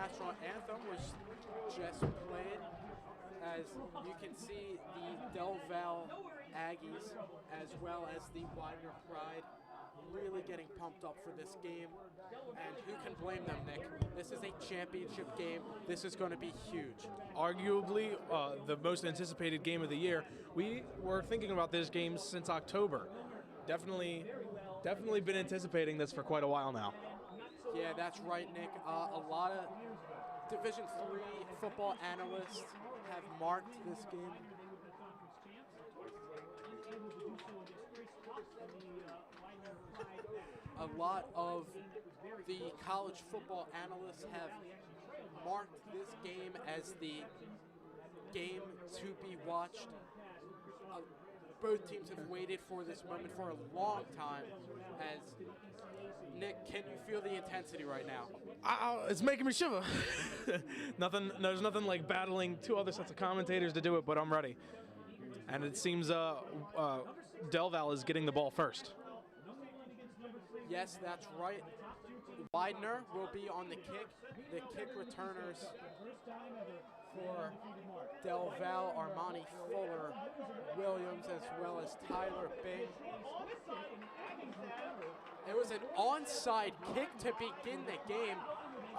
national anthem was just played. As you can see, the Val Aggies, as well as the Widener Pride, really getting pumped up for this game. And who can blame them, Nick? This is a championship game. This is going to be huge. Arguably the most anticipated game of the year. We were thinking about this game since October. Definitely been anticipating this for quite a while now. Yeah, that's right, Nick. A lot of Division III football analysts have marked this game. A lot of the college football analysts have marked this game as the game to be watched. Both teams have waited for this moment for a long time. As Nick, can you feel the intensity right now? It's making me shiver. There's nothing like battling two other sets of commentators to do it, but I'm ready. And it seems Del Val is getting the ball first. Yes, that's right. Widener will be on the kick. The kick returners for Del Val, Armani Fuller, Williams, as well as Tyler Bing. It was an onside kick to begin the game.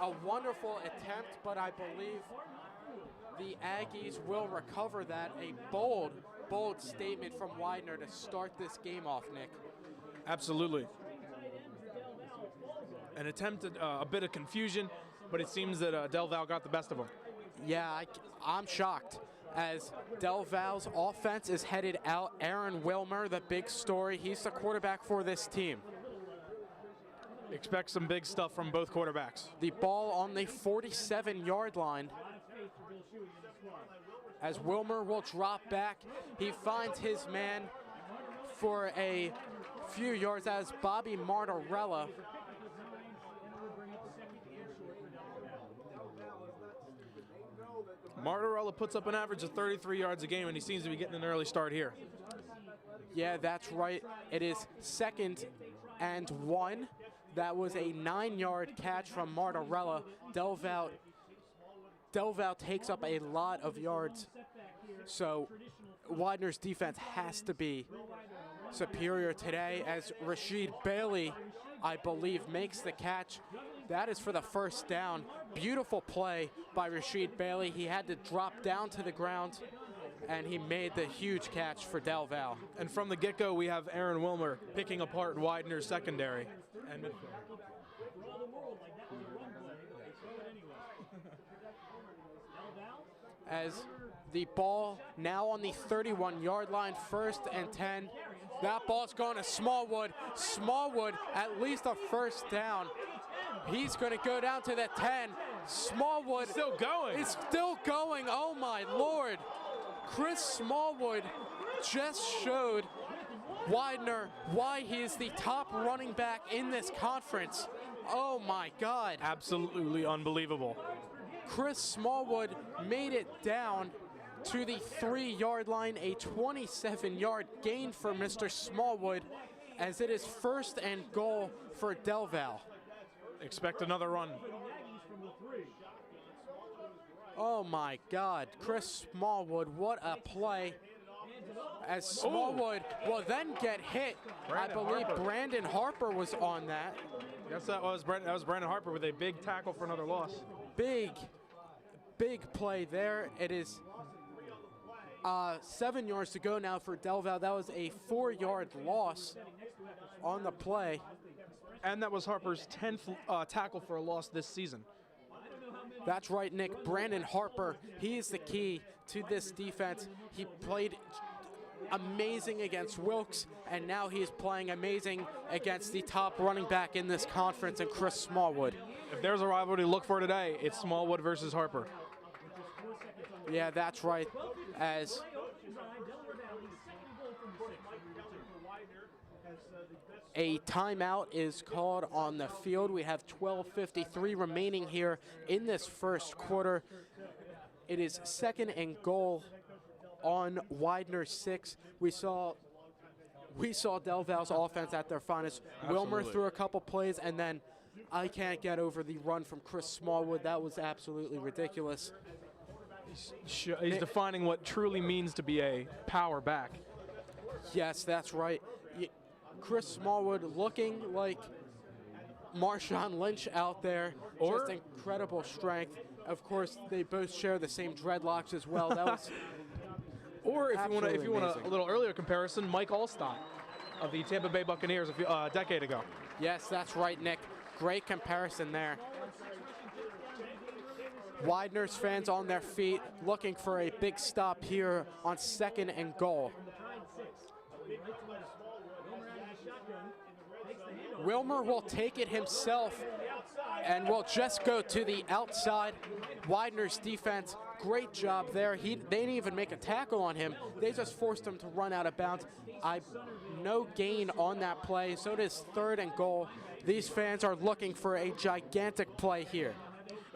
A wonderful attempt, but I believe the Aggies will recover that. A bold statement from Widener to start this game off, Nick. Absolutely. An attempt at a bit of confusion, but it seems that Del Val got the best of them. Yeah, I'm shocked. As Del Val's offense is headed out, Aaron Wilmer, the big story, he's the quarterback for this team. Expect some big stuff from both quarterbacks. The ball on the 47-yard line. As Wilmer will drop back, he finds his man for a few yards as Bobby Martorella. Martorella puts up an average of 33 yards a game, and he seems to be getting an early start here. Yeah, that's right. It is 2nd and 1. That was a 9-yard catch from Martorella. Del Val takes up a lot of yards, so Widener's defense has to be superior today as Rashid Bailey, I believe, makes the catch. That is for the first down. Beautiful play by Rashid Bailey. He had to drop down to the ground, and he made the huge catch for Del Val. And from the get-go, we have Aaron Wilmer picking apart Widener's secondary. And as the ball now on the 31-yard line, 1st and 10. That ball's going to Smallwood. Smallwood, at least a first down. He's going to go down to the 10. Smallwood still going. It's still going. Oh, my Lord. Chris Smallwood just showed Widener why he is the top running back in this conference. Oh, my God. Absolutely unbelievable. Chris Smallwood made it down to the 3-yard line, a 27-yard gain for Mr. Smallwood, as it is 1st and goal for Del Val. Expect another run. Oh my God, Chris Smallwood, what a play. As Smallwood will then get hit. I believe Brandon Harper was on that. Yes, that was Brandon Harper with a big tackle for another loss. Big play there. It is 7 yards to go now for Del Val. That was a 4-yard loss on the play. And that was Harper's 10th tackle for a loss this season. That's right, Nick. Brandon Harper, he is the key to this defense. He played amazing against Wilkes, and now he is playing amazing against the top running back in this conference, and Chris Smallwood. If there's a rivalry to look for today, it's Smallwood versus Harper. Yeah, that's right. As a timeout is called on the field. We have 12:53 remaining here in this first quarter. It is 2nd and goal on Widener 6. We saw Del Val's offense at their finest. Absolutely. Wilmer threw a couple plays, and then I can't get over the run from Chris Smallwood. That was absolutely ridiculous. He's defining what truly means to be a power back. Yes, that's right. Chris Smallwood looking like Marshawn Lynch out there. Just incredible strength. Of course, they both share the same dreadlocks as well. That was or if you want amazing. a little earlier comparison, Mike Allstott of the Tampa Bay Buccaneers a decade ago. Yes, that's right, Nick. Great comparison there. Widener's fans on their feet, looking for a big stop here on 2nd and goal. Wilmer will take it himself and will just go to the outside. Widener's defense, great job there. They didn't even make a tackle on him. They just forced him to run out of bounds. No gain on that play, so it is 3rd and goal. These fans are looking for a gigantic play here.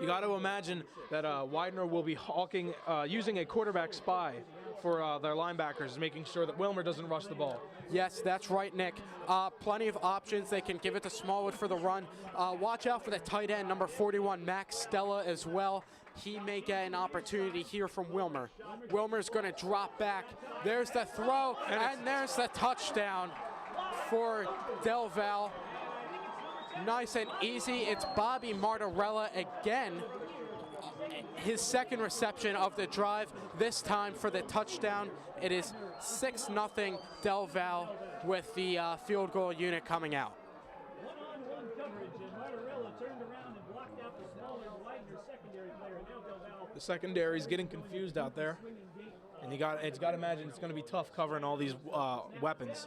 You got to imagine that Widener will be using a quarterback spy for their linebackers, making sure that Wilmer doesn't rush the ball. Yes, that's right, Nick. Plenty of options. They can give it to Smallwood for the run. Watch out for the tight end, number 41, Max Stella, as well. He may get an opportunity here from Wilmer. Wilmer's going to drop back. There's the throw, and there's the touchdown for Del Val. Nice and easy. It's Bobby Martorella again. His 2nd reception of the drive, this time for the touchdown. It is 6-0 Del Val with the field goal unit coming out. The secondary's getting confused out there, and it's got to imagine it's going to be tough covering all these weapons.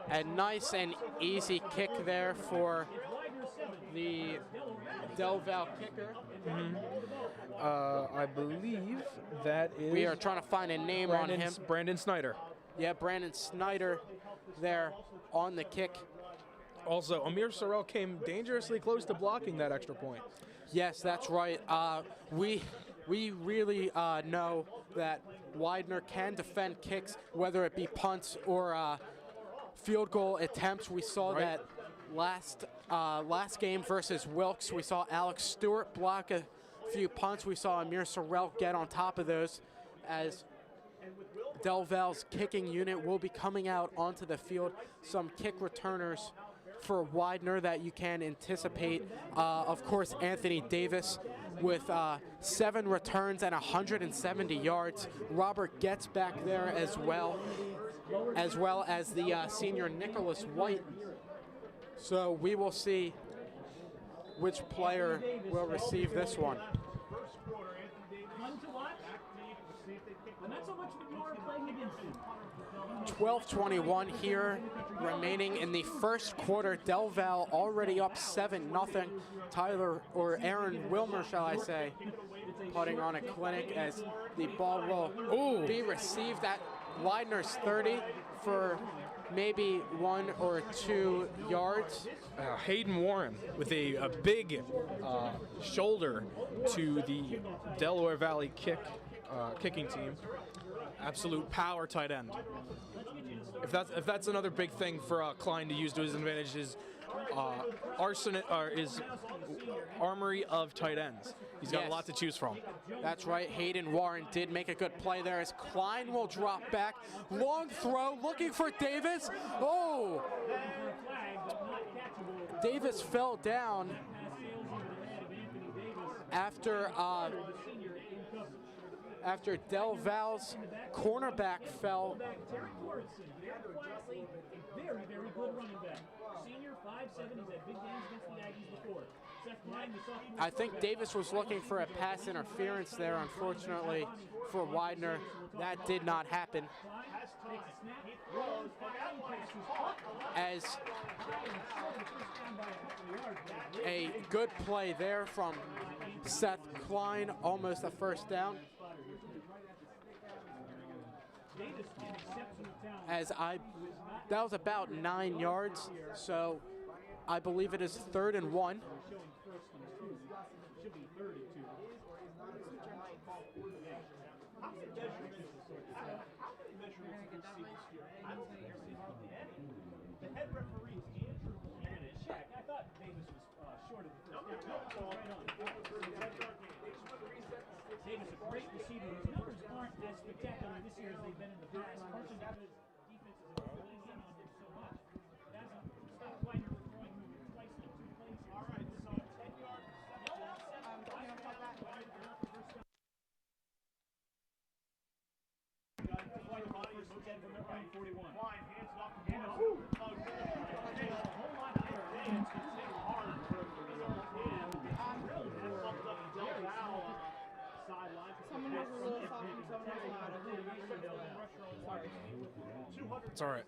A nice and easy kick there for the Del Val kicker. I believe that is... We are trying to find a name on him. Brandon Snyder. Yeah, Brandon Snyder there on the kick. Also, Amir Sorrell came dangerously close to blocking that extra point. Yes, that's right. We really know that Widener can defend kicks, whether it be punts or field goal attempts. We saw that last game versus Wilkes. We saw Alex Stewart block a few punts. We saw Amir Sorrell get on top of those, as Del Val's kicking unit will be coming out onto the field. Some kick returners for Widener that you can anticipate. Of course, Anthony Davis with 7 returns and 170 yards. Robert gets back there as well as the senior Nicholas White. So we will see which player will receive this one. 12:21 here remaining in the first quarter. Del Val already up 7-0. Aaron Wilmer, shall I say, putting on a clinic as the ball will be received at Widener's 30 for maybe 1 or 2 yards. Hayden Warren with a big shoulder to the Delaware Valley kicking team. Absolute power tight end. If that's another big thing for Klein to use to his advantage, is armory of tight ends. He's got a lot to choose from. That's right. Hayden Warren did make a good play there as Klein will drop back. Long throw, looking for Davis. Oh! Davis fell down after Del Val's cornerback fell. Very, very good running back. Senior 5'7", he's had big games against the Aggies before. I think Davis was looking for a pass interference there. Unfortunately for Widener, that did not happen. As a good play there from Seth Klein, almost a first down. That was about 9 yards, so I believe it is 3rd and 1. Davis, a great receiver. His numbers aren't as spectacular this year as they've been in the past, partially because defenses have closed in on him so much. It hasn't stopped Widener from throwing him twice in 2 plays. All right, so 10 yards. It's all right.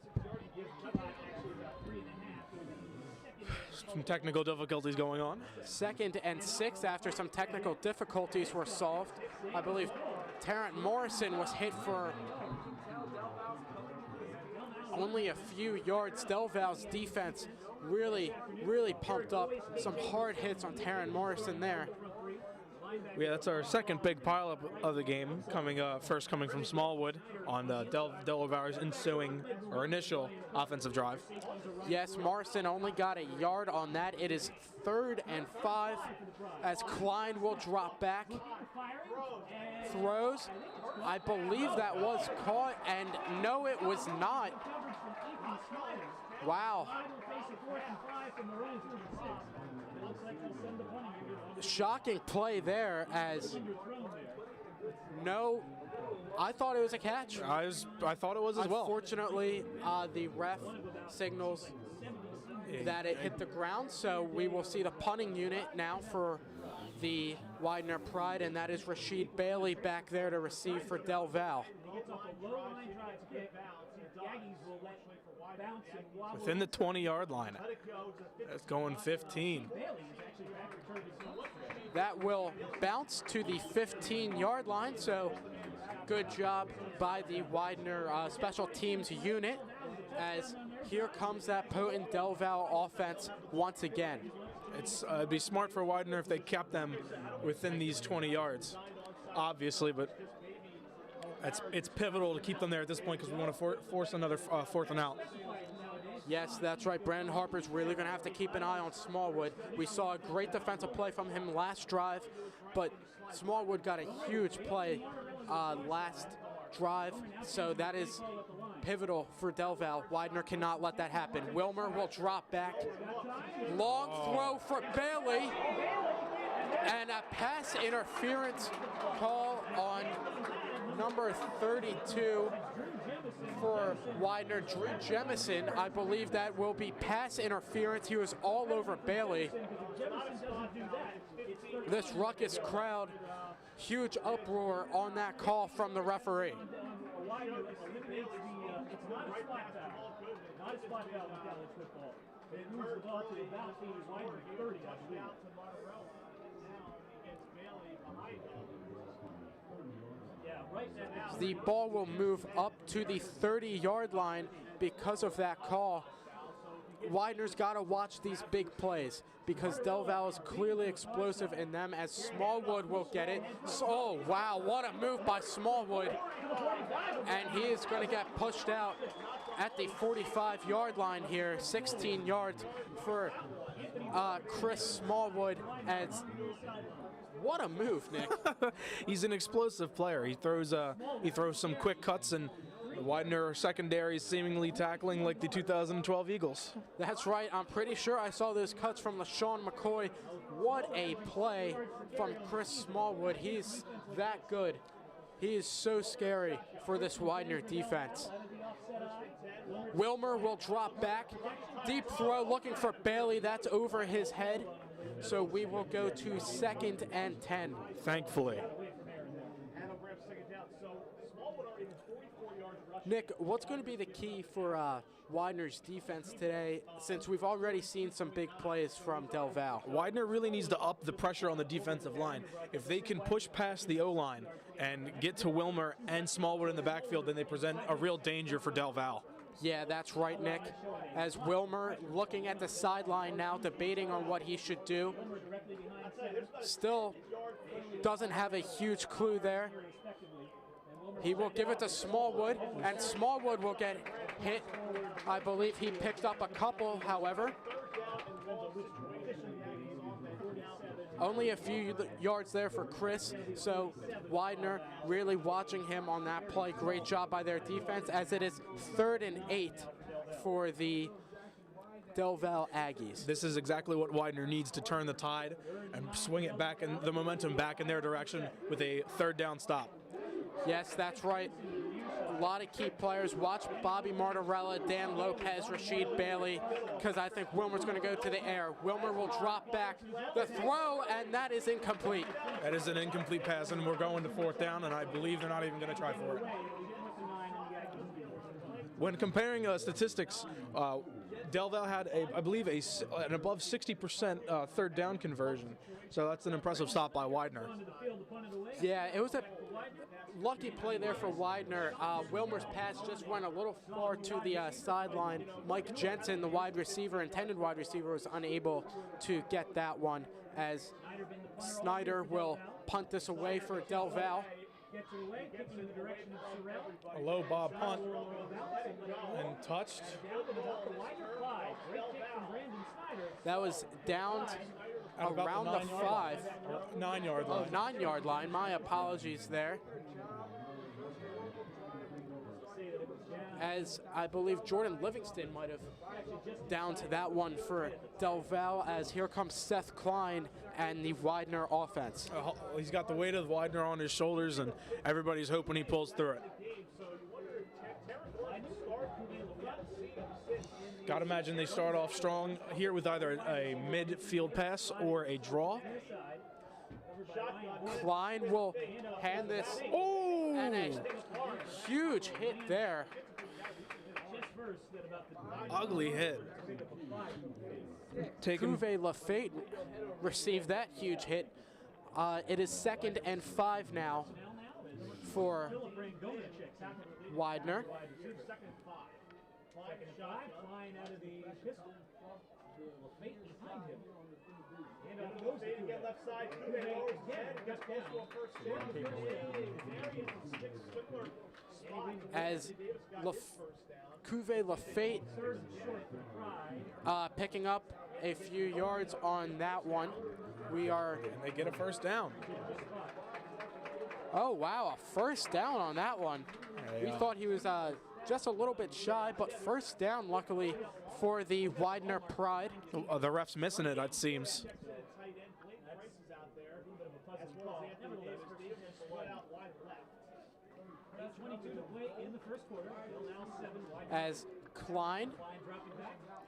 Some technical difficulties going on. 2nd and 6 after some technical difficulties were solved. I believe Terrence Morrison was hit for only a few yards. Del Val's defense really pumped up. Some hard hits on Terrence Morrison there. Yeah, that's our second big pileup of the game, first coming from Smallwood on Delaware Valley's initial offensive drive. Yes, Morrison only got a yard on that. It is 3rd and 5 as Klein will drop back. Throws. I believe that was caught, and no, it was not. Wow. Shocking play there as no, I thought it was a catch. I thought it was as well. Unfortunately, the ref signals that it hit the ground, so we will see the punting unit now for the Widener Pride, and that is Rashid Bailey back there to receive for Del Val. Within the 20-yard line. That's going 15. That will bounce to the 15-yard line, so good job by the Widener special teams unit, as here comes that potent Del Val offense once again. It'd be smart for Widener if they kept them within these 20 yards, obviously, but it's pivotal to keep them there at this point because we want to force another 4th and out. Yes, that's right. Brandon Harper's really going to have to keep an eye on Smallwood. We saw a great defensive play from him last drive, but Smallwood got a huge play last drive, so that is pivotal for Del Val. Widener cannot let that happen. Wilmer will drop back. Long throw for Bailey, and a pass interference call on number 32 for Widener, Drew Jemison. I believe that will be pass interference. He was all over Bailey. This ruckus crowd, huge uproar on that call from the referee. The ball will move up to the 30-yard line because of that call. Widener's got to watch these big plays because Del Val is clearly explosive in them, as Smallwood will get it. So, oh, wow, what a move by Smallwood. And he is going to get pushed out at the 45-yard line here, 16 yards for Chris Smallwood. As what a move, Nick. He's an explosive player. He throws some quick cuts, and Widener secondary is seemingly tackling like the 2012 Eagles. That's right. I'm pretty sure I saw those cuts from LaShawn McCoy. What a play from Chris Smallwood. He's that good. He is so scary for this Widener defense. Wilmer will drop back. Deep throw looking for Bailey. That's over his head. So we will go to 2nd and 10. Thankfully. Nick, what's going to be the key for Widener's defense today, since we've already seen some big plays from Del Val? Widener really needs to up the pressure on the defensive line. If they can push past the O-line and get to Wilmer and Smallwood in the backfield, then they present a real danger for Del Val. Yeah, that's right, Nick. As Wilmer looking at the sideline now, debating on what he should do. Still doesn't have a huge clue there. He will give it to Smallwood, and Smallwood will get hit. I believe he picked up a couple, however. Only a few yards there for Chris, so Widener really watching him on that play. Great job by their defense, as it is 3rd and 8 for the Del Val Aggies. This is exactly what Widener needs to turn the tide and swing it back and the momentum back in their direction with a 3rd down stop. Yes, that's right. A lot of key players. Watch Bobby Martorella, Dan Lopez, Rashid Bailey, because I think Wilmer's going to go to the air. Wilmer will drop back the throw, and that is incomplete. That is an incomplete pass, and we're going to 4th down, and I believe they're not even going to try for it. When comparing statistics, Del Val had, I believe, an above 60% 3rd down conversion. So that's an impressive stop by Widener. Yeah, it was a lucky play there for Widener. Wilmer's pass just went a little far to the sideline. Mike Jensen, the intended wide receiver, was unable to get that one, as Snyder will punt this away for Del Val. A low bob punt and touched. That was downed around the 9-yard line. 9-yard line. My apologies there. As I believe Jordan Livingston might have down to that one for Del Val, as here comes Seth Klein and the Widener offense. He's got the weight of Widener on his shoulders, and everybody's hoping he pulls through it. Got to imagine they start off strong here with either a midfield pass or a draw. Klein will hand this. Oh! And a huge hit there. Ugly hit. Cuvée Lafayette received that huge hit. It is 2nd and 5 now for Widener. As Cuvée Lafayette picking up a few yards on that one. And they get a 1st down. Oh, wow, a 1st down on that one. Yeah. We thought he was just a little bit shy, but 1st down, luckily, for the Widener Pride. The ref's missing it, it seems. As Klein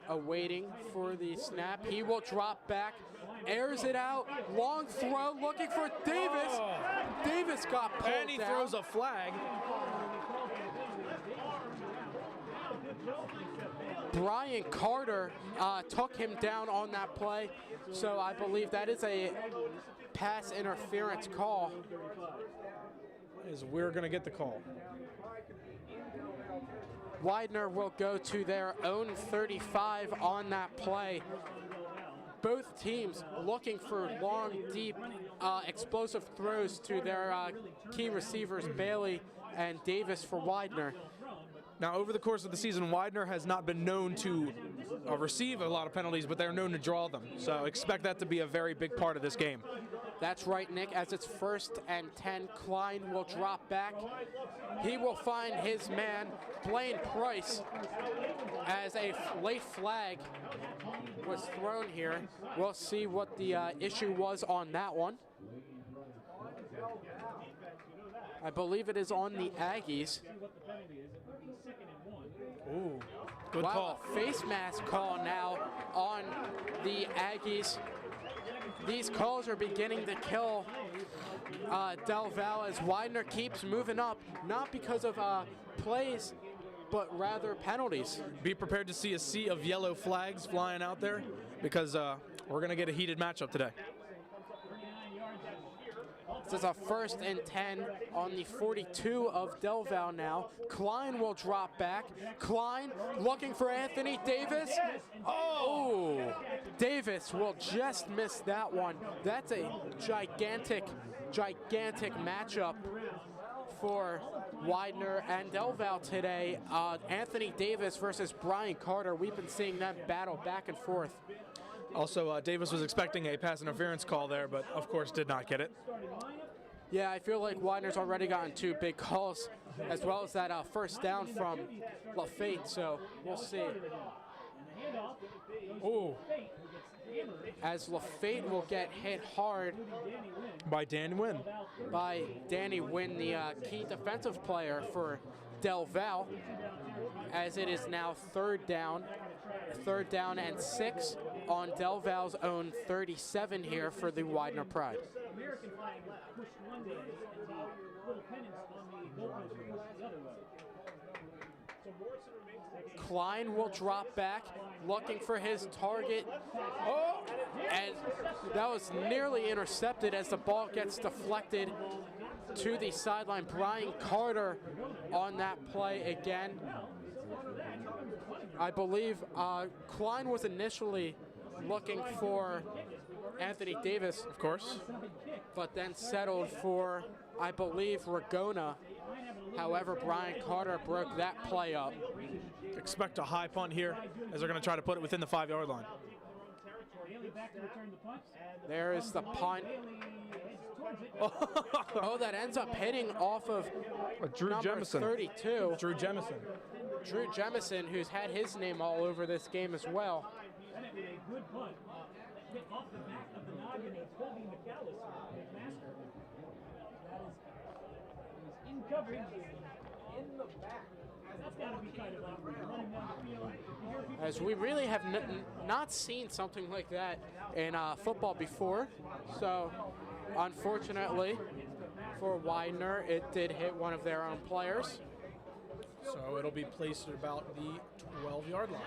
awaiting for the snap, he will drop back, airs it out, long throw, looking for Davis. Davis got pulled And he down. throws a flag. Brian Carter took him down on that play, so I believe that is a pass interference call. We're going to get the call. Widener will go to their own 35 on that play. Both teams looking for long, deep, explosive throws to their key receivers, Bailey and Davis for Widener. Now, over the course of the season, Widener has not been known to receive a lot of penalties, but they're known to draw them. So expect that to be a very big part of this game. That's right, Nick. As it's 1st and 10, Klein will drop back. He will find his man, Blaine Price, as a late flag was thrown here. We'll see what the issue was on that one. I believe it is on the Aggies. Ooh, good call. A face mask call now on the Aggies. These calls are beginning to kill Del Val as Widener keeps moving up, not because of plays, but rather penalties. Be prepared to see a sea of yellow flags flying out there, because we're going to get a heated matchup today. This is a 1st and 10 on the 42 of Del Val now. Klein will drop back. Klein looking for Anthony Davis. Oh! Davis will just miss that one. That's a gigantic matchup for Widener and Del Val today. Anthony Davis versus Brian Carter. We've been seeing them battle back and forth. Also, Davis was expecting a pass interference call there, but of course did not get it. Yeah, I feel like Widener's already gotten 2 big calls, as well as that first down from LaFate, so we'll see. Ooh. As LaFate will get hit hard By Dan Wynn. by Danny Wynn, the key defensive player for Del Val, as it is now third down and 6 on Del Val's own 37 here for the Widener Pride. American flag pushed one way and the little pennants on the goalpost were pushed the other way. Klein will drop back, looking for his target. Oh, and that was nearly intercepted as the ball gets deflected to the sideline. Brian Carter on that play again. I believe Klein was initially looking for Anthony Davis, Of course. but then settled for, I believe, Ragona. However, Brian Carter broke that play up. Expect a high punt here as they're going to try to put it within the 5-yard line. There is the punt. Oh, that ends up hitting off of Drew number Jemison. 32. Drew Jemison. Drew Jemison, who's had his name all over this game as well. Good punt. Off the back of the noggin of Colby McAllister, McMaster. That is in coverage in the back. That's got to be kind of awkward. Running down the field. You hear people As we really have not seen something like that in football before. So, unfortunately for Widener, it did hit one of their own players. So it'll be placed at about the 12-yard line.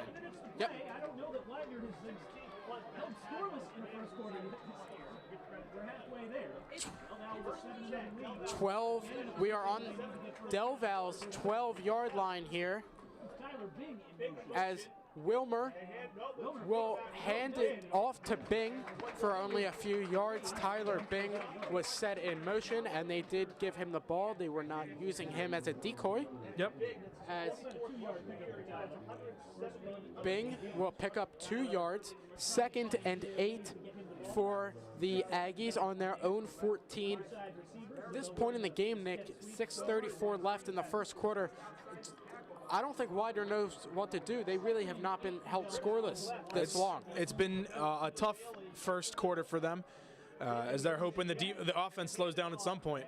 Yep. I don't know that Widener has held scoreless in the first quarter this year. We're halfway there. Well, now we're 7-7 lead. 12. We are on Del Val's 12-yard line here Tyler Bing in motion. as Wilmer will hand it off to Bing for only a few yards. Tyler Bing was set in motion, and they did give him the ball. They were not using him as a decoy. Yep. As Bing will pick up 2 yards, 2nd and 8 for the Aggies on their own 14. At this point in the game, Nick, 6:34 left in the first quarter. I don't think Widener knows what to do. They really have not been held scoreless this long. It's been a tough first quarter for them, as they're hoping the offense slows down at some point.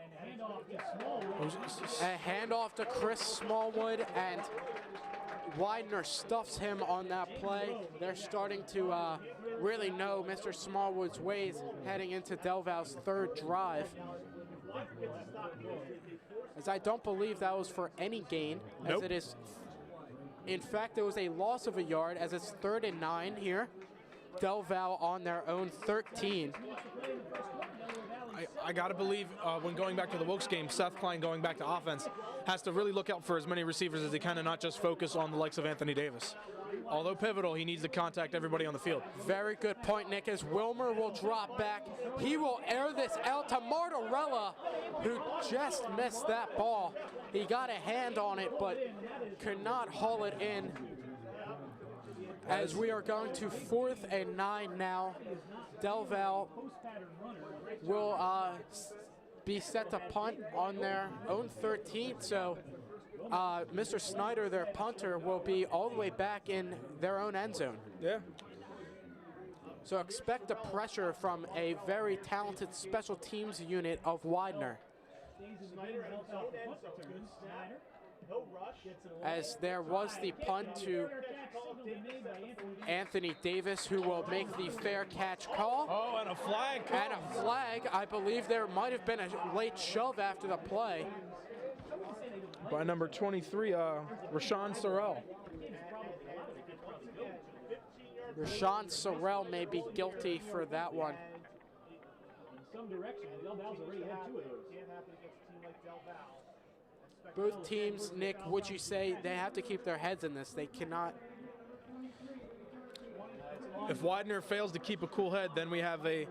A handoff to Chris Smallwood, and Widener stuffs him on that play. They're starting to really know Mr. Smallwood's ways heading into Del Val's 3rd drive. As I don't believe that was for any gain, as Nope. it is. In fact, it was a loss of a yard, as it's 3rd and 9 here. Del Val on their own 13. I got to believe when going back to the Wilkes game, Seth Klein going back to offense has to really look out for as many receivers as he can and not just focus on the likes of Anthony Davis. Although pivotal, he needs to contact everybody on the field. Very good point, Nick, as Wilmer will drop back. He will air this out to Martorella, who just missed that ball. He got a hand on it, but could not haul it in. As we are going to 4th and 9 now, Del Val will be set to punt on their own 13th. So Mr. Snyder, their punter, will be all the way back in their own end zone. Yeah. So expect the pressure from a very talented special teams unit of Widener. As there was the punt to Anthony Davis, who will make the fair catch call. Oh, and a flag. And a flag. I believe there might have been a late shove after the play. By number 23, Rashawn Sorrell. Rashawn Sorrell may be guilty for that one. In some direction, Del Val's already had 2 of those. Both teams, Nick, would you say they have to keep their heads in this? They cannot. If Widener fails to keep a cool head, then we have a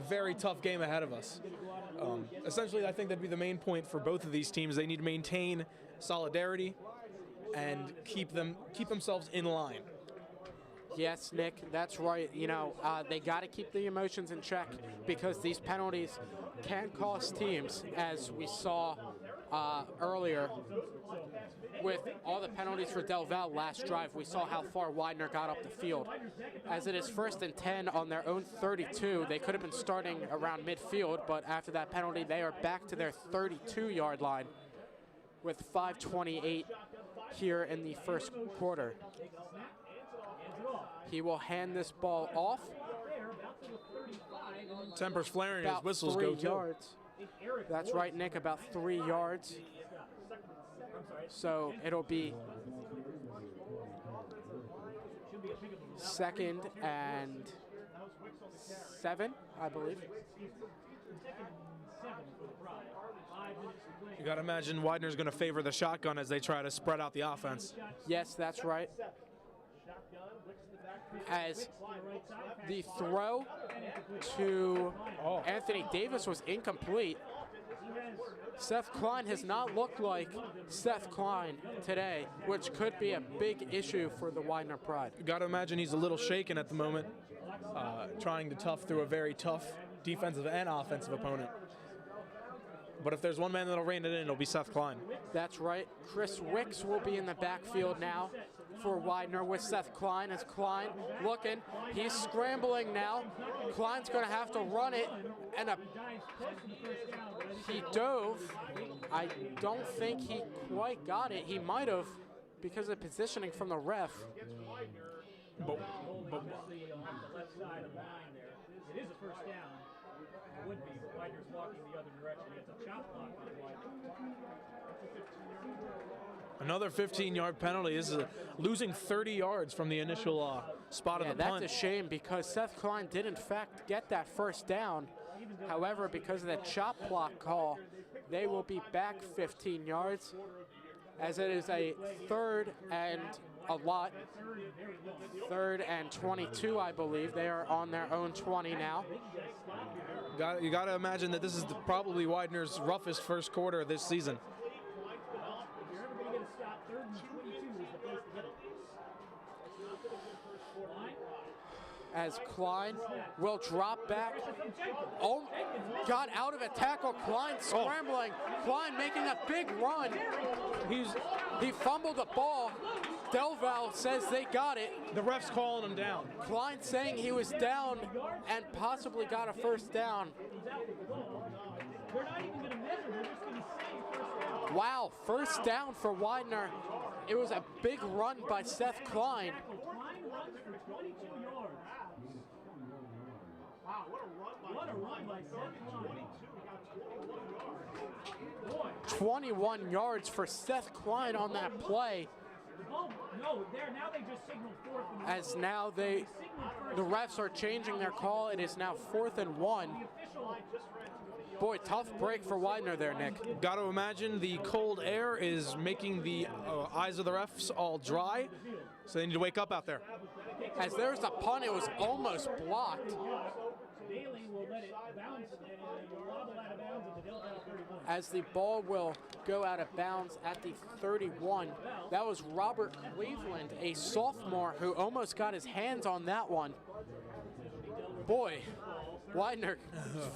very tough game ahead of us. Essentially, I think that'd be the main point for both of these teams. They need to maintain solidarity and keep themselves in line. Yes, Nick, that's right. You know, they got to keep the emotions in check because these penalties can cost teams, as we saw earlier with all the penalties for Del Val last drive. We saw how far Widener got up the field. As it is 1st and 10 on their own 32, they could have been starting around midfield, but after that penalty, they are back to their 32-yard line with 5:28 here in the first quarter. He will hand this ball off. Tempers flaring as About whistles 3 go too. yards. That's right, Nick, about 3 yards. So it'll be 2nd and 7, I believe. You got to imagine Widener's going to favor the shotgun as they try to spread out the offense. Yes, that's right. As the throw to Anthony Davis was incomplete. Seth Klein has not looked like Seth Klein today, which could be a big issue for the Widener Pride. You got to imagine he's a little shaken at the moment, trying to tough through a very tough defensive and offensive opponent. But if there's one man that'll rein it in, it'll be Seth Klein. That's right. Chris Wicks will be in the backfield now for Widener with Seth Klein. As Klein looking, he's scrambling now. Klein's going to have to run it, and he dove. I don't think he quite got it. He might have because of positioning from the ref. But It is a first down. It would be. Widener's walking the other direction. It's a chop block by Widener. another 15-yard penalty. This is losing 30 yards from the initial spot of the punt. That's a shame because Seth Klein did in fact get that first down. However, because of the chop block call, they will be back 15 yards as it is a 3rd and a lot. 3rd and 22, I believe. They are on their own 20 now. You got to imagine that this is probably Widener's roughest first quarter of this season. As Klein will drop back. Oh, got out of a tackle. Klein scrambling. Klein making a big run. He fumbled the ball. Del Val says they got it. The ref's calling him down. Klein saying he was down and possibly got a first down. Wow, first down for Widener. It was a big run by Seth Klein. What a run by Seth Klein. 21 yards for Seth Klein on that play. No, now they just signaled 4th. As now the refs are changing their call. It is now 4th and 1. Boy, tough break for Widener there, Nick. Got to imagine the cold air is making the eyes of the refs all dry, so they need to wake up out there. As there's a punt, it was almost blocked. Bailey will let it bounce and wobble out of bounds at the Del Val 31. As the ball will go out of bounds at the 31. That was Robert Cleveland, a sophomore who almost got his hands on that one. Boy, Widener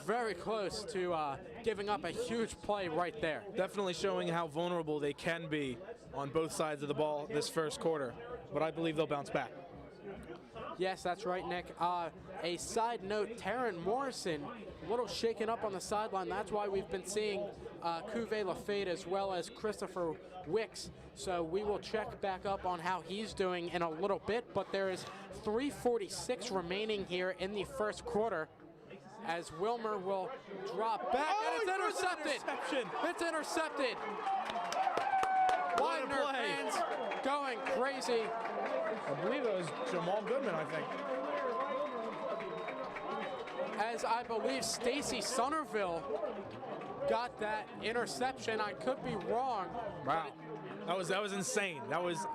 very close to giving up a huge play right there. Definitely showing how vulnerable they can be on both sides of the ball this first quarter, but I believe they'll bounce back. Yes, that's right, Nick. A side note, Taryn Morrison, a little shaken up on the sideline. That's why we've been seeing Cuvée Lafayette as well as Christopher Wicks. So we will check back up on how he's doing in a little bit. But there is 3:46 remaining here in the first quarter as Wilmer will drop back. And it's intercepted. It's intercepted. Widener fans going crazy. I believe it was Jamal Goodman, I think. As I believe Stacy Somerville got that interception. I could be wrong. Wow. That was insane.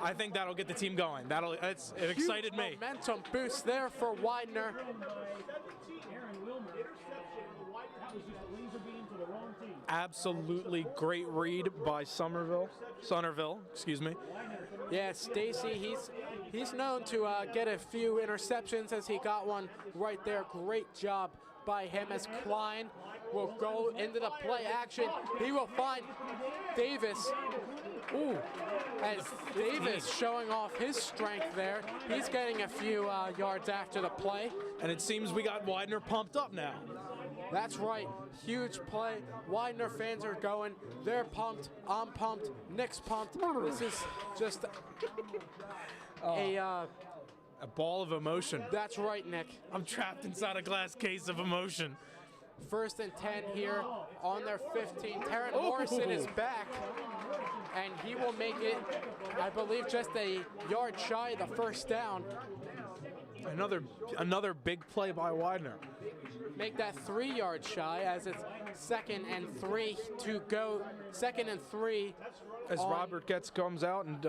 I think that'll get the team going. It excited me. Momentum boost there for Widener. Aaron Wilmer. That was just a laser beam to the wrong team. absolutely great read by Somerville, excuse me. Yeah, Stacy, he's known to get a few interceptions as he got one right there. Great job by him as Klein will go into the play action. He will find Davis. Ooh, as Davis showing off his strength there. He's getting a few yards after the play. And it seems we got Widener pumped up now. That's right, huge play. Widener fans are going. They're pumped. I'm pumped. Nick's pumped. This is just a ball of emotion. That's right, Nick. I'm trapped inside a glass case of emotion. 1st and 10 here on their 15. Terrence Morrison is back, and he will make it, I believe, just a yard shy of the first down. Another big play by Widener. Make that 3 yards shy as it's 2nd and 3 to go. 2nd and 3. As Robert comes out, and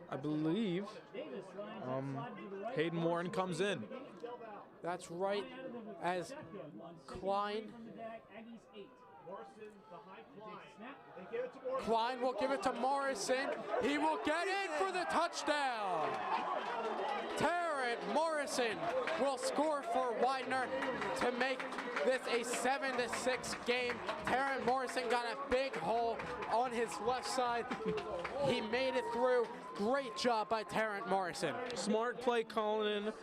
I believe Hayden Warren comes in. That's right, as Klein. Klein will give it to Morrison. He will get in for the touchdown. Terrence Morrison will score for Widener to make this a 7-6 game. Terrence Morrison got a big hole on his left side. He made it through. Great job by Terrence Morrison. Smart play calling in.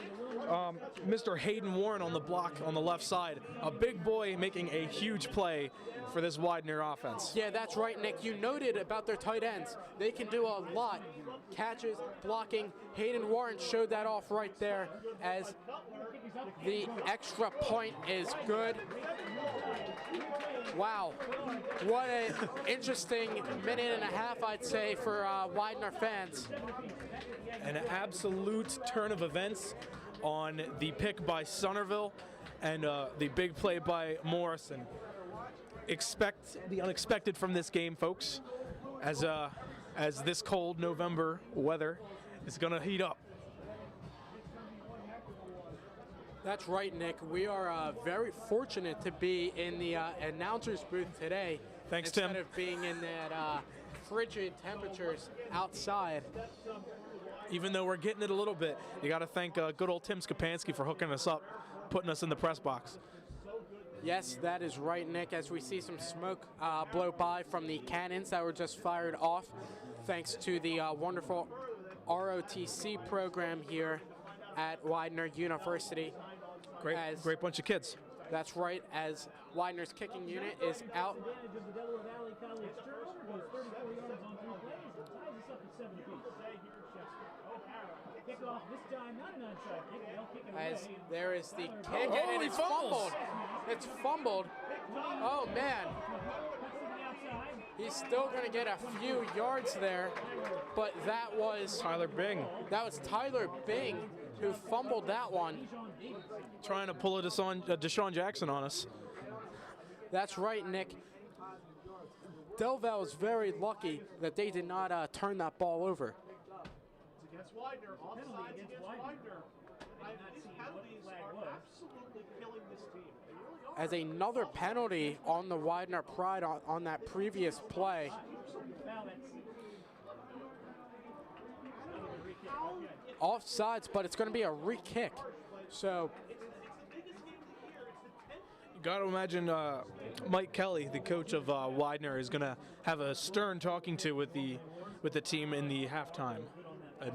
Mr. Hayden Warren on the block on the left side. A big boy making a huge play for this Widener offense. Yeah, that's right, Nick. You noted about their tight ends. They can do a lot. Catches, blocking. Hayden Warren showed that off right there as the extra point is good. Wow, what an interesting minute and a half, I'd say, for Widener fans. An absolute turn of events on the pick by Somerville and the big play by Morrison. Expect the unexpected from this game, folks, as this cold November weather is going to heat up. That's right, Nick. We are very fortunate to be in the announcer's booth today. Thanks, instead Tim. of being in that frigid temperatures outside. Even though we're getting it a little bit, you got to thank good old Tim Skapansky for hooking us up, putting us in the press box. Yes, that is right, Nick, as we see some smoke blow by from the cannons that were just fired off, thanks to the wonderful ROTC program here at Widener University. Great bunch of kids. That's right, as Widener's kicking unit is out. As there is the kick, and it's fumbled. It's fumbled. Oh, man. He's still going to get a few yards there, but that was Tyler Bing. That was Tyler Bing who fumbled that one. Trying to pull a Deshaun Jackson on us. That's right, Nick. Del Val is very lucky that they did not turn that ball over. Against Widener, offsides against Widener. These penalties are absolutely killing this team. They really are. As another penalty on the Widener Pride on that previous play. Offsides, but it's going to be a re-kick. So you got to imagine Mike Kelly, the coach of Widener, is going to have a stern talking to with the team in the halftime. In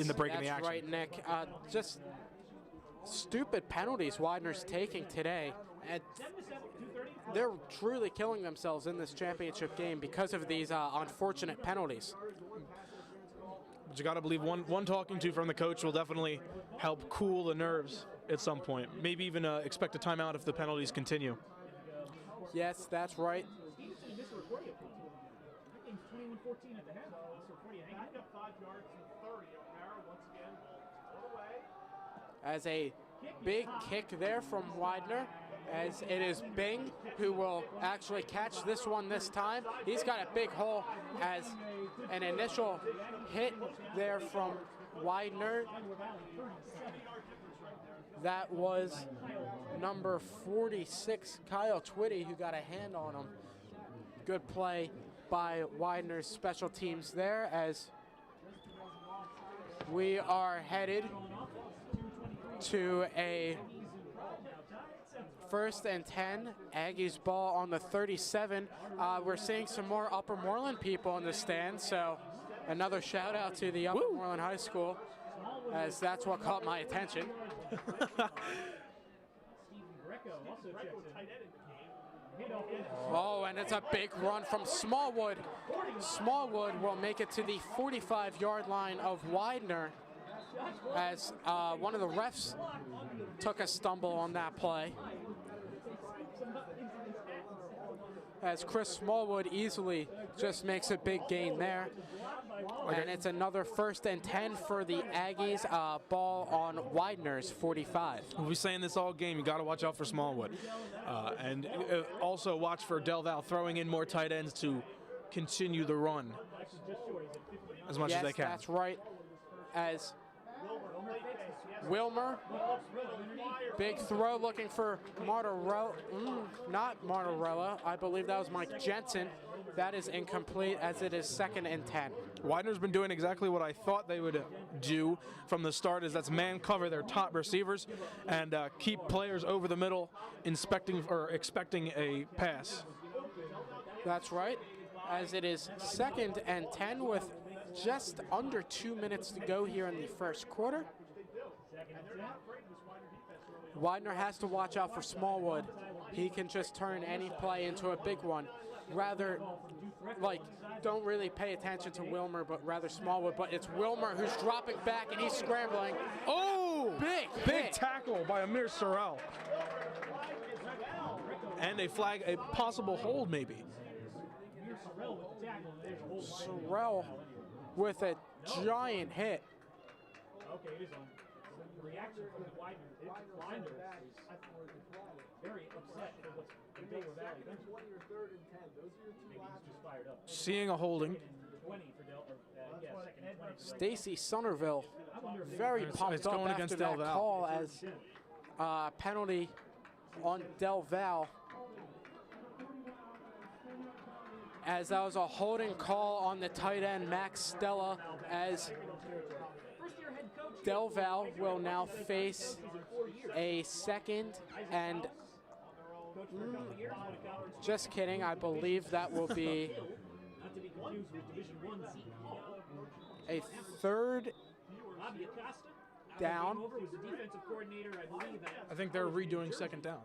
the break in the action. That's right, Nick. Just stupid penalties Widener's taking today. And they're truly killing themselves in this championship game because of these unfortunate penalties. But you got to believe one talking to from the coach will definitely help cool the nerves at some point. Maybe even expect a timeout if the penalties continue. Yes, that's right. As a big kick there from Widener, as it is Bing who will actually catch this one this time. He's got a big hole as an initial hit there from Widener. That was number 46, Kyle Twitty, who got a hand on him. Good play by Widener's special teams there as we are headed to a 1st and 10. Aggies ball on the 37. We're seeing some more Upper Moreland people in the stand, so another shout out to the Upper Moreland High School, as that's what caught my attention. Oh, and it's a big run from Smallwood. Smallwood will make it to the 45-yard line of Widener, as one of the refs took a stumble on that play, as Chris Smallwood easily just makes a big gain there. And it's another 1st and 10 for the Aggies. Ball on Widener's 45. We'll be saying this all game. You got to watch out for Smallwood, and also watch for Del Val throwing in more tight ends to continue the run as much as they can. Yes, that's right. As Wilmer, big throw looking for Martorella. Not Martorella. I believe that was Mike Jensen. That is incomplete, as it is 2nd and 10. Widener's been doing exactly what I thought they would do from the start, is that's man cover their top receivers and keep players over the middle expecting a pass. That's right, as it is 2nd and 10 with just under 2 minutes to go here in the first quarter. Widener has to watch out for Smallwood. He can just turn any play into a big one. Rather, don't really pay attention to Wilmer, but rather Smallwood. But it's Wilmer who's dropping back, and he's scrambling. Oh! Big tackle by Amir Sorrell. And a flag, a possible hold maybe. Sorrell with a giant hit. The reaction from the Widener is very upset for what's in Delaware Valley. Maybe he's just fired up. Seeing a holding. 20 for second and 20. Stacy Somerville very pumped up after that call, as penalty on Del Val, as that was a holding call on the tight end Max Stella, as Del Val will now face a 2nd and just kidding, I believe that will be a 3rd down. I think they're redoing 2nd down.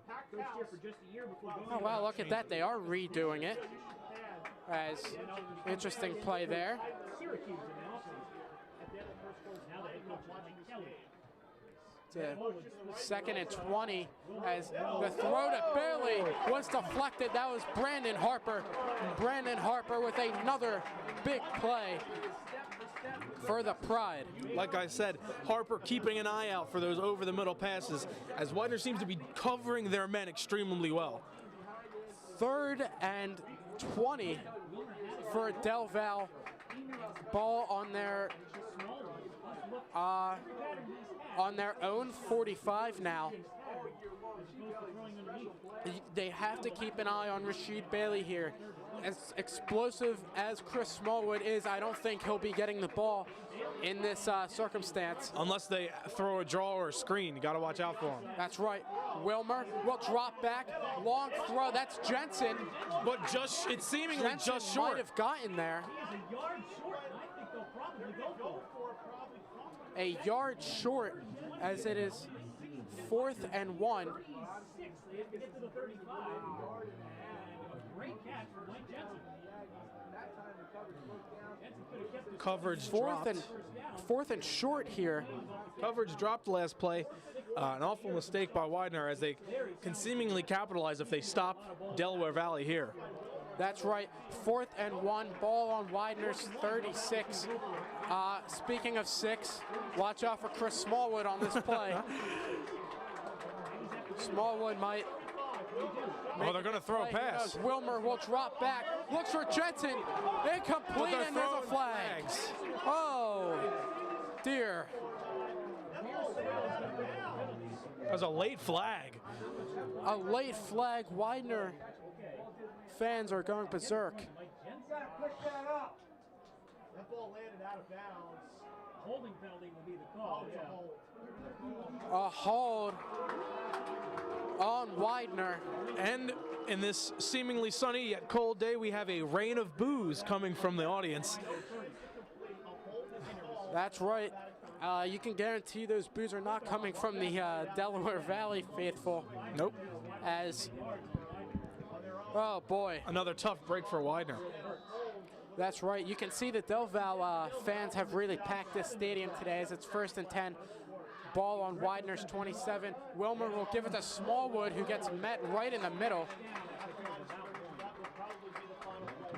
Oh, wow, look at that. They are redoing it. As interesting play there. To 2nd and 20, as the throw to Bailey was deflected. That was Brandon Harper. Brandon Harper with another big play for the Pride. Like I said, Harper keeping an eye out for those over-the-middle passes, as Widener seems to be covering their men extremely well. 3rd and 20 for Del Val. Ball on their own 45 now. They have to keep an eye on Rasheed Bailey here. As explosive as Chris Smallwood is, I don't think he'll be getting the ball in this circumstance. Unless they throw a draw or a screen, you got to watch out for him. That's right. Wilmer will drop back, long throw. That's Jensen, but it's seemingly Jensen just short. Might have gotten there. A yard short, as it is 4th and 1. Coverage fourth and short here. Coverage dropped last play. An awful mistake by Widener, as they can seemingly capitalize if they stop Delaware Valley here. That's right. 4th and 1. Ball on Widener's 36. Speaking of 6, watch out for Chris Smallwood on this play. Smallwood might. Oh, they're going to throw a pass. Wilmer will drop back. Looks for Jensen. Incomplete, and there's a flag. Oh, dear. That was a late flag. A late flag. Widener fans are going berserk. That ball landed out of bounds. Holding penalty will be the call. It's a Yeah. hold. A hold on Widener. And in this seemingly sunny yet cold day, we have a rain of boos coming from the audience. That's right. You can guarantee those boos are not coming from the Delaware Valley faithful. Nope. As, oh boy, Another tough break for Widener. that's right. You can see the Del Val fans have really packed this stadium today as it's 1st and 10. Ball on Widener's 27. Wilmer will give it to Smallwood, who gets met right in the middle.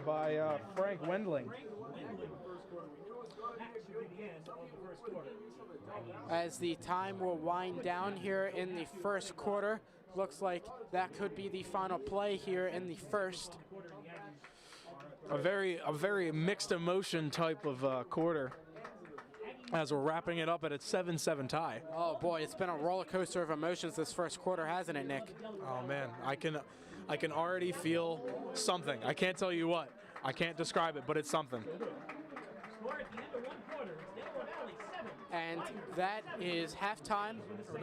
By Frank Wendling. As the time will wind down here in the first quarter. Looks like that could be the final play here in the first. A very mixed emotion type of quarter. As we're wrapping it up at a 7-7 tie. Oh boy, it's been a roller coaster of emotions this first quarter, hasn't it, Nick? Oh man, I can already feel something. I can't tell you what. I can't describe it, but it's something. And that is halftime,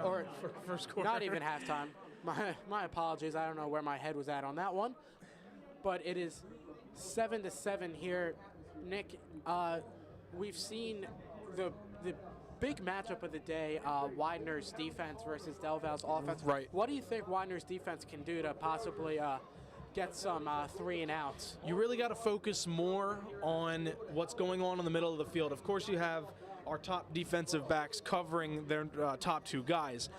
or First quarter. not even halftime. My apologies. I don't know where my head was at on that one. But it is 7-7 here. Nick, we've seen the big matchup of the day, Widener's defense versus Del Val's offense. Right. What do you think Widener's defense can do to possibly get some 3 and outs? You really got to focus more on what's going on in the middle of the field. Of course, you have our top defensive backs covering their top 2 guys.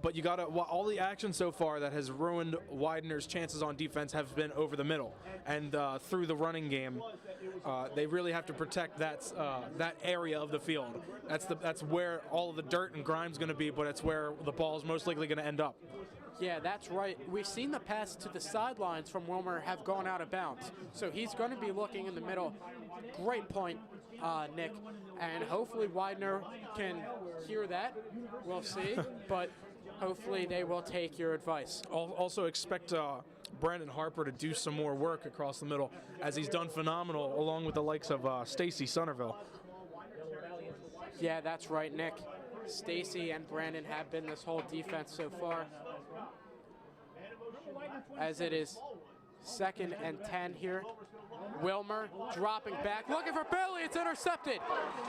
But you got to, all the action so far that has ruined Widener's chances on defense have been over the middle and through the running game. They really have to protect that area of the field. That's where all of the dirt and grime's going to be, but it's where the ball is most likely going to end up. Yeah, that's right. We've seen the pass to the sidelines from Wilmer have gone out of bounds. So he's going to be looking in the middle. Great point, Nick. And hopefully Widener can hear that. We'll see. But hopefully they will take your advice. Also expect Brandon Harper to do some more work across the middle, as he's done phenomenal along with the likes of Stacy Somerville. Yeah, that's right, Nick. Stacy and Brandon have been this whole defense so far. As it is 2nd and 10 here. Wilmer dropping back, looking for Bailey. It's intercepted.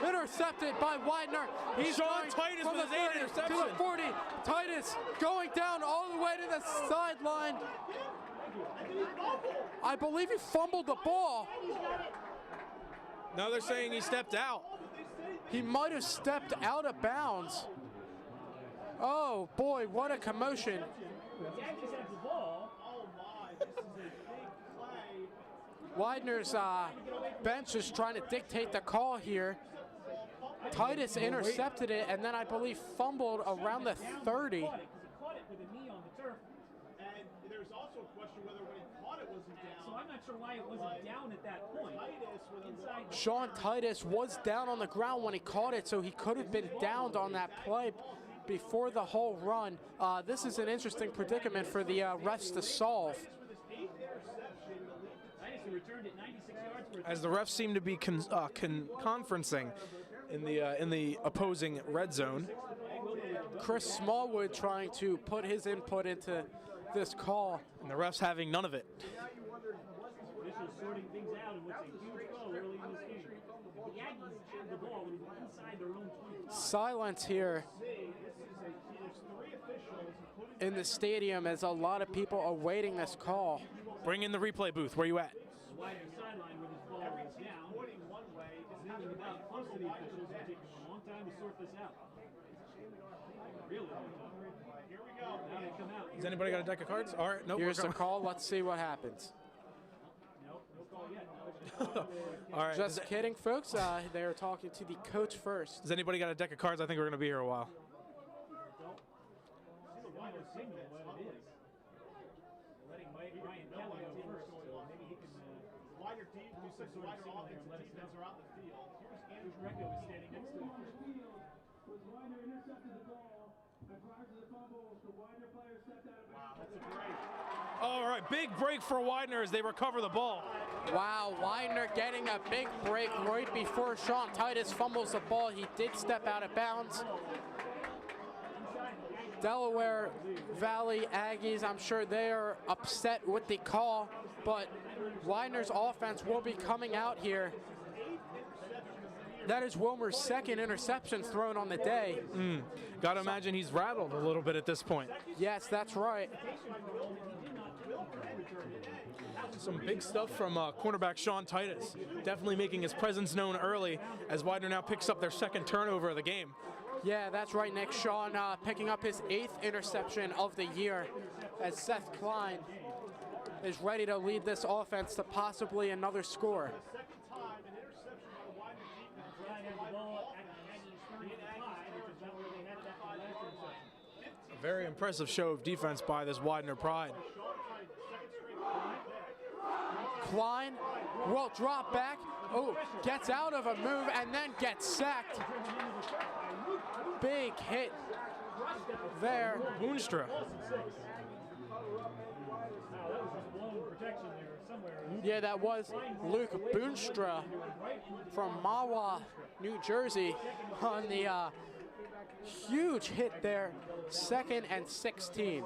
Intercepted by Widener. He's Sean going Titus from with the his 30 8th to the 40. Titus going down all the way to the sideline. I believe he fumbled the ball. Now they're saying he stepped out. He might have stepped out of bounds. Oh boy, what a commotion. Widener's bench is trying to dictate the call here. Titus intercepted it and then I believe fumbled around the 30. And there's also a question whether when he caught it wasn't down. So I'm not sure why it wasn't down at that point. Inside Sean Titus was down on the ground when he caught it, so he could have been downed on that play before the whole run. This is an interesting predicament for the refs to solve. returned it 96 yards for As the refs seem to be conferencing in the opposing red zone. Chris Smallwood trying to put his input into this call. And the refs having none of it. officials sorting things out in what's a huge goal early in this game. The Aggies have the ball when it's inside their own 25. Silence here in the stadium as a lot of people are awaiting this call. Bring in the replay booth. Where you at? Widener sideline where this ball is down. Zooming about close to the officials. It's taking a long time to sort this out. Really long time. Here we go. Now they come out. Has anybody got a deck of cards? All right, nope. Here's the call. Let's see what happens. Nope, no call yet. All right. Just kidding, folks. They are talking to the coach first. Has anybody got a deck of cards? I think we're going to be here a while. Widener signal what it is. Letting Ryan Kelly go first. Maybe he can Widener team, you said the Widener offense and defense are out in the field. Here's Andrew Greco is standing next to him. All right, big break for Widener as they recover the ball. Wow, Widener getting a big break right before Sean Titus fumbles the ball. He did step out of bounds. Delaware Valley Aggies, I'm sure they're upset with the call, but Widener's offense will be coming out here. That is Wilmer's second interception thrown on the day. Got to imagine he's rattled a little bit at this point. Yes, that's right. Some big stuff from cornerback Sean Titus. Definitely making his presence known early as Widener now picks up their second turnover of the game. Yeah, that's right, Nick. Sean picking up his 8th interception of the year as Seth Klein is ready to lead this offense to possibly another score. A very impressive show of defense by this Widener Pride. Klein will drop back. Oh, gets out of a move and then gets sacked. Big hit there. Boonstra. Yeah, that was Luke Boonstra from Mahwah, New Jersey on the huge hit there. 2nd and 16.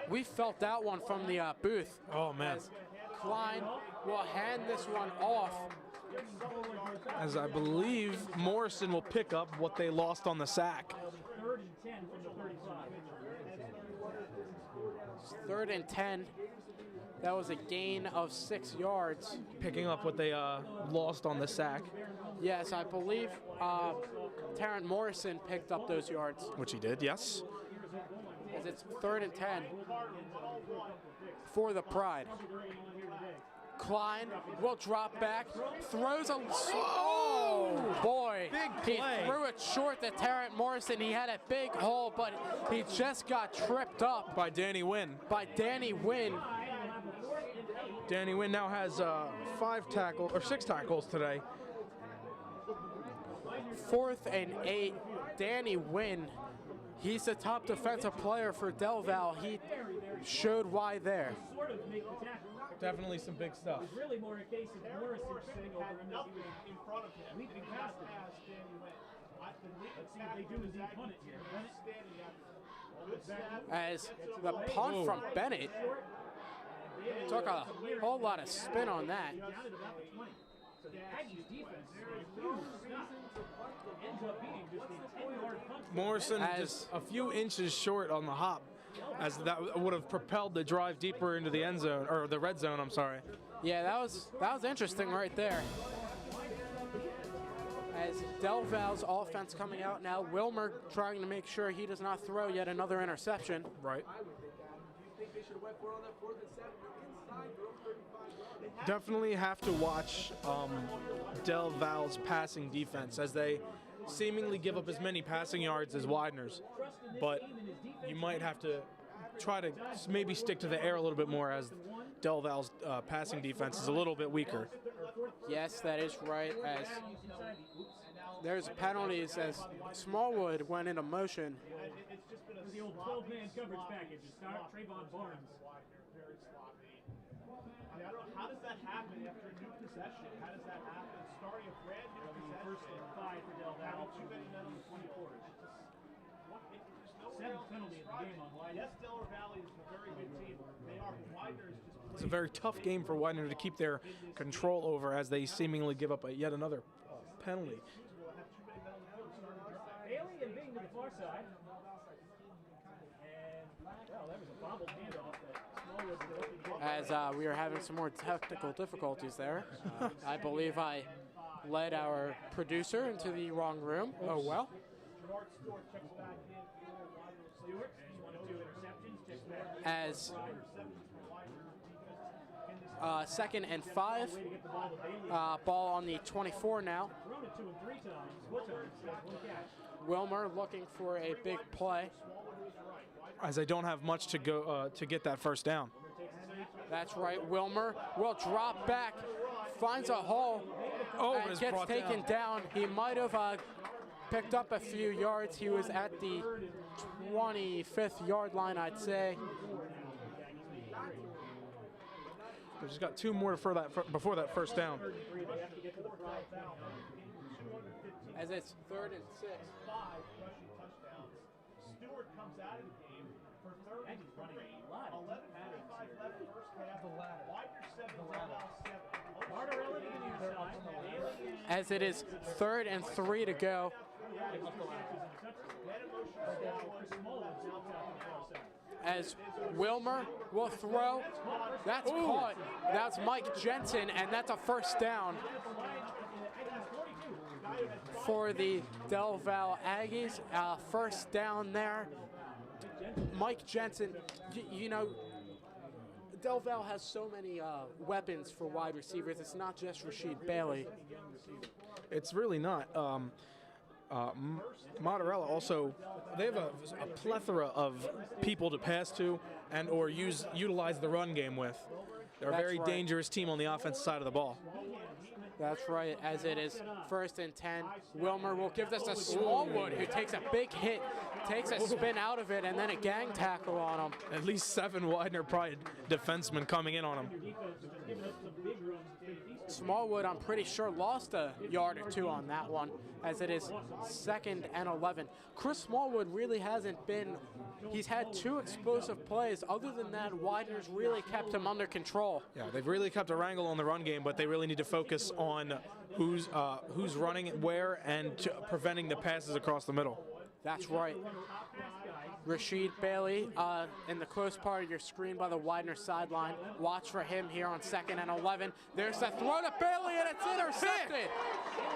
We felt that one from the booth. Oh, man. As Klein will hand this one off. As I believe Morrison will pick up what they lost on the sack. 3rd and 10. That was a gain of 6 yards. Picking up what they lost on the sack. Yes, I believe Terrence Morrison picked up those yards. Which he did, yes. As it's 3rd and 10 for the Pride. Klein will drop back, throws a... Oh, boy. Big play. He threw it short to Terrence Morrison. He had a big hole, but he just got tripped up By Danny Wynn. by Danny Wynn. Danny Wynn now has 6 tackles today. 4th and 8, Danny Wynn. He's the top defensive player for Del Val. He showed why there. Definitely some big stuff. Really more a case of Morrison sitting over him as he was in front of him. leaping past him. Let's see what they do as he punt it here. As the punt from Bennett took a whole lot of spin on that. Down at about the 20. So the Aggies defense ends up being just a 10-yard punt. Morrison As- just a few inches short on the hop, as that would have propelled the drive deeper into the end zone, or the red zone, I'm sorry. Yeah, that was interesting right there. As Del Val's offense coming out now, Wilmer trying to make sure he does not throw yet another interception. Right. Definitely have to watch Del Val's passing defense as they seemingly give up as many passing yards as Widener's, but you might have to try to maybe stick to the air a little bit more as Del Val's passing defense is a little bit weaker. Yes, that is right. As there's penalties as Smallwood went into motion. The old 12-man coverage package. Start Trayvon Barnes. I don't know, how does that happen after a new possession? How does that happen? Starting a brand new possession. 1st and 5 for Del Val. Too many men on the 24. 7th penalty in the game on Widener. Yes, Delaware Valley is a very good team. They are. Widener is just It's a very tough game for Widener to keep their control over as they seemingly give up yet another penalty. Bailey and Bing to the far side. And, well, that was a bobbled handoff that Smallwood was looking for. As we are having some more technical difficulties there. I believe I led our producer into the wrong room. Oh well. Stewart, he's 1 of 2 interceptions. Checks back. As 2nd and 5, ball on the 24 now. Thrown it 2 and 3 times. 4 times. Got 1 catch. Wilmer looking for a big play. As they don't have much to go to get that first down. That's right. Wilmer will drop back, finds a hole and it's gets brought taken down. He might have picked up a few yards. He was at the 25th yard line, I'd say. We've just got 2 more before that first down. As it's 3rd and 6. 5 rushing touchdowns. Stewart comes out of the game for 33. 11:55 left first half. Widener 7, Val 7. As it is 3rd and 3 to go. As Wilmer will throw. That's caught. That's Mike Jensen, and that's a first down for the Del Val Aggies. First down there. Mike Jensen, you know, Del Val has so many weapons for wide receivers. It's not just Rasheed Bailey. It's really not. Mozzarella also, they have a plethora of people to pass to and or utilize the run game with. They're a very dangerous team on the offensive side of the ball. That's right, as it is 1st and 10. Wilmer will give this to Smallwood, who takes a big hit, takes a spin out of it, and then a gang tackle on him. At least 7 Widener Pride defensemen coming in on him. Smallwood, I'm pretty sure, lost a yard or 2 on that one, as it is 2nd and 11. Chris Smallwood really hasn't been, he's had 2 explosive plays. Other than that, Widener's really kept him under control. Yeah, they've really kept a wrangle on the run game, but they really need to focus on who's running where and preventing the passes across the middle. That's right. Rasheed Bailey in the close part of your screen by the Widener sideline. Watch for him here on 2nd and 11. There's the throw to Bailey, and it's intercepted.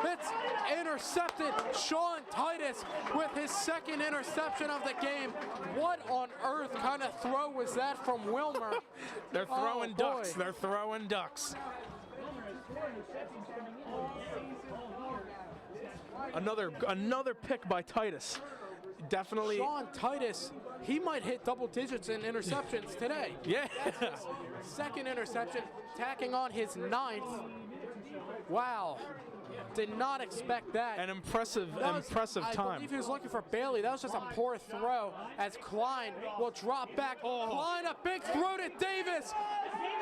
It's intercepted. Sean Titus with his 2nd interception of the game. What on earth kind of throw was that from Wilmer? They're throwing ducks. They're throwing ducks. Another pick by Titus. Definitely. Sean Titus, he might hit double digits in interceptions today. Yeah. That's his 2nd interception, tacking on his 9th. Wow. Did not expect that. An impressive time. I believe he was looking for Bailey. That was just a poor throw as Klein will drop back. Klein, a big throw to Davis.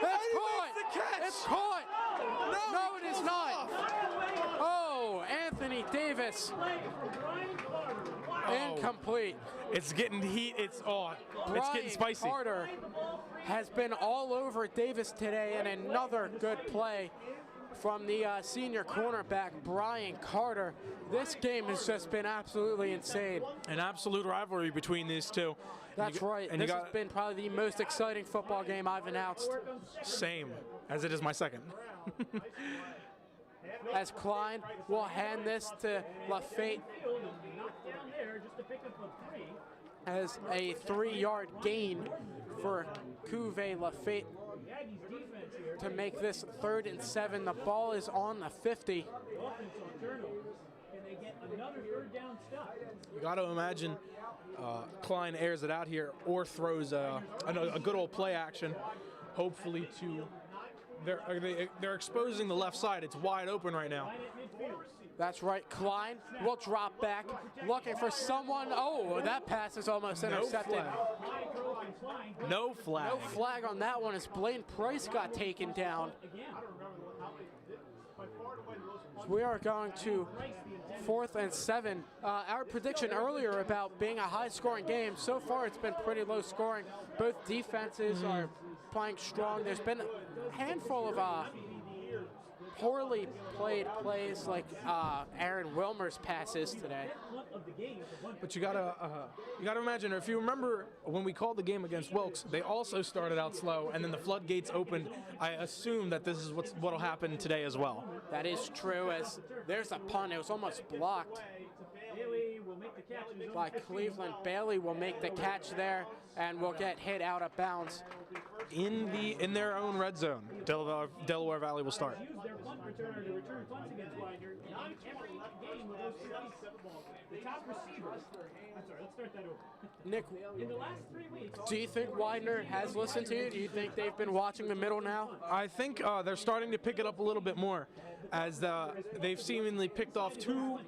It's caught. It's caught. No, it is not. Oh, Anthony Davis. Incomplete. It's getting heat. It's getting spicy. Carter has been all over Davis today, and another good play from the senior cornerback, Brian Carter. This game has just been absolutely insane. An absolute rivalry between these two. That's right. And this has been probably the most exciting football game I've announced. Same, as it is my 2nd. As Klein will hand this to LaFate as a 3-yard gain for Cuvée LaFate to make this 3rd and 7. The ball is on the 50. You got to imagine Klein airs it out here or throws a good old play action, hopefully to. They're exposing the left side. It's wide open right now. That's right. Klein will drop back, looking for someone. Oh, that pass is almost intercepted. No flag. No flag on that one as Blaine Price got taken down. So we are going to 4th and 7. Our prediction earlier about being a high-scoring game, so far it's been pretty low scoring. Both defenses are playing strong. There's been a handful of poorly played plays like Aaron Wilmer's passes today. But you gotta imagine, if you remember when we called the game against Wilkes, they also started out slow, and then the floodgates opened. I assume that this is what'll happen today as well. That is true, as there's a punt. It was almost blocked. Bailey will make the by Cleveland. Bailey will make the catch there and will get hit out of bounds. In their own red zone, Delaware Valley will start. Use their punt returner to return punts against Widener in every game with those cities. The top receivers. I'm sorry, let's start that over. Nick, In the last 3 weeks, do you think Widener has listened to you? Do you think they've been watching the middle now? I think they're starting to pick it up a little bit more, as they've seemingly picked off had two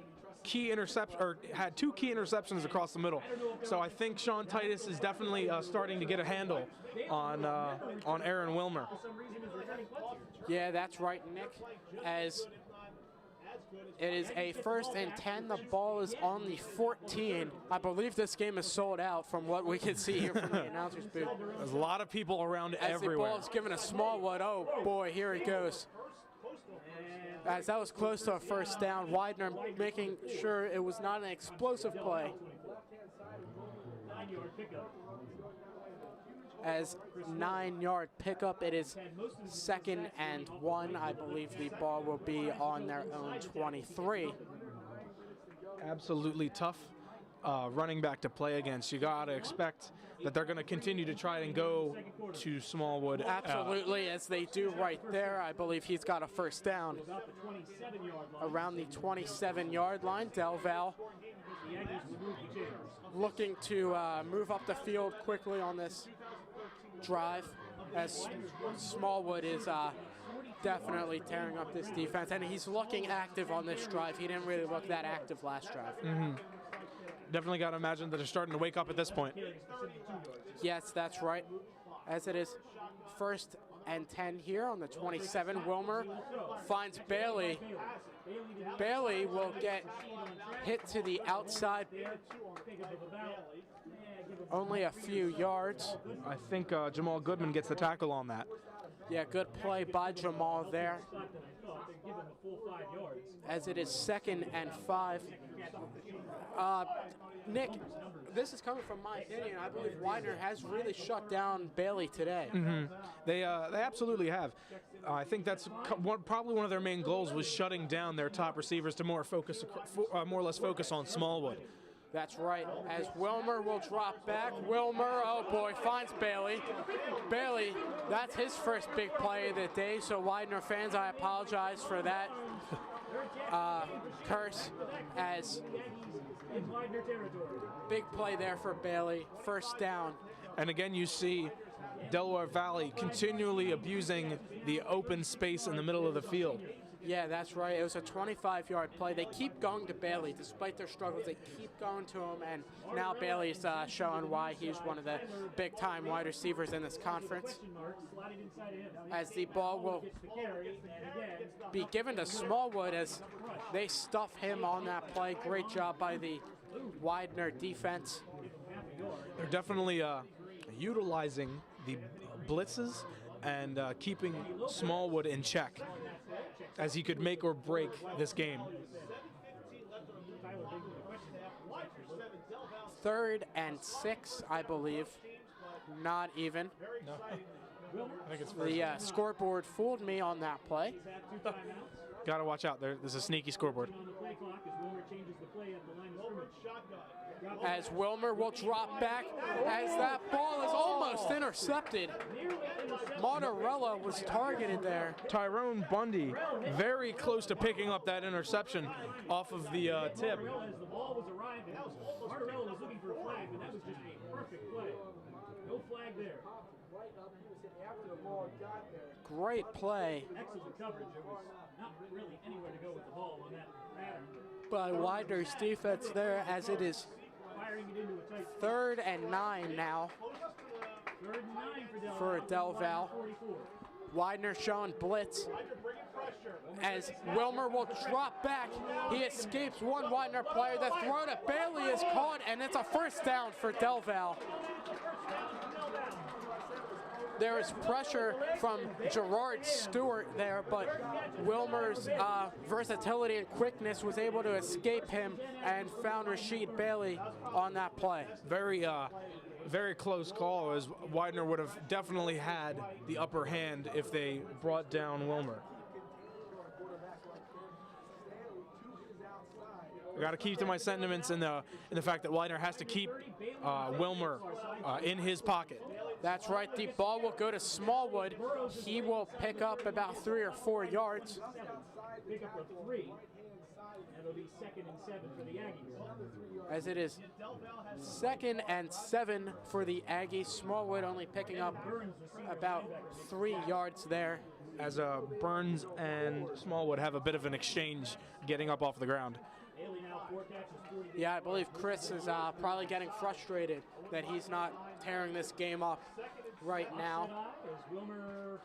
key interceptions across the middle. So I think Sean Titus is definitely starting to get a handle on Aaron Wilmer. for some reason, is returning punts here. Yeah, that's right, Nick. As it is a 1st and 10, the ball is on the 14. I believe this game is sold out from what we can see here from the announcer's booth. There's a lot of people around As the everywhere. ball is given a Smallwood, oh boy, here he goes. As that was close to a first down, Widener making sure it was not an explosive play. 9-yard pickup. As 9-yard pickup, it is 2nd and 1. I believe the ball will be on their own 23. Absolutely tough running back to play against. You got to expect that they're going to continue to try and go to Smallwood. Absolutely, as they do right there. I believe he's got a first down. About the 27-yard line. Around the 27-yard line, Del Val The Aggies remove the chains. looking to move up the field quickly on this drive, as Smallwood is definitely tearing up this defense, and he's looking active on this drive. He didn't really look that active last drive. Definitely got to imagine that they're starting to wake up at this point. Yes, that's right. As it is 1st and 10 here on the 27, Wilmer finds Bailey. Bailey will get hit to the outside, only a few yards. I think Jamal Goodman gets the tackle on that. Yeah, good play by Jamal there. As it is 2nd and 5. Nick, this is coming from my opinion. I believe Widener has really shut down Bailey today. They absolutely have. I think that's probably one of their main goals, was shutting down their top receivers to more or less focus on Smallwood. That's right. As Wilmer will drop back. Wilmer, oh boy, finds Bailey. Bailey, that's his first big play of the day. So Widener fans, I apologize for that curse. As big play there for Bailey. First down. And again, you see Delaware Valley continually abusing the open space in the middle of the field. Yeah, that's right. It was a 25-yard play. They keep going to Bailey. Despite their struggles, they keep going to him, and now Bailey's showing why he's one of the big-time wide receivers in this conference. As the ball will be given to Smallwood as they stuff him on that play. Great job by the Widener defense. They're definitely utilizing the blitzes and keeping Smallwood in check, as he could make or break this game. 3rd and 6, I believe. Not even. No, I think it's The scoreboard fooled me on that play. Got to watch out. There's a sneaky scoreboard. As Wilmer will drop back, as that ball is almost intercepted. Monterella was targeted there. Tyrone Bundy very close to picking up that interception off of the tip. As the ball was arriving, Martorell was looking for a flag, but that was just a perfect play. No flag there. Great play Excellent coverage. There was not really anywhere to go with the ball on that pattern. by Widener's defense there, as it is Firing it into a tight 3rd and 9 now 3rd and 9 for Del Val. 44. Widener showing blitz as Wilmer will drop back. He escapes one Widener player. The throw to Bailey is caught, and it's a first down for Del Val. There is pressure from Gerard Stewart there, but Wilmer's versatility and quickness was able to escape him and found Rasheed Bailey on that play. Very close call, as Widener would have definitely had the upper hand if they brought down Wilmer. I got to keep to my sentiments in the fact that Widener has to keep Wilmer in his pocket. That's right. The ball will go to Smallwood. He will pick up about 3 or 4 yards. Pick up a 3, and it'll be 2nd and 7 for the Aggies. As it is 2nd and 7 for the Aggies. Smallwood only picking up about 3 yards there. As Burns and Smallwood have a bit of an exchange getting up off the ground. Bailey now 4 catches, 40. Yeah, I believe Chris is probably getting frustrated that he's not tearing this game up right now. As Wilmer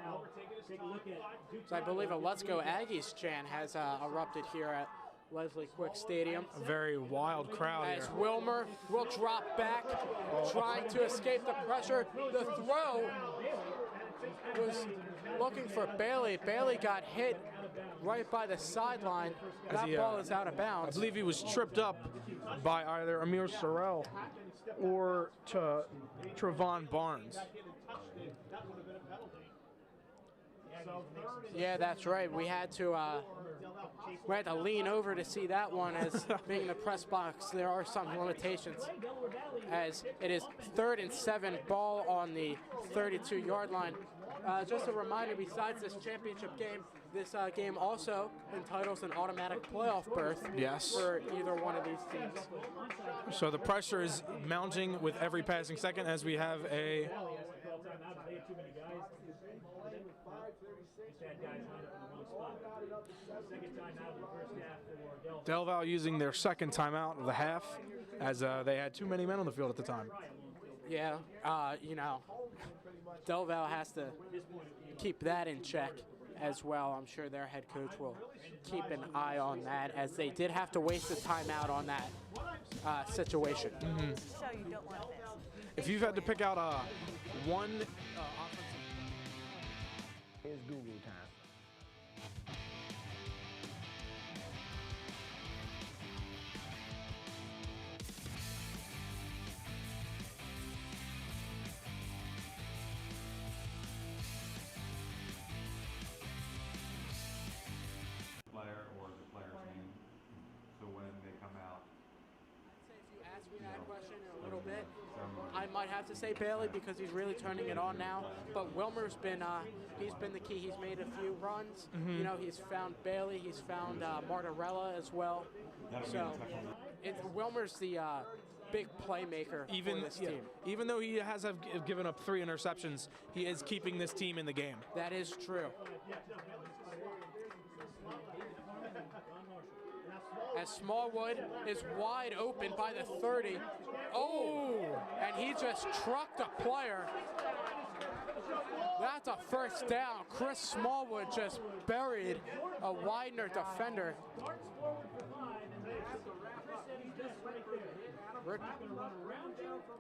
now take a look at Duke. So I believe a Let's Go Aggies chant has erupted here at Leslie Quick Stadium. A very wild crowd As here. Wilmer will drop back, trying to escape the pressure. The throw was looking for Bailey. Bailey got hit right by the sideline. That ball is out of I bounds. believe he was tripped up by either Amir Sorrell or Trevon Barnes. Yeah, that's right. We had to lean over to see that one, as being in the press box, there are some limitations. As it is 3rd and 7, ball on the 32-yard line. Just a reminder, besides this championship game, this game also entitles an automatic playoff berth Yes. for either one of these teams. So the pressure is mounting with every passing second as we have a Del Val using their 2nd timeout of the half, as they had too many men on the field at the time. Yeah, you know, Del Val has to keep that in check as well. I'm sure their head coach will keep an eye on that, as they did have to waste a timeout on that situation. Show you don't want this. If you've had to pick out one offensive... It's Google time. Player or the player's name, so when they come out, If you ask me that question in a little bit, I might have to say Bailey, because he's really turning it on now. But Wilmer's been he's been the key. He's made a few runs. You know, he's found Bailey. He's found Martorella as well. So Wilmer's the big playmaker for this team. Even though he has given up 3 interceptions, he is keeping this team in the game. That is true. As Smallwood is wide open by the 30. Oh, and he just trucked a player. That's a first down. Chris Smallwood just buried a Widener defender.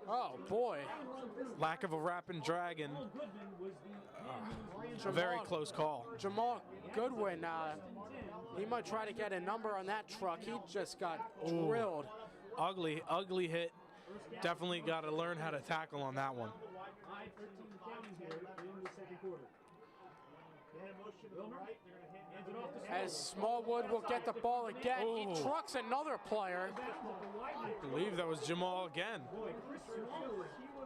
Oh, boy. Lack of a wrap and drag, and a very close call. Jamal Goodwin, he might try to get a number on that truck. He just got drilled. Ugly, ugly hit. Definitely got to learn how to tackle on that one. As Smallwood will get the ball again, he trucks another player. I believe that was Jamal again.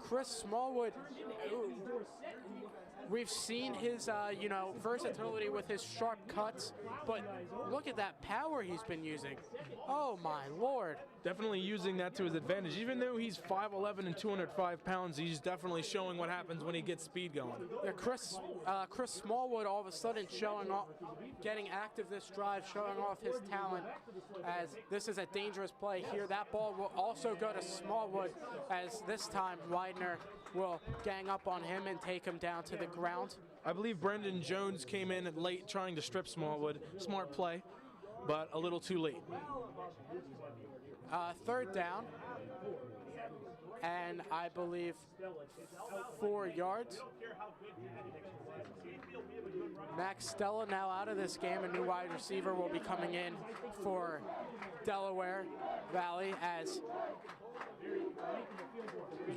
Chris Smallwood, we've seen his, you know, versatility with his sharp cuts, but look at that power he's been using. Oh my Lord. Definitely using that to his advantage. Even though he's 5'11" and 205 pounds, he's definitely showing what happens when he gets speed going. Yeah, Chris Smallwood all of a sudden showing off, getting active this drive, showing off his talent, as this is a dangerous play here. That ball will also go to Smallwood, as this time Widener will gang up on him and take him down to the ground. I believe Brendan Jones came in late trying to strip Smallwood. Smart play, but a little too late. 3rd down and I believe 4 yards. Max Stella now out of this game. A new wide receiver will be coming in for Delaware Valley as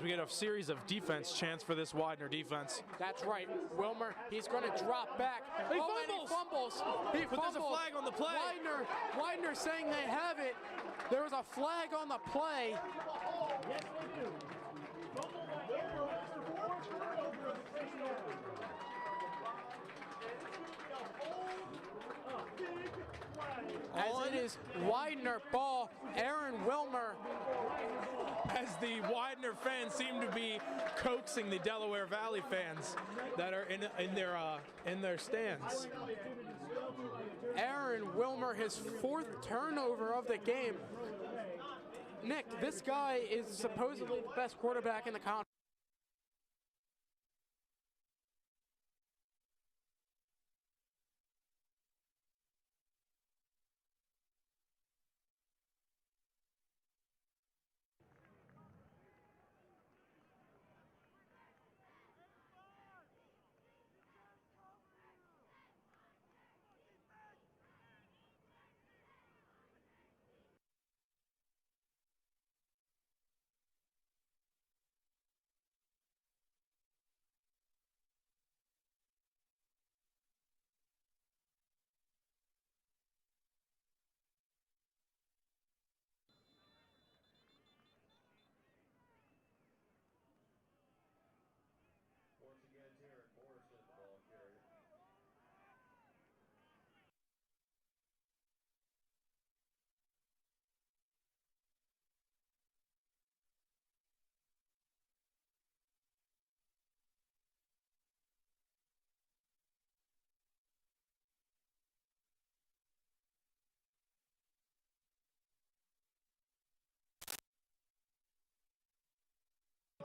we get a series of defense chants for this Widener defense. that's right. Wilmer, he's going to drop back. He and fumbles! He But there's a fumbles. flag on the play. Widener saying they have it. There was a flag on the play. Yes, they do. Fumble by Aaron. Forced turnover of the first quarter. As it is Widener ball, Aaron Wilmer. As the Widener fans seem to be coaxing the Delaware Valley fans that are in their stands. Aaron Wilmer, his 4th turnover of the game. Nick, this guy is supposedly the best quarterback in the conference.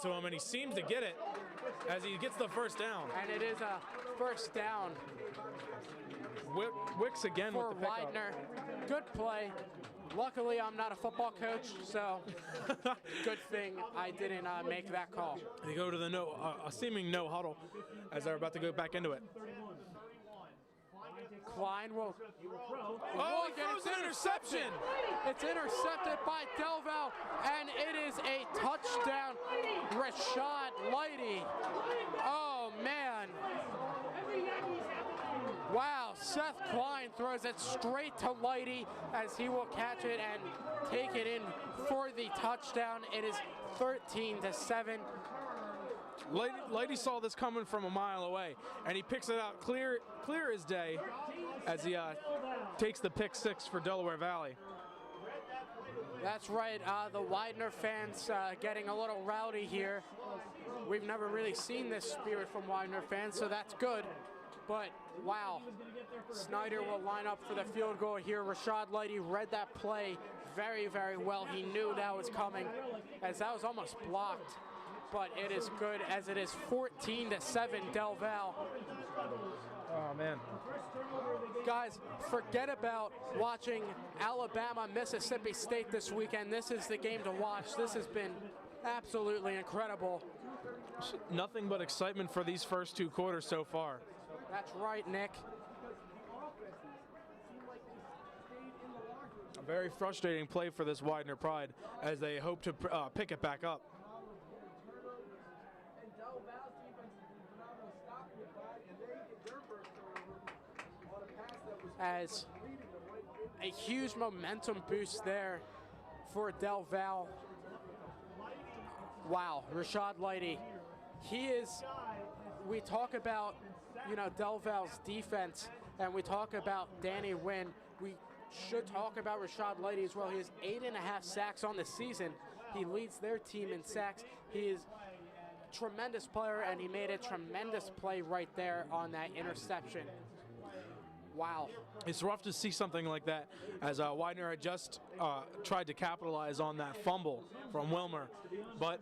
To him, and he seems to get it as he gets the first down. And it is a first down Wicks again for with the pickup. Widener. Good play. Luckily, I'm not a football coach, so good thing I didn't make that call. They go to the a seeming no huddle as they're about to go back into it. Klein will. Oh, he throws an interception! It's intercepted by Delval, and it is a touchdown. Rashad Lighty. Oh, man. Wow, Seth Klein throws it straight to Lighty as he will catch it and take it in for the touchdown. It is 13-7. Lighty saw this coming from a mile away, and he picks it out clear as day as he takes the pick 6 for Delaware Valley. That's right. The Widener fans getting a little rowdy here. We've never really seen this spirit from Widener fans, so that's good. But, wow, Snyder will line up for the field goal here. Rashad Lighty read that play very, very well. He knew that was coming, as that was almost blocked. But it is good, as it is 14-7 Del Val. Oh, man. Guys, forget about watching Alabama, Mississippi State this weekend. This is the game to watch. This has been absolutely incredible. Nothing but excitement for these first 2 quarters so far. That's right, Nick. A very frustrating play for this Widener Pride as they hope to pick it back up. As a huge momentum boost there for Del Val. Wow, Rashad Lighty. He is, we talk about, Del Val's defense, and we talk about Danny Wynn. We should talk about Rashad Lighty as well. He has 8.5 sacks on the season. He leads their team in sacks. He is a tremendous player, and he made a tremendous play right there on that interception. Wow. It's rough to see something like that, as Widener had just tried to capitalize on that fumble from Wilmer, but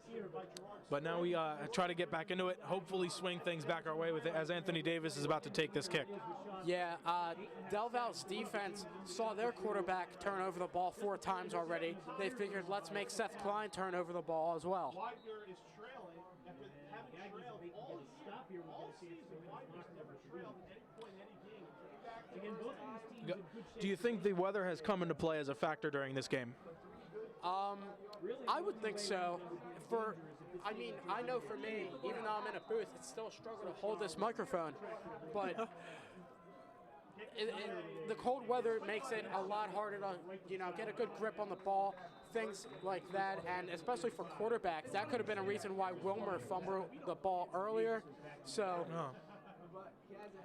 now we try to get back into it, hopefully swing things back our way with it, as Anthony Davis is about to take this kick. Yeah, Del Val's defense saw their quarterback turn over the ball 4 times already. They figured, let's make Seth Klein turn over the ball as well. Widener is trailing after having trailed all season. Widener's never trailed at any point in any game. Again, both of these teams in good shape. Do you think the weather has come into play as a factor during this game? I would think so. I know for me, even though I'm in a booth, it's still a struggle to hold this microphone. But the cold weather makes it a lot harder to, get a good grip on the ball, things like that. And especially for quarterbacks, that could have been a reason why Wilmer fumbled the ball earlier. So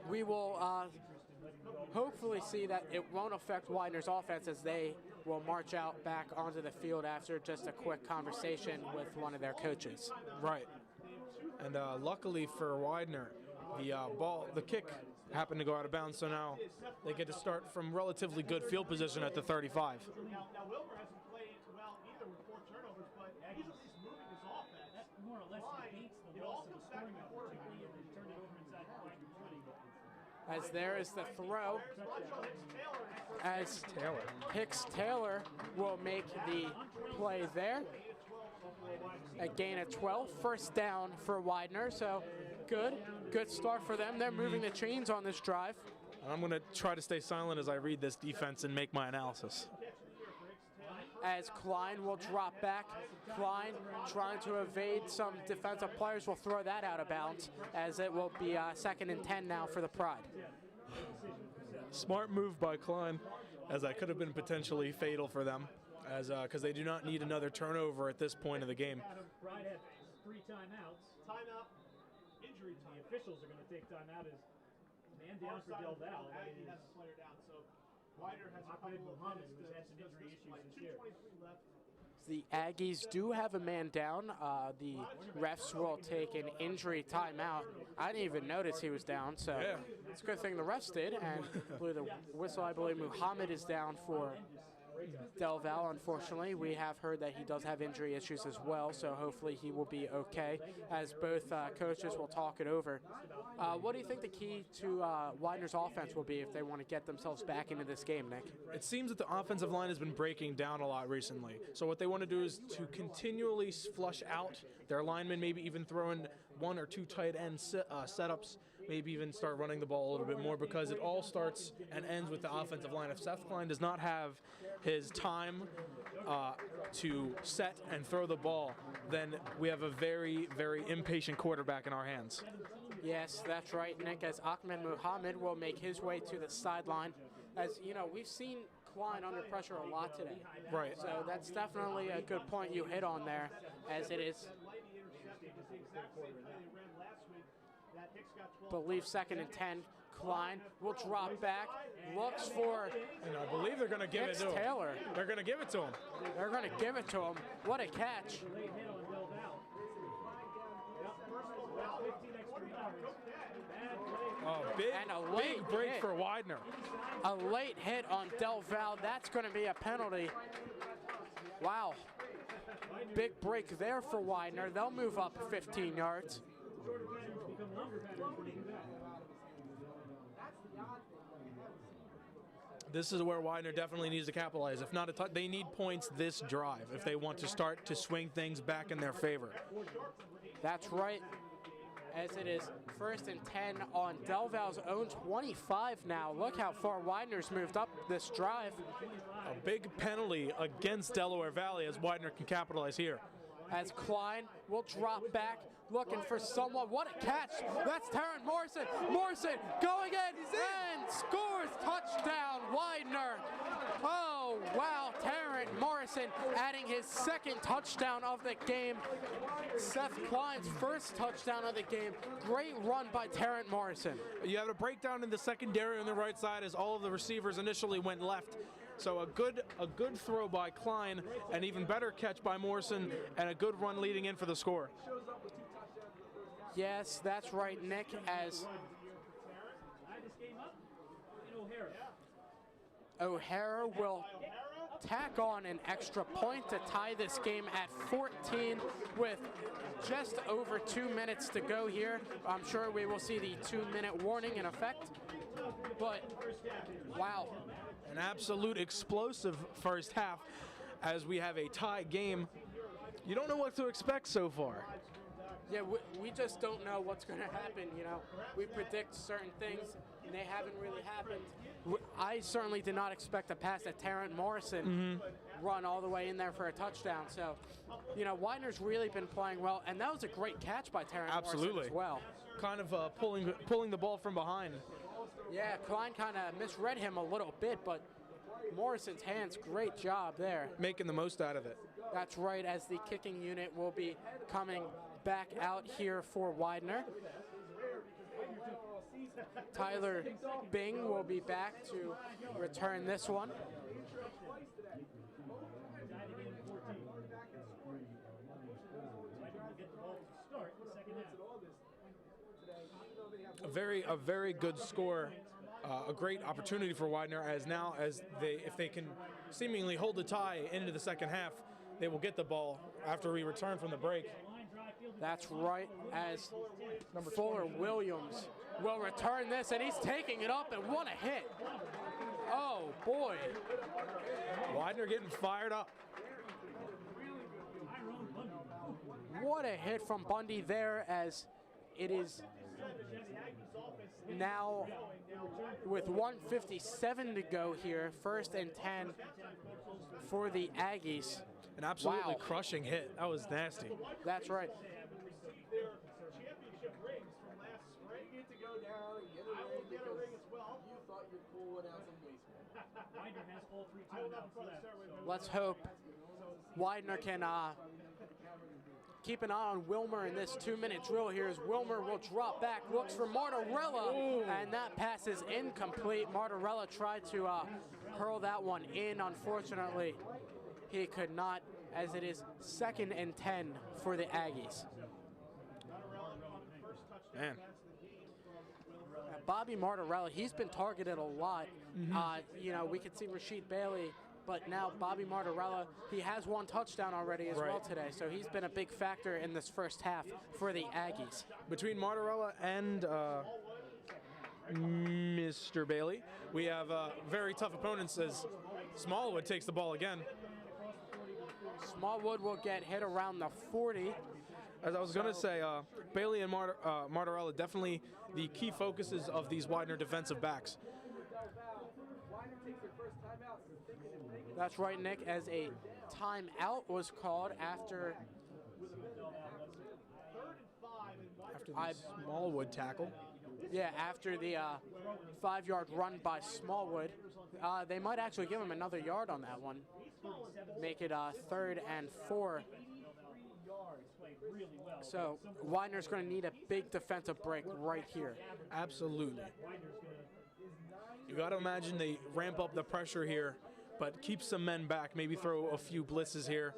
we will hopefully see that it won't affect Widener's offense, as they will march out back onto the field after just a quick conversation with one of their coaches. Right. And luckily for Widener, the kick happened to go out of bounds, so now they get to start from relatively good field position at the 35. Now Wilmer hasn't played well either with 4 turnovers, but he's at least moving his offense. That more or less negates the loss of the scoring opportunity and then turn it over inside the Widener 20. As there is the throw, as Hicks Taylor will make the play there. A gain of 12, first down for Widener, so good start for them. They're moving the chains on this drive. And I'm going to try to stay silent as I read this defense and make my analysis. As Klein will drop back. Klein trying to evade some defensive players will throw that out of bounds, as it will be 2nd and 10 now for the Pride. Smart move by Klein, as that could have been potentially fatal for them, as because they do not need another turnover at this point of the game. Pride had 3 timeouts. Timeout, injury time. The officials are going to take timeout as man down for Del Val. Aggie has a player down, so Widener has a Ahmed couple of Muhammad, minutes who's to had some discuss injury this play. issues this year. 2:23 left. The Aggies do have a man down. The refs will take an injury timeout. I didn't even notice he was down, so it's a good thing the refs did, and blew the whistle. I believe Muhammad is down for Del Val. Unfortunately, we have heard that he does have injury issues as well, so hopefully he will be okay, as both coaches will talk it over. What do you think the key to Widener's offense will be if they want to get themselves back into this game, Nick? It seems that the offensive line has been breaking down a lot recently. So what they want to do is to continually flush out their linemen, maybe even throw in 1 or 2 tight end setups, maybe even start running the ball a little bit more, because it all starts and ends with the offensive line. If Seth Klein does not have his time to set and throw the ball, then we have a very, very impatient quarterback in our hands. Yes, that's right, Nick, as Ahmed Muhammad will make his way to the sideline. As we've seen Klein under pressure a lot today. Right. So that's definitely a good point you hit on there, as it is, believe 2nd and 10. Klein will drop back, looks for, And I believe they're going to give it Hicks to him. Taylor. They're going to give it to him. They're going to give it to him. What a catch. Late hit on Del Val. About 15 extra yards. Bad play. Oh, And a late big break hit. for Widener. A late hit on Del Val. That's going to be a penalty. Wow. Big break there for Widener. They'll move up 15 yards. Become longer patterns when you do that. This is where Widener definitely needs to capitalize. If not, they need points this drive if they want to start to swing things back in their favor. That's right. As it is 1st and 10 on Del Val's own 25 now. Look how far Widener's moved up this drive. A big penalty against Delaware Valley, as Widener can capitalize here. As Klein will drop back, looking for someone. What a catch. That's Terrence Morrison. Morrison going in and scores. Touchdown, Widener. Oh, wow. Terrence Morrison adding his 2nd touchdown of the game. Seth Klein's 1st touchdown of the game. Great run by Terrence Morrison. You have a breakdown in the secondary on the right side, as all of the receivers initially went left. So a good throw by Klein, an even better catch by Morrison, and a good run leading in for the score. Yes, that's right, Nick, as Tie this game up in a O'Hara will tack on an extra point to tie this game at 14 with just over 2 minutes to go here. I'm sure we will see the 2-minute warning in effect, but wow. An absolute explosive first half as we have a tie game. You don't know what to expect so far. Yeah, we just don't know what's going to happen, you know. We predict certain things, and they haven't really happened. I certainly did not expect a pass that Terrence Morrison run all the way in there for a touchdown. So, you know, Widener's really been playing well, and that was a great catch by Terrence Morrison as well. Kind of pulling the ball from behind. Yeah, Klein kind of misread him a little bit, but Morrison's hands, great job there. Making the most out of it. That's right, as the kicking unit will be coming back out here for Widener. Tyler Bing will be back to return this one. A very good score, a great opportunity for Widener as if they can seemingly hold the tie into the second half, they will get the ball after we return from the break. That's right, as Fuller Williams will return this, and he's taking it up, and what a hit. Oh, boy. Widener getting fired up. What a hit from Bundy there, as it is now with 1:57 to go here, 1st and 10 for the Aggies. An absolutely crushing hit. That was nasty. That's right. Championship rings from last spring. You get to go down and get a ring because you thought you're cool without some baseball. Widener has all 3 timeouts left. Let's hope Widener can keep an eye on Wilmer in this 2-minute drill here, as Wilmer will drop back, looks for Martorella, and that pass is incomplete. Martorella tried to hurl that one in. Unfortunately, he could not, as it is 2nd and 10 for the Aggies. Man. Bobby Martorella, he's been targeted a lot. You know, we could see Rasheed Bailey, but now Bobby Martorella, he has 1 touchdown already as well today, so he's been a big factor in this first half for the Aggies. Between Martorella and Mr. Bailey, we have very tough opponents as Smallwood takes the ball again. Smallwood will get hit around the 40. As I was going to say, Bailey and Martorella definitely the key focuses of these Widener defensive backs. That's right, Nick, as a timeout was called after the Smallwood tackle. Yeah, after the 5-yard run by Smallwood. They might actually give him another yard on that one. Make it 3rd and 4. So Widener's going to need a big defensive break right here. Absolutely. You got to imagine they ramp up the pressure here, but keep some men back, maybe throw a few blitzes here.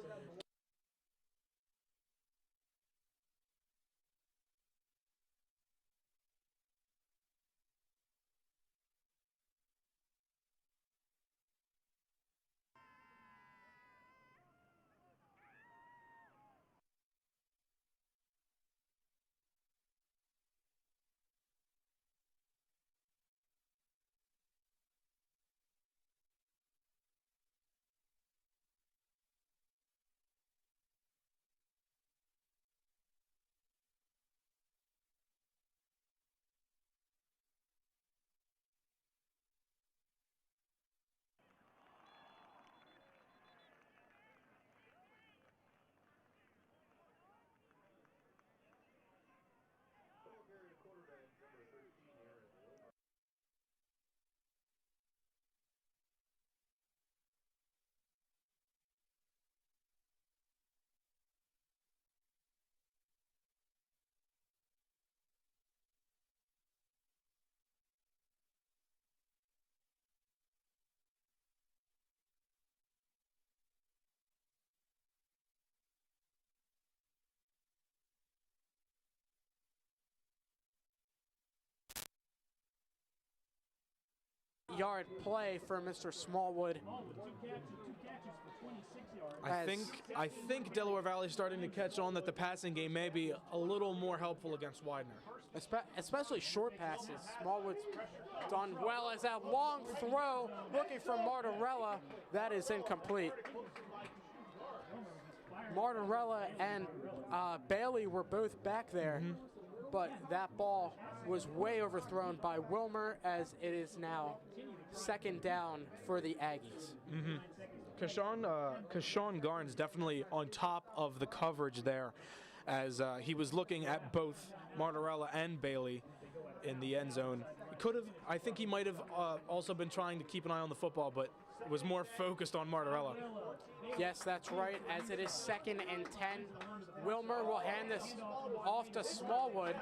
8-yard play for Mr. Smallwood. Two catches for 26 yards. I think Delaware Valley is starting to catch on that the passing game may be a little more helpful against Widener. Especially short passes. Smallwood's done well as that long throw looking for Martorella. That is incomplete. Martorella and Bailey were both back there, but that ball was way overthrown by Wilmer as it is now second down for the Aggies. Kashawn Garnes definitely on top of the coverage there as he was looking at both Martorella and Bailey in the end zone. I think he might have also been trying to keep an eye on the football, but was more focused on Martorella. Yes, that's right, as it is 2nd and 10. Wilmer will hand this off to Smallwood,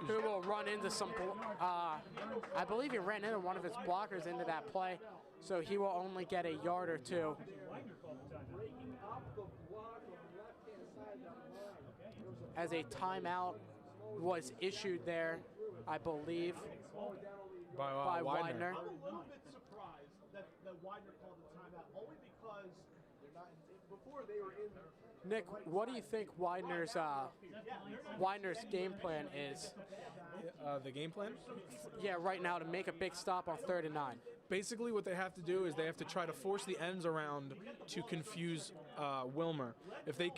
who will run into some, I believe he ran into one of his blockers into that play, so he will only get a yard or two. As a timeout was issued there, I believe, by Widener. I'm a little bit surprised that Widener called the timeout, only because they're not before they were in there. Nick, what do you think Widener's game plan is? The game plan? Yeah, right now to make a big stop on 3rd and 9. Basically what they have to do is they have to try to force the ends around to confuse Wilmer. If they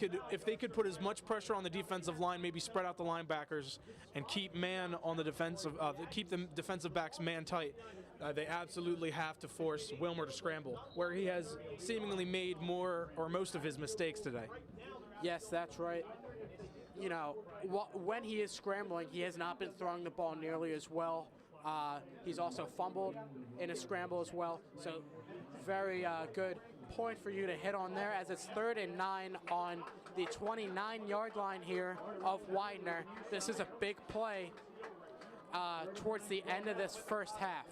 could put as much pressure on the defensive line, maybe spread out the linebackers and keep man on the defensive, keep the defensive backs man tight, they absolutely have to force Wilmer to scramble, where he has seemingly made more or most of his mistakes today. Yes, that's right. You know, when he is scrambling, he has not been throwing the ball nearly as well. He's also fumbled in a scramble as well. So very good point for you to hit on there, as it's 3rd and 9 on the 29-yard line here of Widener. This is a big play towards the end of this first half.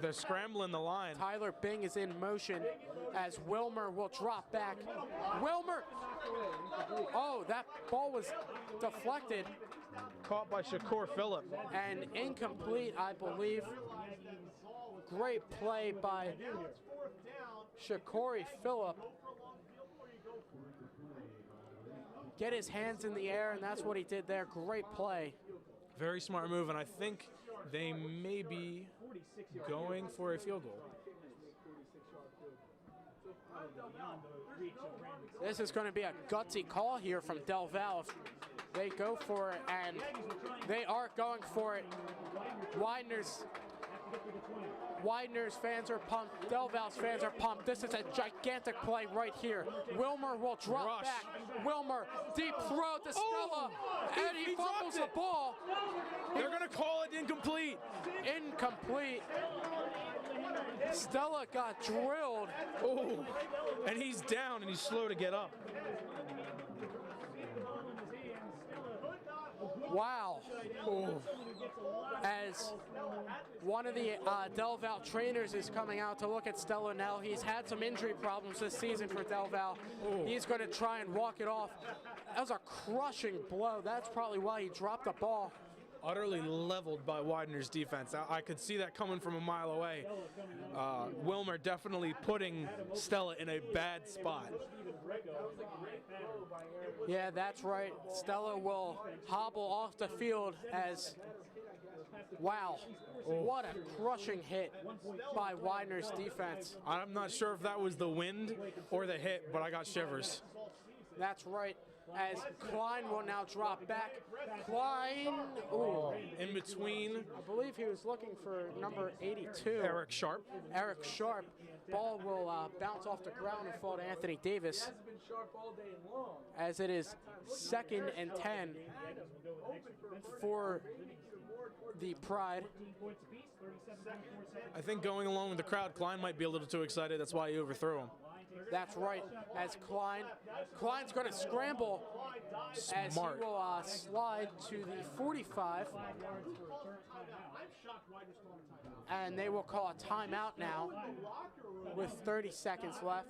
They're scrambling the line. Tyler Bing is in motion as Wilmer will drop back. Wilmer! Oh, that ball was deflected. Caught by Shakur Phillip. And incomplete, I believe. Great play by Shakori Phillip. Get his hands in the air, and that's what he did there. Great play. Very smart move, and I think they may be going for a field goal. This is going to be a gutsy call here from Del Val. They go for it, and they are going for it. Widener's fans are pumped. Del Val's fans are pumped. This is a gigantic play right here. Wilmer will drop back. Wilmer, deep throw to Stella, and he fumbles the ball. They're going to call it incomplete. Incomplete. Stella got drilled. Oh, and he's down, and he's slow to get up. Wow. Oh. As one of the Del Val trainers is coming out to look at Stella now. He's had some injury problems this season for Del Val. He's going to try and walk it off. That was a crushing blow. That's probably why he dropped the ball. Utterly leveled by Widener's defense. I could see that coming from a mile away. Wilmer definitely putting Stella in a bad spot. Yeah, that's right. Stella will hobble off the field as, wow, what a crushing hit by Widener's defense. I'm not sure if that was the wind or the hit, but I got shivers. That's right. As Klein will now drop back. Klein, ooh. In between. I believe he was looking for number 82. Eric Sharp. Eric Sharp. Ball will bounce off the ground and fall to Anthony Davis. As it is 2nd and 10 for the Pride. I think going along with the crowd, Klein might be a little too excited. That's why he overthrew him. That's right. As Klein's going to scramble as he will slide to the 45. And they will call a timeout now with 30 seconds left.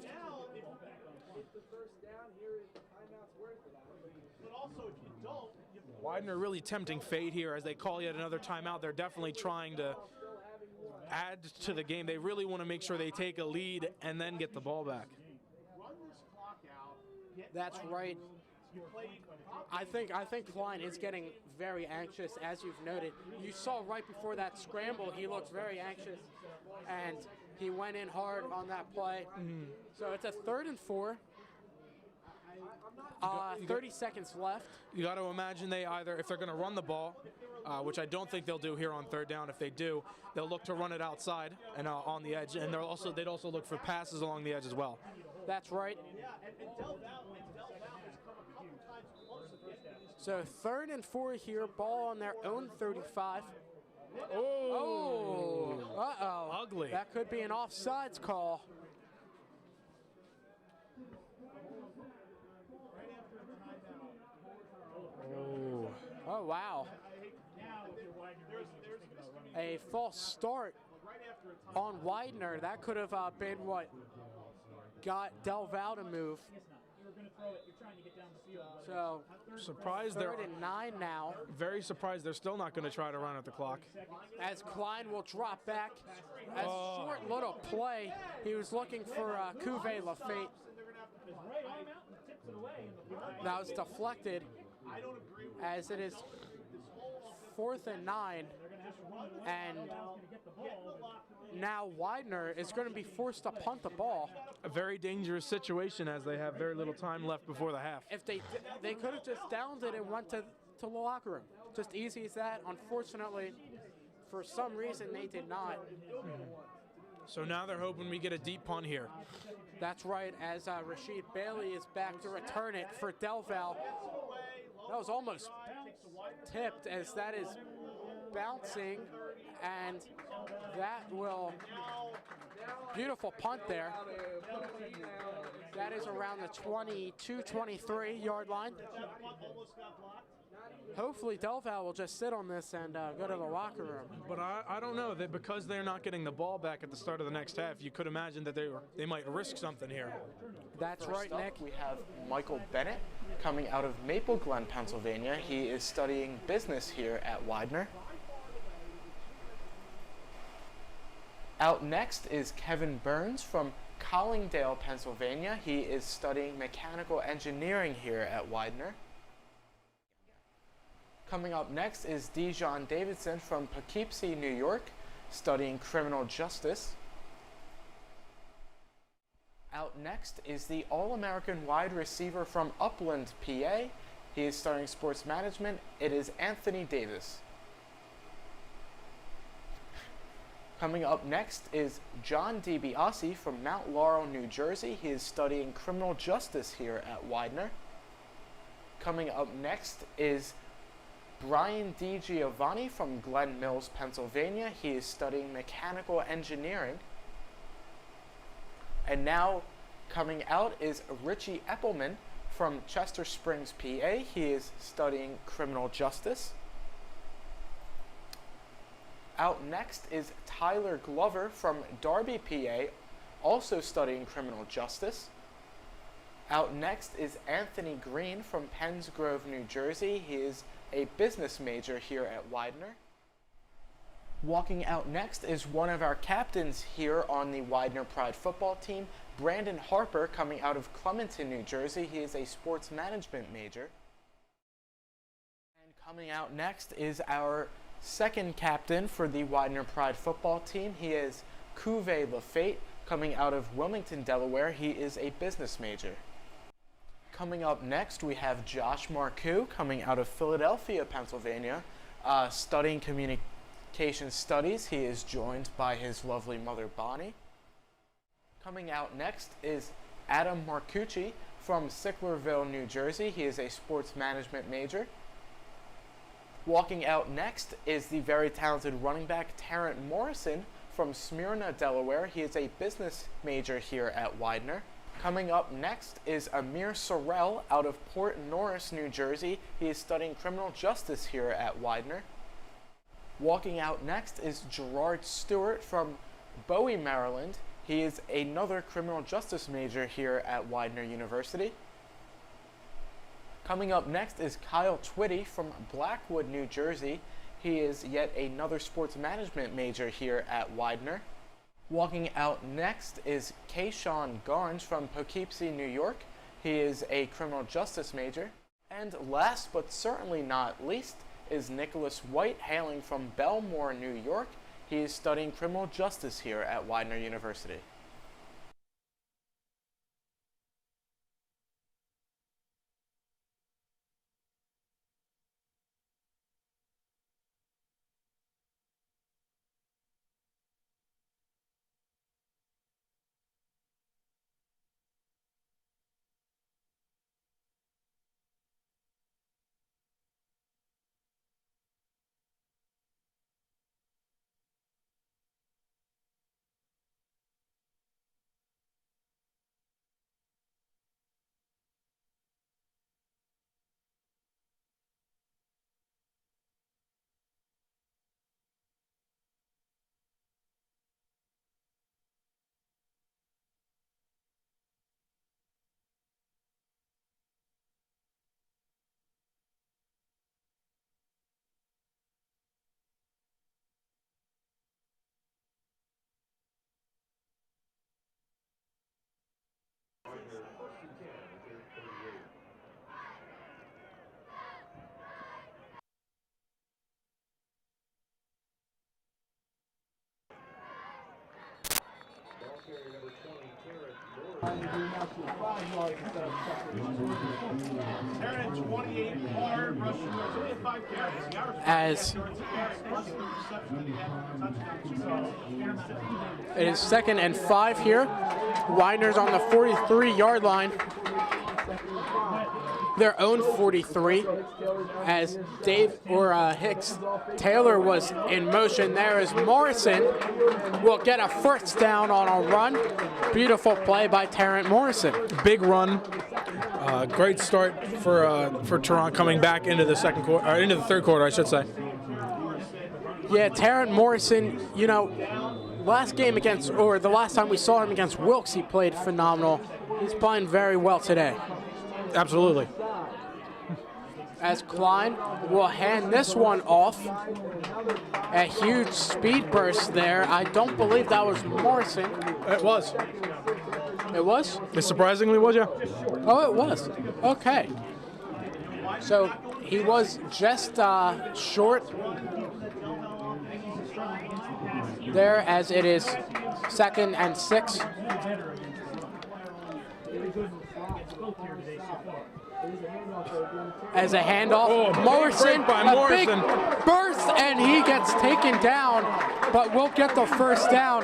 Widener really tempting fate here as they call yet another timeout. They're definitely trying to add to the game. They really want to make sure they take a lead and then get the ball back. Run this clock out. That's right. I think Klein is getting very anxious, as you've noted. You saw right before that scramble, he looked very anxious, and he went in hard on that play. So it's a 3rd and 4. 30 seconds left. You got to imagine they either, if they're going to run the ball, which I don't think they'll do here on 3rd down. If they do, they'll look to run it outside and on the edge, and they'd also look for passes along the edge as well. That's right. So 3rd and 4 here, ball on their own 35. Oh, uh-oh. Ugly. That could be an offsides call. Oh, wow. A false start on Widener. That could have been what got Del Val to move. So, surprised 3rd and 9 now. Very surprised they're still not going to try to run at the clock. As Klein will drop back. A short little play. He was looking for Cuvée Lafayette. That was deflected as it is 4th and 9. And now Widener is going to be forced to punt the ball. A very dangerous situation as they have very little time left before the half. If they could have just downed it and went to the locker room. Just easy as that. Unfortunately, for some reason, they did not. So now they're hoping we get a deep punt here. That's right, as Rashid Bailey is back to return it for Del Val. That was almost tipped, as that is bouncing, and that will, beautiful punt there. That is around the 22-23 yard line. Hopefully Del Val will just sit on this and go to the locker room. But I don't know, that because they're not getting the ball back at the start of the next half, you could imagine that they might risk something here. That's right, Nick. We have Michael Bennett coming out of Maple Glen, Pennsylvania. He is studying business here at Widener. Out next is Kevin Burns from Collingdale, Pennsylvania. He is studying mechanical engineering here at Widener. Coming up next is Dijon Davidson from Poughkeepsie, New York, studying criminal justice. Out next is the All-American wide receiver from Upland, PA. He is studying sports management. It is Anthony Davis. Coming up next is John DiBiase from Mount Laurel, New Jersey. He is studying criminal justice here at Widener. Coming up next is Brian DiGiovanni from Glen Mills, Pennsylvania. He is studying mechanical engineering. And now coming out is Richie Eppelman from Chester Springs, PA. He is studying criminal justice. Out next is Tyler Glover from Darby, PA, also studying criminal justice. Out next is Anthony Green from Penns Grove, New Jersey. He is a business major here at Widener. Walking out next is one of our captains here on the Widener Pride football team, Brandon Harper, coming out of Clementon, New Jersey. He is a sports management major. And coming out next is our second captain for the Widener Pride football team. He is Cuvée Lafayette, coming out of Wilmington, Delaware. He is a business major. Coming up next, we have Josh Marcoux, coming out of Philadelphia, Pennsylvania, studying communication studies. He is joined by his lovely mother, Bonnie. Coming out next is Adam Marcucci from Sicklerville, New Jersey. He is a sports management major. Walking out next is the very talented running back, Terrence Morrison from Smyrna, Delaware. He is a business major here at Widener. Coming up next is Amir Sorrell out of Port Norris, New Jersey. He is studying criminal justice here at Widener. Walking out next is Gerard Stewart from Bowie, Maryland. He is another criminal justice major here at Widener University. Coming up next is Kyle Twitty from Blackwood, New Jersey. He is yet another sports management major here at Widener. Walking out next is Kayshawn Garnes from Poughkeepsie, New York. He is a criminal justice major. And last but certainly not least is Nicholas White, hailing from Belmore, New York. He is studying criminal justice here at Widener University. As it is 2nd and 5 here. Widener's on the 43-yard line. Their own 43, as Hicks Taylor was in motion there, as Morrison will get a first down on a run. Beautiful play by Terrence Morrison. Big run. Great start for Toronto coming back into the second quarter, or into the third quarter, I should say. Yeah, Terrence Morrison, you know, the last time we saw him against Wilkes, he played phenomenal. He's playing very well today. Absolutely. As Klein will hand this one off. A huge speed burst there. I don't believe that was Morrison. It was. It was? It surprisingly was, yeah. Oh, it was. Okay. So he was just short there, as it is 2nd and 6. As a handoff, Morrison, a big burst, and he gets taken down, but we'll get the first down.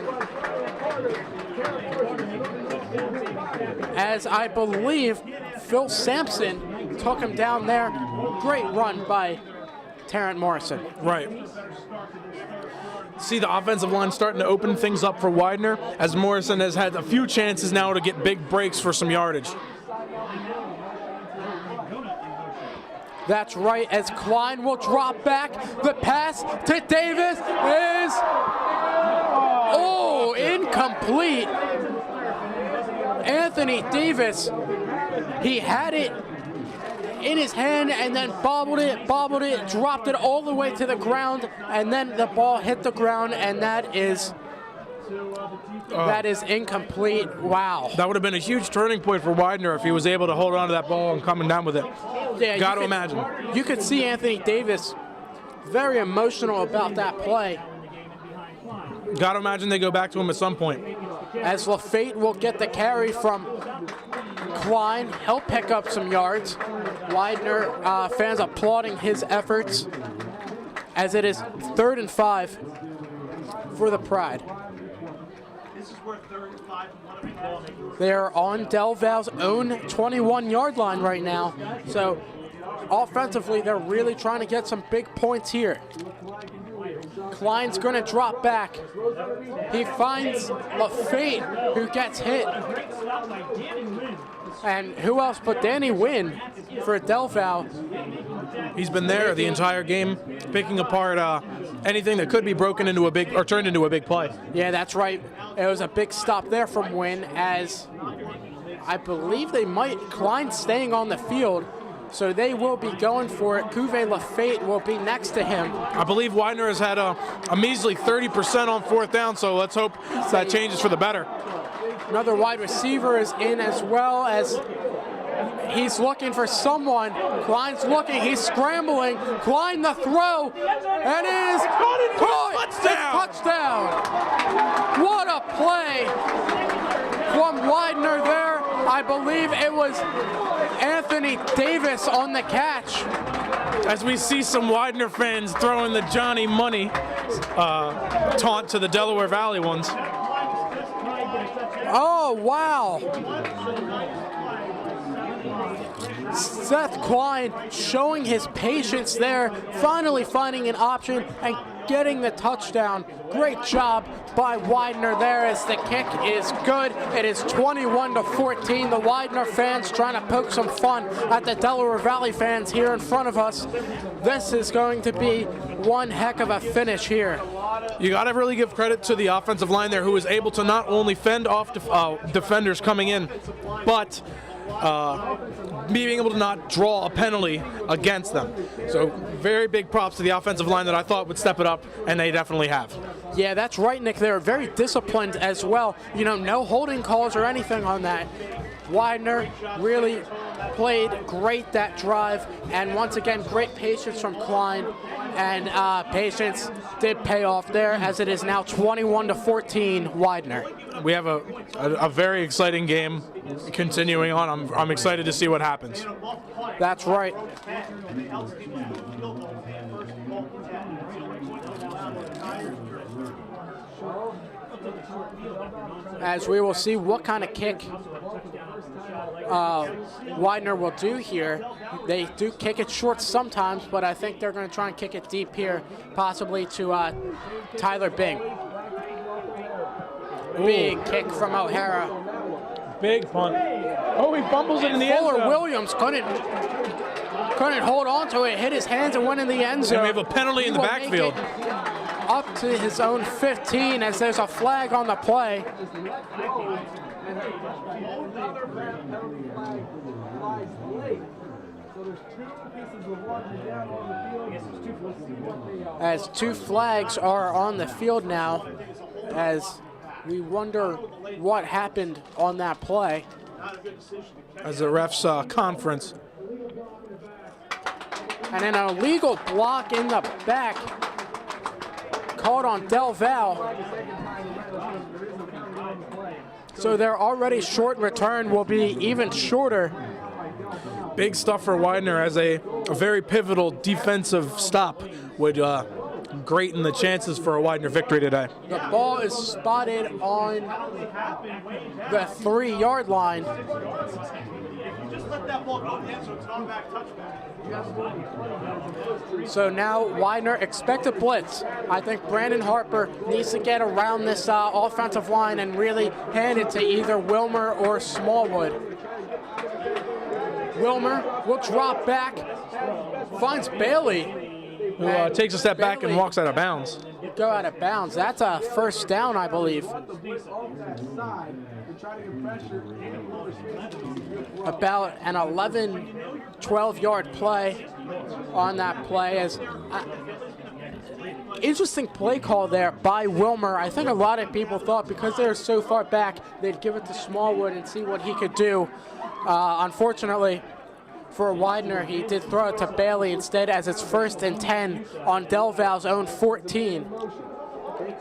As I believe Phil Sampson took him down there. Great run by Terrence Morrison. Right. See the offensive line starting to open things up for Widener, as Morrison has had a few chances now to get big breaks for some yardage. That's right, as Klein will drop back. The pass to Davis is, incomplete. Anthony Davis, he had it in his hand and then bobbled it, dropped it all the way to the ground, and then the ball hit the ground, and that is incomplete. Wow. That would have been a huge turning point for Widener if he was able to hold on to that ball and coming down with it. Yeah, Got to imagine. You could see Anthony Davis very emotional about that play. Got to imagine they go back to him at some point. As Lafayette will get the carry from Klein, he'll pick up some yards. Widener fans applauding his efforts, as it is 3rd and 5 for the Pride. This is where 3rd and 5 want to be called. They are on Del Val's own 21-yard line right now. So offensively, they're really trying to get some big points here. Klein's going to drop back. He finds Lafayette, who gets hit. And who else but Danny Wynn for Del Val. He's been there the entire game, picking apart anything that could be broken into a big or turned into a big play. Yeah, that's right. It was a big stop there from Wynn, as I believe Klein staying on the field, So they will be going for it. Cuvée Lafayette will be next to him. I believe Widener has had a measly 30% on 4th down, so let's hope that changes for the better. Another wide receiver is in as well, as he's looking for someone. Klein's looking, he's scrambling. Klein the throw, and it is caught. Touchdown. What a play from Widener there. I believe it was Anthony Davis on the catch. As we see some Widener fans throwing the Johnny Money taunt to the Delaware Valley ones. Oh, wow. Seth Klein showing his patience there, finally finding an option and getting the touchdown. Great job by Widener there, as the kick is good. It is 21-14. The Widener fans trying to poke some fun at the Delaware Valley fans here in front of us. This is going to be one heck of a finish here. You got to really give credit to the offensive line there, who was able to not only fend off defenders coming in, but being able to not draw a penalty against them. So very big props to the offensive line that I thought would step it up, and they definitely have. Yeah, that's right, Nick. They're very disciplined as well. You know, no holding calls or anything on that. Widener really played great that drive, and once again, great patience from Klein, and patience did pay off there, as it is now 21-14 Widener. We have a very exciting game continuing on. I'm excited to see what happens. That's right. As we will see what kind of kick Widener will do here. They do kick it short sometimes, but I think they're going to try and kick it deep here, possibly to Tyler Bing. Big kick from O'Hara. Big punt. Oh, he fumbles it in the end zone. Fuller Williams couldn't hold on to it, hit his hands and went in the end zone. And we have a penalty in the backfield. Up to his own 15, as there's a flag on the play. As 2 flags are on the field now, as we wonder what happened on that play. As a ref's conference. And an illegal block in the back called on Del Val. So their already short return will be even shorter. Big stuff for Widener, as a very pivotal defensive stop would greaten the chances for a Widener victory today. The ball is spotted on the 3-yard line. Just let that ball go in, so it's an automatic touchback. So now Widener expect a blitz. I think Brandon Harper needs to get around this offensive line and really hand it to either Wilmer or Smallwood. Wilmer will drop back, finds Bailey. Who takes a step back and walks out of bounds. Go out of bounds. That's a first down, I believe. About an 11, 12-yard play on that play. As interesting play call there by Wilmer. I think a lot of people thought because they were so far back, they'd give it to Smallwood and see what he could do. Unfortunately, for Widener, he did throw it to Bailey instead, as it's 1st and 10 on Del Val's own 14.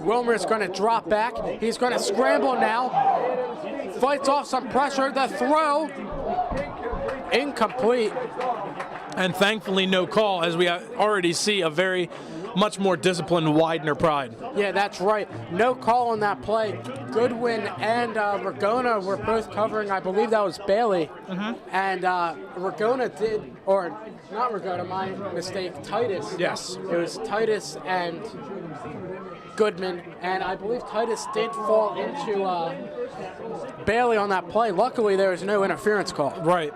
Wilmer's going to drop back. He's going to scramble now. Fights off some pressure. The throw, incomplete. And thankfully no call, as we already see a very much more disciplined Widener Pride. Yeah, that's right. No call on that play. Goodwin and Ragona were both covering. I believe that was Bailey. And Ragona did, or not Ragona, my mistake, Titus. Yes. It was Titus and Goodman, and I believe Titus did fall into Bailey on that play. Luckily, there was no interference call. Right.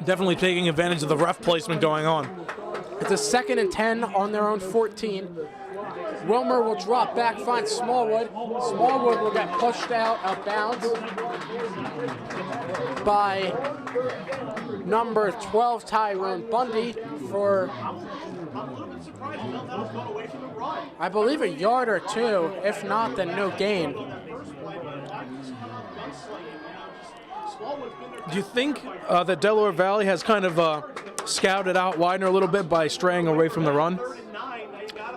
Definitely taking advantage of the ref placement going on. It's a 2nd and 10 on their own 14. Wilmer will drop back, find Smallwood. Smallwood will get pushed out of bounds by number 12, Tyrone Bundy, for, I believe, a yard or two. If not, then no gain. Do you think that Delaware Valley has kind of scouted out Widener a little bit by straying away from the run?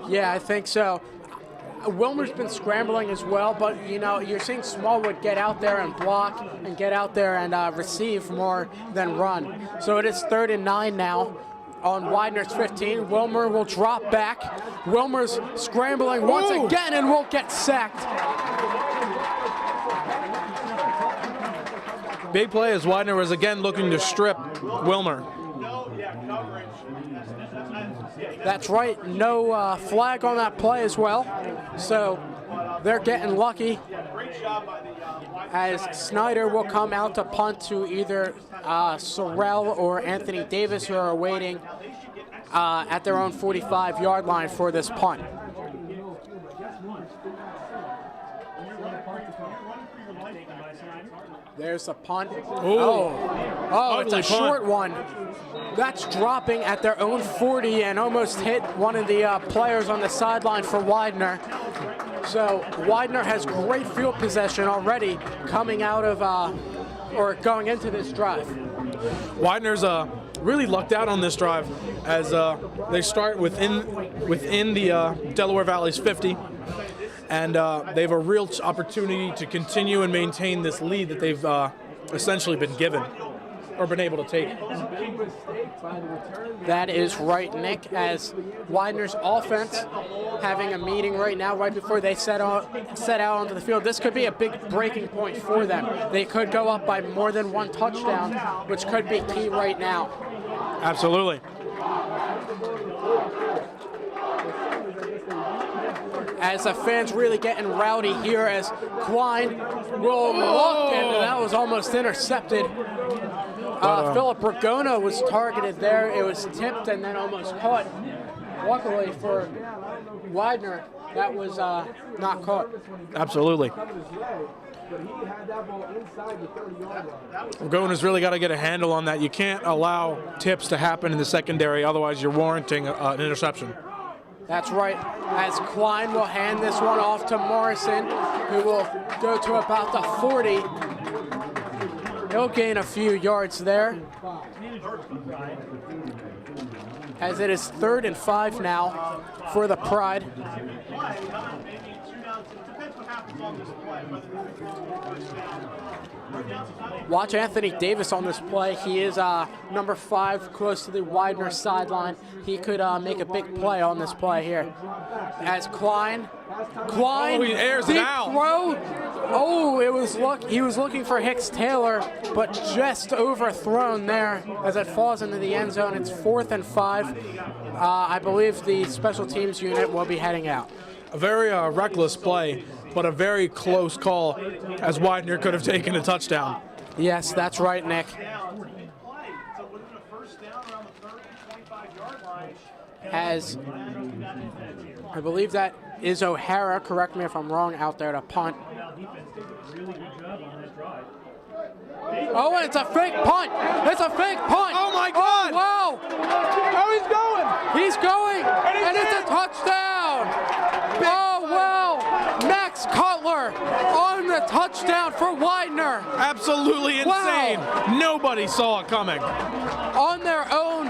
Yeah, I think so. Wilmer's been scrambling as well, but you know, you're seeing Smallwood get out there and block and get out there and receive more than run. So it is 3rd and 9 now on Widener's 15. Wilmer will drop back. Wilmer's scrambling once again and will get sacked. Big play as Widener was again looking to strip Wilmer. That's right, no flag on that play as well. So they're getting lucky as Snyder will come out to punt to either Sorrell or Anthony Davis, who are waiting at their own 45-yard line for this punt. There's a punt. Oh, it's a short one. That's dropping at their own 40 and almost hit one of the players on the sideline for Widener. So Widener has great field possession already coming out of or going into this drive. Widener's really lucked out on this drive as they start within the Delaware Valley's 50. And they have a real opportunity to continue and maintain this lead that they've essentially been given or been able to take. That is right, Nick, as Widener's offense having a meeting right now, right before they set out onto the field. This could be a big breaking point for them. They could go up by more than one touchdown, which could be key right now. Absolutely. As the fans really getting rowdy here as Quine will look, and that was almost intercepted. Philip Ragona was targeted there. It was tipped and then almost caught. Luckily for Widener, that was not caught. Absolutely. Ragona's really got to get a handle on that. You can't allow tips to happen in the secondary, otherwise you're warranting an interception. That's right, as Quine will hand this one off to Morrison, who will go to about the 40. He'll gain a few yards there, as it is 3rd and 5 now for the Pride. Watch Anthony Davis on this play. He is number 5, close to the Widener sideline. He could make a big play on this play here. As Quine, he airs it out. Throw. Oh, he was looking for Hicks Taylor, but just overthrown there as it falls into the end zone. It's 4th and 5. I believe the special teams unit will be heading out. A very reckless play, but a very close call, as Widener could have taken a touchdown. Yes, that's right, Nick. As I believe that is O'Hara, correct me if I'm wrong, out there to punt. Oh, and it's a fake punt. It's a fake punt. Oh, my God. Oh, wow. Oh, he's going. He's going, and it's a touchdown. Oh, wow. Max Cutler on the touchdown for Widener. Absolutely insane. Wow. Nobody saw it coming. On their own.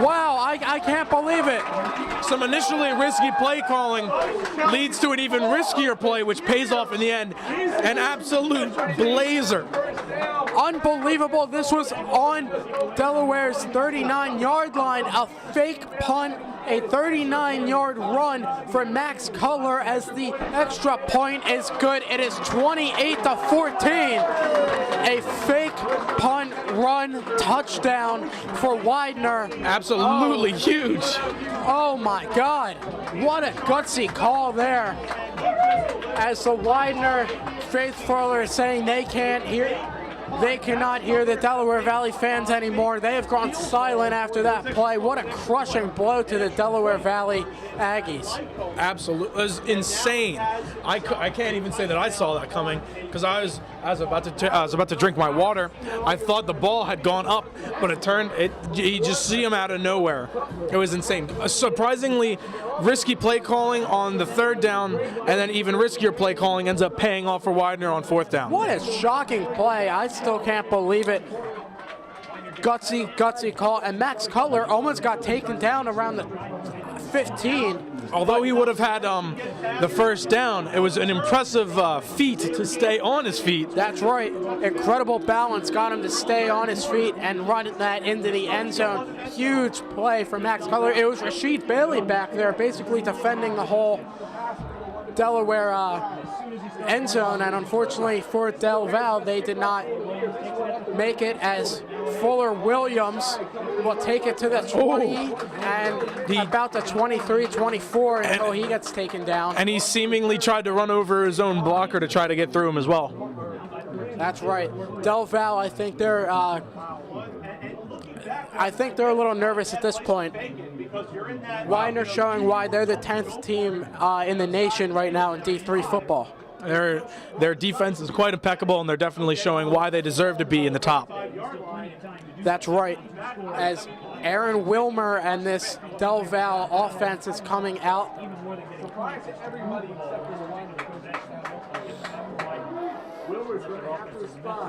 Wow, I can't believe it. Some initially risky play calling leads to an even riskier play, which pays off in the end. An absolute blazer. Unbelievable. This was on Delaware's 39-yard line. A fake punt, a 39-yard run for Max Cutler as the extra point is good. It is 28-14. A fake punt run touchdown for Widener. Absolutely huge. Oh my God. What a gutsy call there. As the Widener faithful are saying they cannot hear the Delaware Valley fans anymore. They have gone silent after that play. What a crushing blow to the Delaware Valley Aggies. Absolutely. It was insane. I can't even say that I saw that coming because I was I was about to drink my water. I thought the ball had gone up, but it turned. You just see him out of nowhere. It was insane. A surprisingly risky play calling on the third down, and then even riskier play calling ends up paying off for Widener on fourth down. What a shocking play. I still can't believe it. Gutsy call, and Max Cutler almost got taken down around the 15. Although he would have had the first down, it was an impressive feat to stay on his feet. That's right. Incredible balance got him to stay on his feet and run that into the end zone. Huge play for Max Cutler. It was Rashid Bailey back there basically defending the whole Delaware end zone, and unfortunately for Del Val, they did not make it, as Fuller Williams will take it to the 20 and about the 23-24 until he gets taken down. And he seemingly tried to run over his own blocker to try to get through him as well. That's right. Del Val, I think they're a little nervous at this point. Widener showing why they're the 10th team in the nation right now in D3 football. Their defense is quite impeccable, and they're definitely showing why they deserve to be in the top. That's right. As Aaron Wilmer and this Del Val offense is coming out.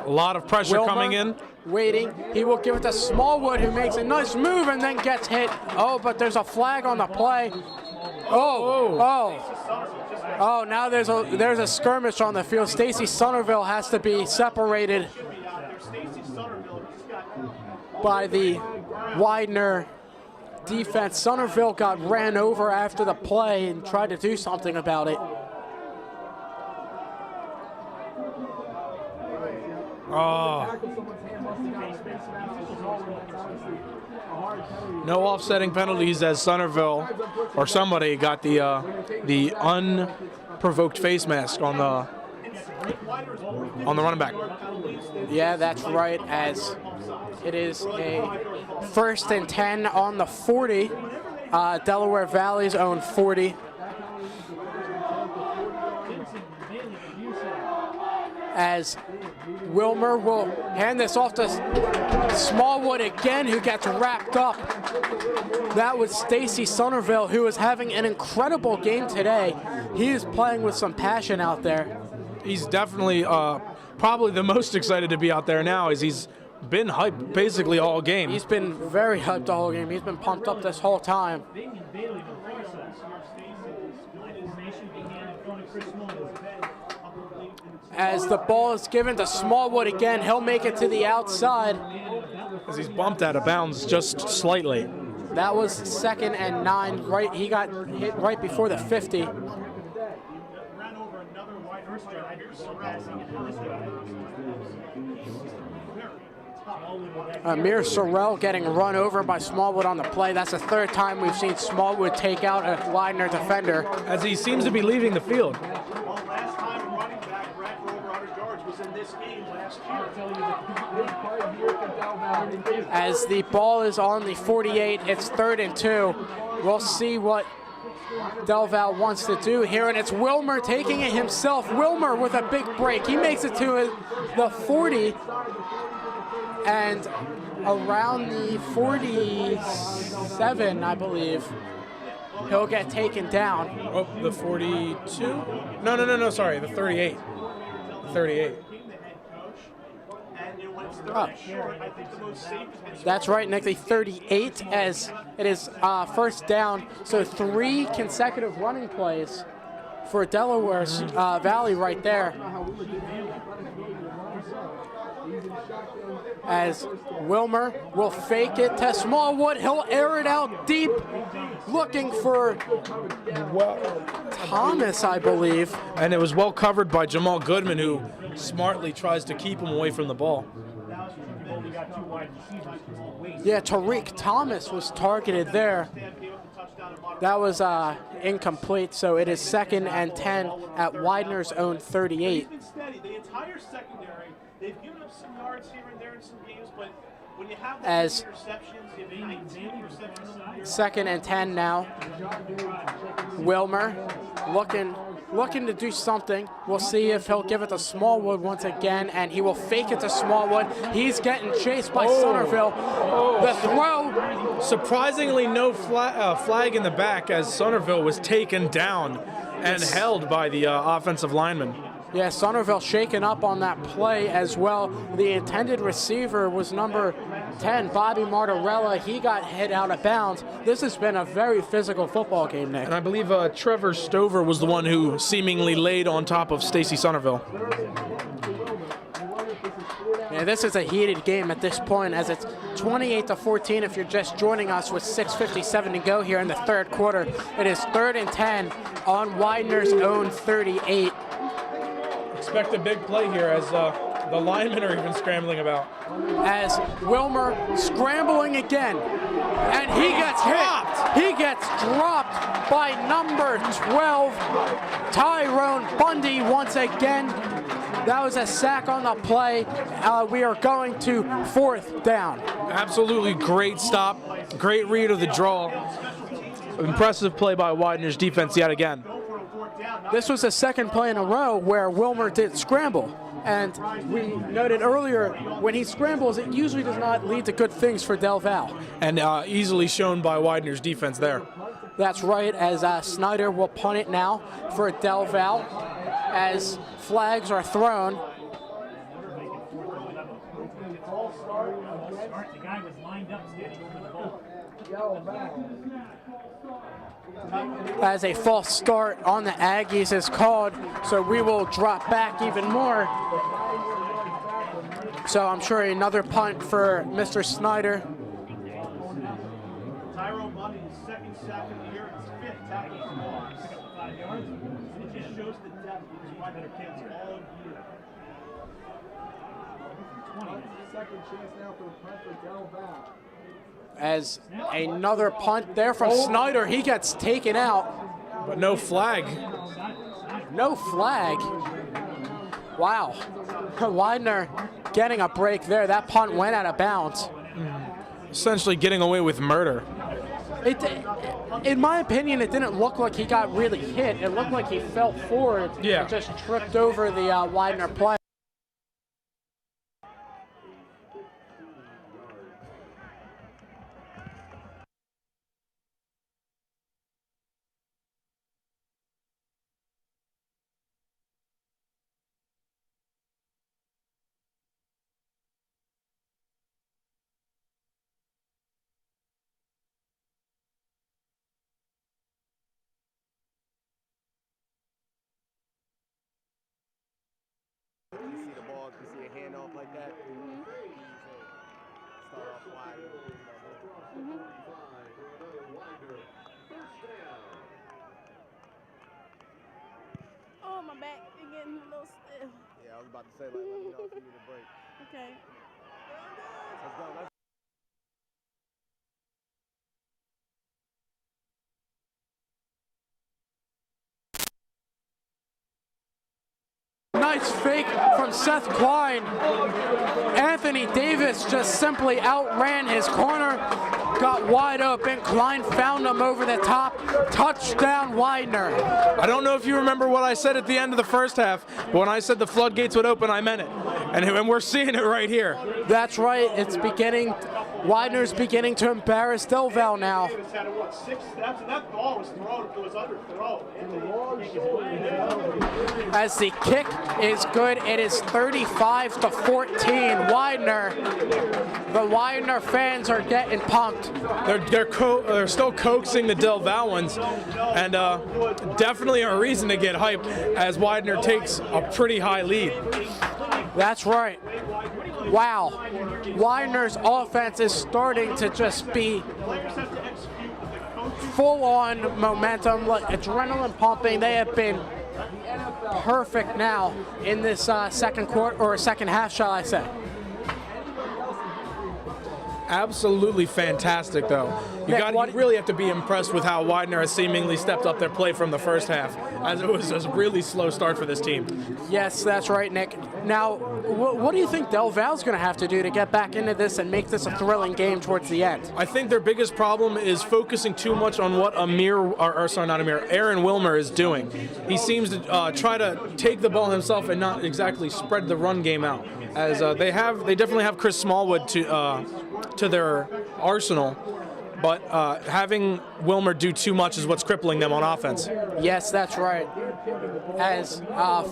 A lot of pressure Wilmer coming in. Waiting. He will give it to Smallwood, who makes a nice move and then gets hit. Oh, but there's a flag on the play. Oh, now there's a skirmish on the field. Stacy Somerville has to be separated by the Widener defense. Somerville got ran over after the play and tried to do something about it. No offsetting penalties, as Somerville or somebody got the unprovoked face mask on the running back. Yeah, that's right, as it is a 1st and 10 on the 40, Delaware Valley's own 40. As Wilmer will hand this off to Smallwood again, who gets wrapped up. That was Stacy Somerville, who is having an incredible game today. He is playing with some passion out there. He's definitely probably the most excited to be out there now, as he's been hyped basically all game. He's been very hyped the whole game. He's been pumped up this whole time. As the ball is given to Smallwood again, he'll make it to the outside. As he's bumped out of bounds just slightly. That was 2nd and 9. Right, he got hit right before the 50. Amir Sorrell getting run over by Smallwood on the play. That's the 3rd time we've seen Smallwood take out a Widener defender. As he seems to be leaving the field. Last time a running back ran for over 100 yards was in this game last year. As the ball is on the 48, it's 3rd and 2. We'll see what Del Val wants to do here, and it's Wilmer taking it himself. Wilmer with a big break. He makes it to the 40, and around the 47, I believe, he'll get taken down. Oh, the 42? No, sorry, the 38. The 38. Oh. That's right, Nick, the 38, as it is 1st down. So 3 consecutive running plays for Delaware Valley right there. As Wilmer will fake it to Smallwood. He'll air it out deep, looking for Thomas, I believe. And it was well covered by Jamal Goodman, who smartly tries to keep him away from the ball. Yeah, Tariq Thomas was targeted there. That was incomplete, so it is 2nd and 10 at Widener's own 38. The entire secondary, they've given up some yards here and there in some games, but when you have As interceptions, you have 19 interceptions. 2nd and 10 now. Wilmer looking looking to do something. We'll see if he'll give it to Smallwood once again, and he will fake it to Smallwood. He's getting chased by Somerville. The throw. Surprisingly, no flag in the back as Somerville was taken down and held by the offensive lineman. Yeah, Somerville shaken up on that play as well. The intended receiver was number 10, Bobby Martorella. He got hit out of bounds. This has been a very physical football game, Nick. And I believe Trevor Stover was the one who seemingly laid on top of Stacy Somerville. Yeah, this is a heated game at this point, as it's 28-14 if you're just joining us with 6:57 to go here in the third quarter. It is 3rd and 10 on Widener's own 38. Expect a big play here as the linemen are even scrambling about. As Wilmer scrambling again, and he gets hit. He gets dropped by number 12, Tyrone Bundy once again. That was a sack on the play. We are going to 4th down. Absolutely great stop. Great read of the draw. Impressive play by Widener's defense yet again. This was the second play in a row where Wilmer did scramble. And we noted earlier, when he scrambles, it usually does not lead to good things for Del Val. And easily shown by Widener's defense there. That's right, as Snyder will punt it now for Del Val as flags are thrown. The guy was lined up standing over the ball. As a false start on the Aggies is called, so we will drop back even more. So I'm sure another punt for Mr. Snyder. Tyrone Bundy's second sack of the year, his 5th tackle for loss. 5 yards. It just shows the depth of these wide kids all year. Second chance now for the punt for Del Val. As another punt there from Snyder, he gets taken out. But no flag. No flag. Wow. Widener getting a break there. That punt went out of bounds. Essentially getting away with murder. In my opinion, it didn't look like he got really hit. It looked like he fell forward and just tripped over the Widener play. You see the ball, you see a handoff like that. Start off wide. Oh, my back is getting a little stiff. Yeah, I was about to say, like, let me know if you need a break. Okay. Let's go. Let's Nice fake from Seth Klein. Anthony Davis just simply outran his corner, got wide open. Klein found him over the top. Touchdown, Widener. I don't know if you remember what I said at the end of the first half, but when I said the floodgates would open, I meant it. And we're seeing it right here. That's right. It's beginning. Widener's beginning to embarrass Del Val now. Davis had, 6 steps, and that ball was thrown. It was underthrown. As the kick is good, it is 35-14. Widener. The Widener fans are getting pumped. They're still coaxing the Del Val ones, and definitely a reason to get hyped as Widener takes a pretty high lead. That's right. Wow. Widener's offense is starting to just be full-on momentum, like adrenaline pumping. They have been perfect now in this second quarter, or second half, shall I say. Absolutely fantastic, though. You really have to be impressed with how Widener has seemingly stepped up their play from the first half, as it was a really slow start for this team. Yes, that's right, Nick. Now, what do you think Del Val's going to have to do to get back into this and make this a thrilling game towards the end? I think their biggest problem is focusing too much on what Aaron Wilmer is doing. He seems to try to take the ball himself and not exactly spread the run game out. As they definitely have Chris Smallwood to their arsenal, but having Wilmer do too much is what's crippling them on offense. Yes, that's right. As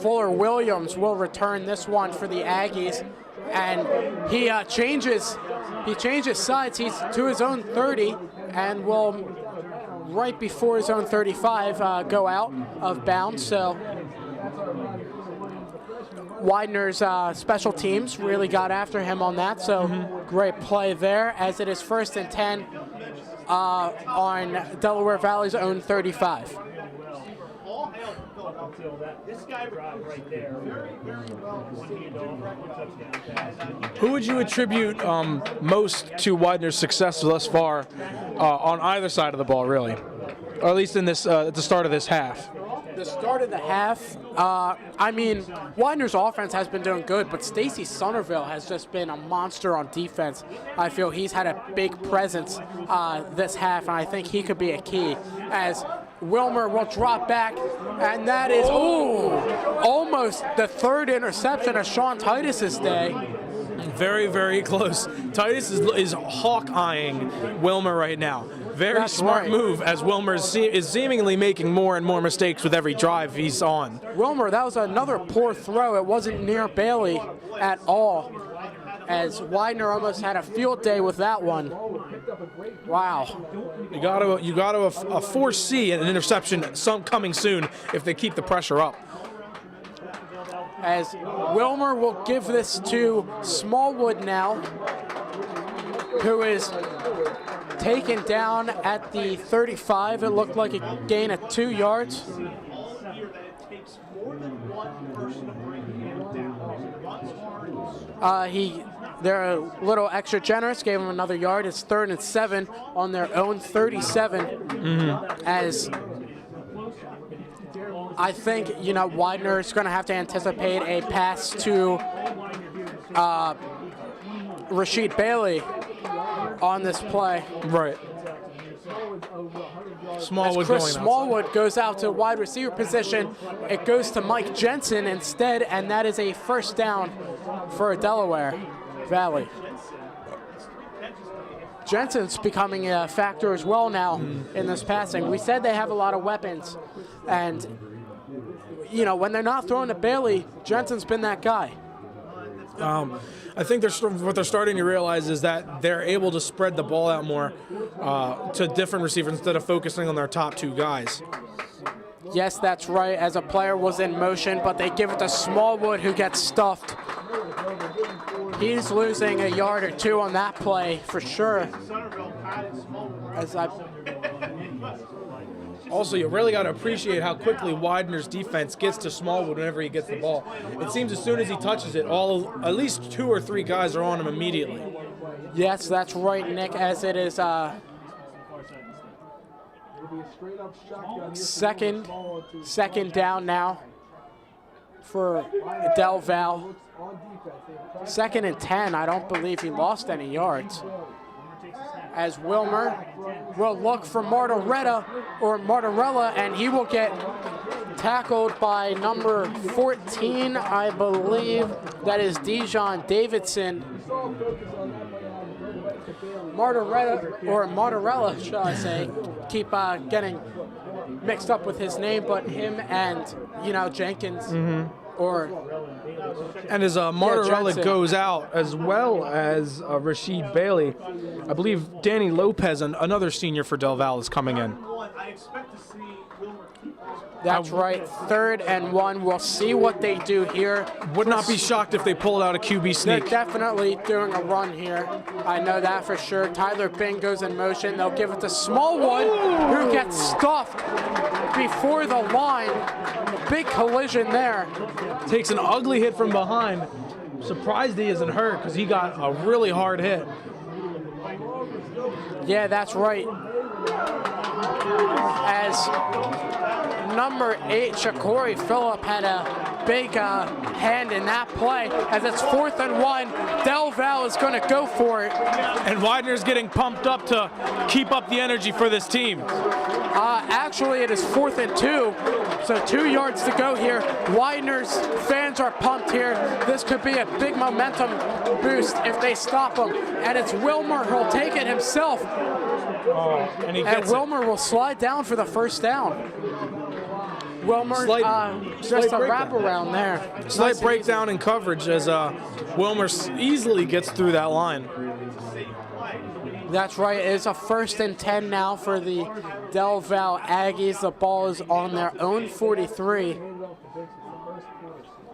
Fuller Williams will return this one for the Aggies, and he changes sides. He's to his own 30 and will, right before his own 35, go out of bounds. So Widener's special teams really got after him on that, so great play there, as it is 1st and 10 on Delaware Valley's own 35. This guy right there, one hand off, one touchdown. Who would you attribute most to Widener's success thus far on either side of the ball, really? Or at least in this at the start of this half? The start of the half, I mean, Widener's offense has been doing good, but Stacy Somerville has just been a monster on defense. I feel he's had a big presence this half, and I think he could be a key, as Wilmer will drop back, and that is, almost the 3rd interception of Sean Titus's day. Very, very close. Titus is hawk-eyeing Wilmer right now. Very smart move, as Wilmer is seemingly making more and more mistakes with every drive he's on. Wilmer, that was another poor throw. It wasn't near Bailey at all, as Widener almost had a field day with that one. Wow. You got to foresee an interception coming soon if they keep the pressure up. As Wilmer will give this to Smallwood now, who is taken down at the 35. It looked like a gain of 2 yards. They're a little extra generous, gave him another yard. It's 3rd and 7 on their own 37. As I think, Widener is going to have to anticipate a pass to Rasheed Bailey on this play. Right. Smallwood, Chris Smallwood goes out to wide receiver position. It goes to Mike Jensen instead, and that is a 1st down for Delaware Valley. Jensen's becoming a factor as well now in this passing. We said they have a lot of weapons, and when they're not throwing to Bailey, Jensen's been that guy. I think what they're starting to realize is that they're able to spread the ball out more to different receivers instead of focusing on their top 2 guys. Yes, that's right, as a player was in motion, but they give it to Smallwood, who gets stuffed. He's losing a yard or 2 on that play for sure. Also, you really got to appreciate how quickly Widener's defense gets to Smallwood whenever he gets the ball. It seems as soon as he touches it, at least 2 or 3 guys are on him immediately. Yes, that's right, Nick, as it is second down now for Del Val. 2nd and 10. I don't believe he lost any yards. As Wilmer will look for Martorella, and he will get tackled by number 14, I believe. That is Davidson. Martorella, shall I say. Keep getting mixed up with his name, but him and, Jenkins And as Martorella goes out, as well as Rasheed Bailey, I believe Danny Lopez, another senior for Del Val, is coming in. That's right, 3rd and 1. We'll see what they do here. Would not be shocked if they pulled out a QB sneak. They're definitely doing a run here. I know that for sure. Tyler Bing goes in motion. They'll give it to Smallwood, who gets stuffed before the line. Big collision there. Takes an ugly hit from behind. Surprised he isn't hurt because he got a really hard hit. Yeah, that's right. As number 8, Shakori Phillip, had a big hand in that play. As it's 4th and 1, Del Val is going to go for it. And Widener's getting pumped up to keep up the energy for this team. Actually, it is 4th and 2, so 2 yards to go here. Widener's fans are pumped here. This could be a big momentum boost if they stop him. And it's Wilmer who'll take it himself. And Wilmer will slide down for the first down. Wilmer, just a wraparound there. Slight breakdown in coverage as Wilmer easily gets through that line. That's right. It's a 1st and 10 now for the Del Val Aggies. The ball is on their own 43.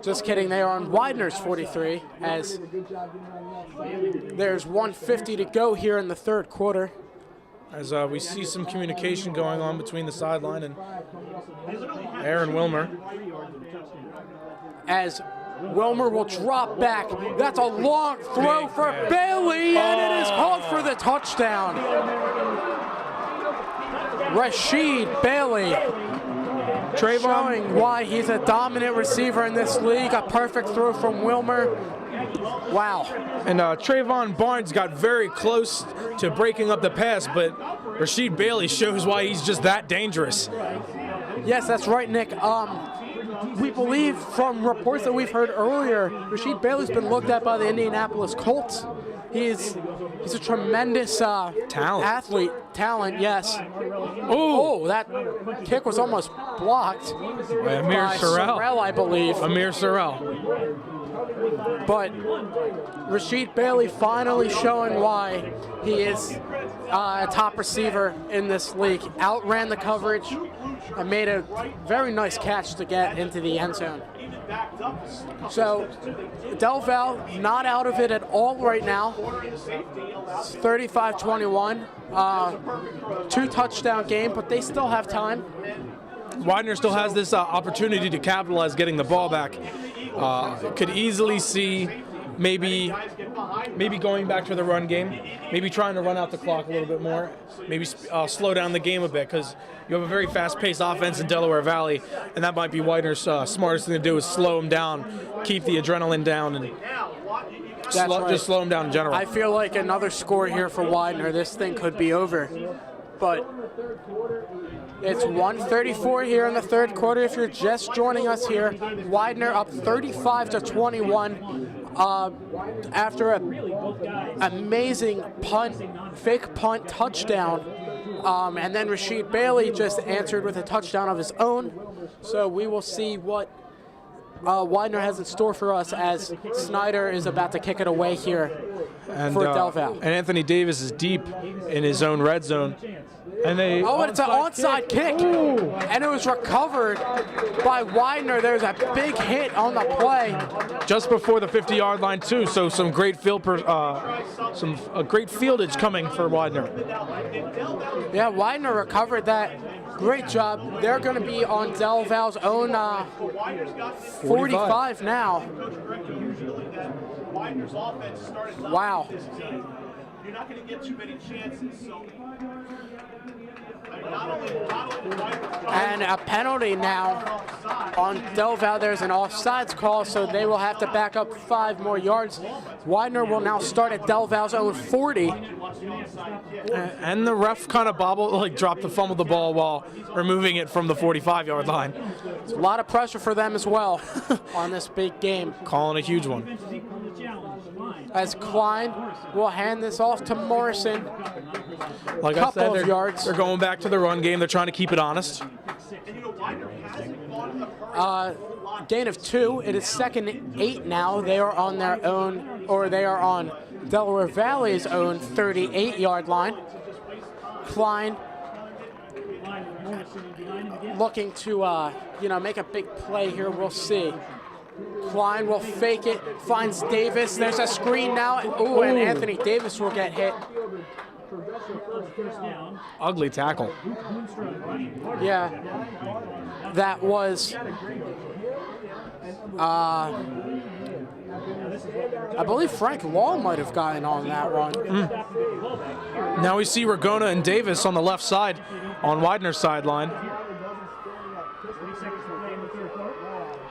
Just kidding. They are on Widener's 43 as there's 1:50 to go here in the 3rd quarter. As we see some communication going on between the sideline and Aaron Wilmer. As Wilmer will drop back. That's a long throw for Bailey, and it is called for the touchdown. Rashid Bailey showing why he's a dominant receiver in this league. A perfect throw from Wilmer. Wow. And Trayvon Barnes got very close to breaking up the pass, but Rashid Bailey shows why he's just that dangerous. Yes, that's right, Nick. We believe from reports that we've heard earlier, Rashid Bailey's been looked at by the Indianapolis Colts. He's a tremendous talent, yes. Oh, that kick was almost blocked by Amir Sorrell, I believe. Amir Sorrell. But Rashid Bailey finally showing why he is a top receiver in this league. Outran the coverage and made a very nice catch to get into the end zone. So Del Val not out of it at all right now. It's 35-21. 2-touchdown game, but they still have time. Widener still has this opportunity to capitalize getting the ball back. Could easily see maybe going back to the run game, maybe trying to run out the clock a little bit more, maybe slow down the game a bit, because you have a very fast-paced offense in Delaware Valley, and that might be Widener's smartest thing to do is slow him down, keep the adrenaline down, and just slow him down in general. I feel like another score here for Widener. This thing could be over, but it's 1:34 here in the 3rd quarter. If you're just joining us here, Widener up 35-21 after an amazing fake punt touchdown. And then Rashid Bailey just answered with a touchdown of his own. So we will see what Widener has in store for us as Snyder is about to kick it away here for Del Val. And Anthony Davis is deep in his own red zone. And it's an onside kick. And it was recovered by Widener. There's a big hit on the play. Just before the 50-yard line, too, so some great great fieldage coming for Widener. Yeah, Widener recovered that. Great job. They're going to be on Del Val's own 45 now. Wow. You're not going to get too many chances. And a penalty now on Del Val. There's an offsides call, so they will have to back up 5 more yards. Widener will now start at Del Val's own 40. And the ref kind of dropped the fumble the ball while removing it from the 45-yard line. It's a lot of pressure for them as well on this big game. Calling a huge one. As Klein will hand this off to Morrison. Like I said, they're going back to the run game. They're trying to keep it honest. Gain of 2. It is 2nd and 8 now. They are on their own, or they are on Delaware Valley's own 38-yard line. Klein looking to make a big play here. We'll see. Klein will fake it, finds Davis. There's a screen now. Ooh, and Anthony Davis will get hit. Ugly tackle. Yeah, that was I believe Frank Law might have gotten on that one. Now we see Ragona and Davis on the left side on Widener's sideline.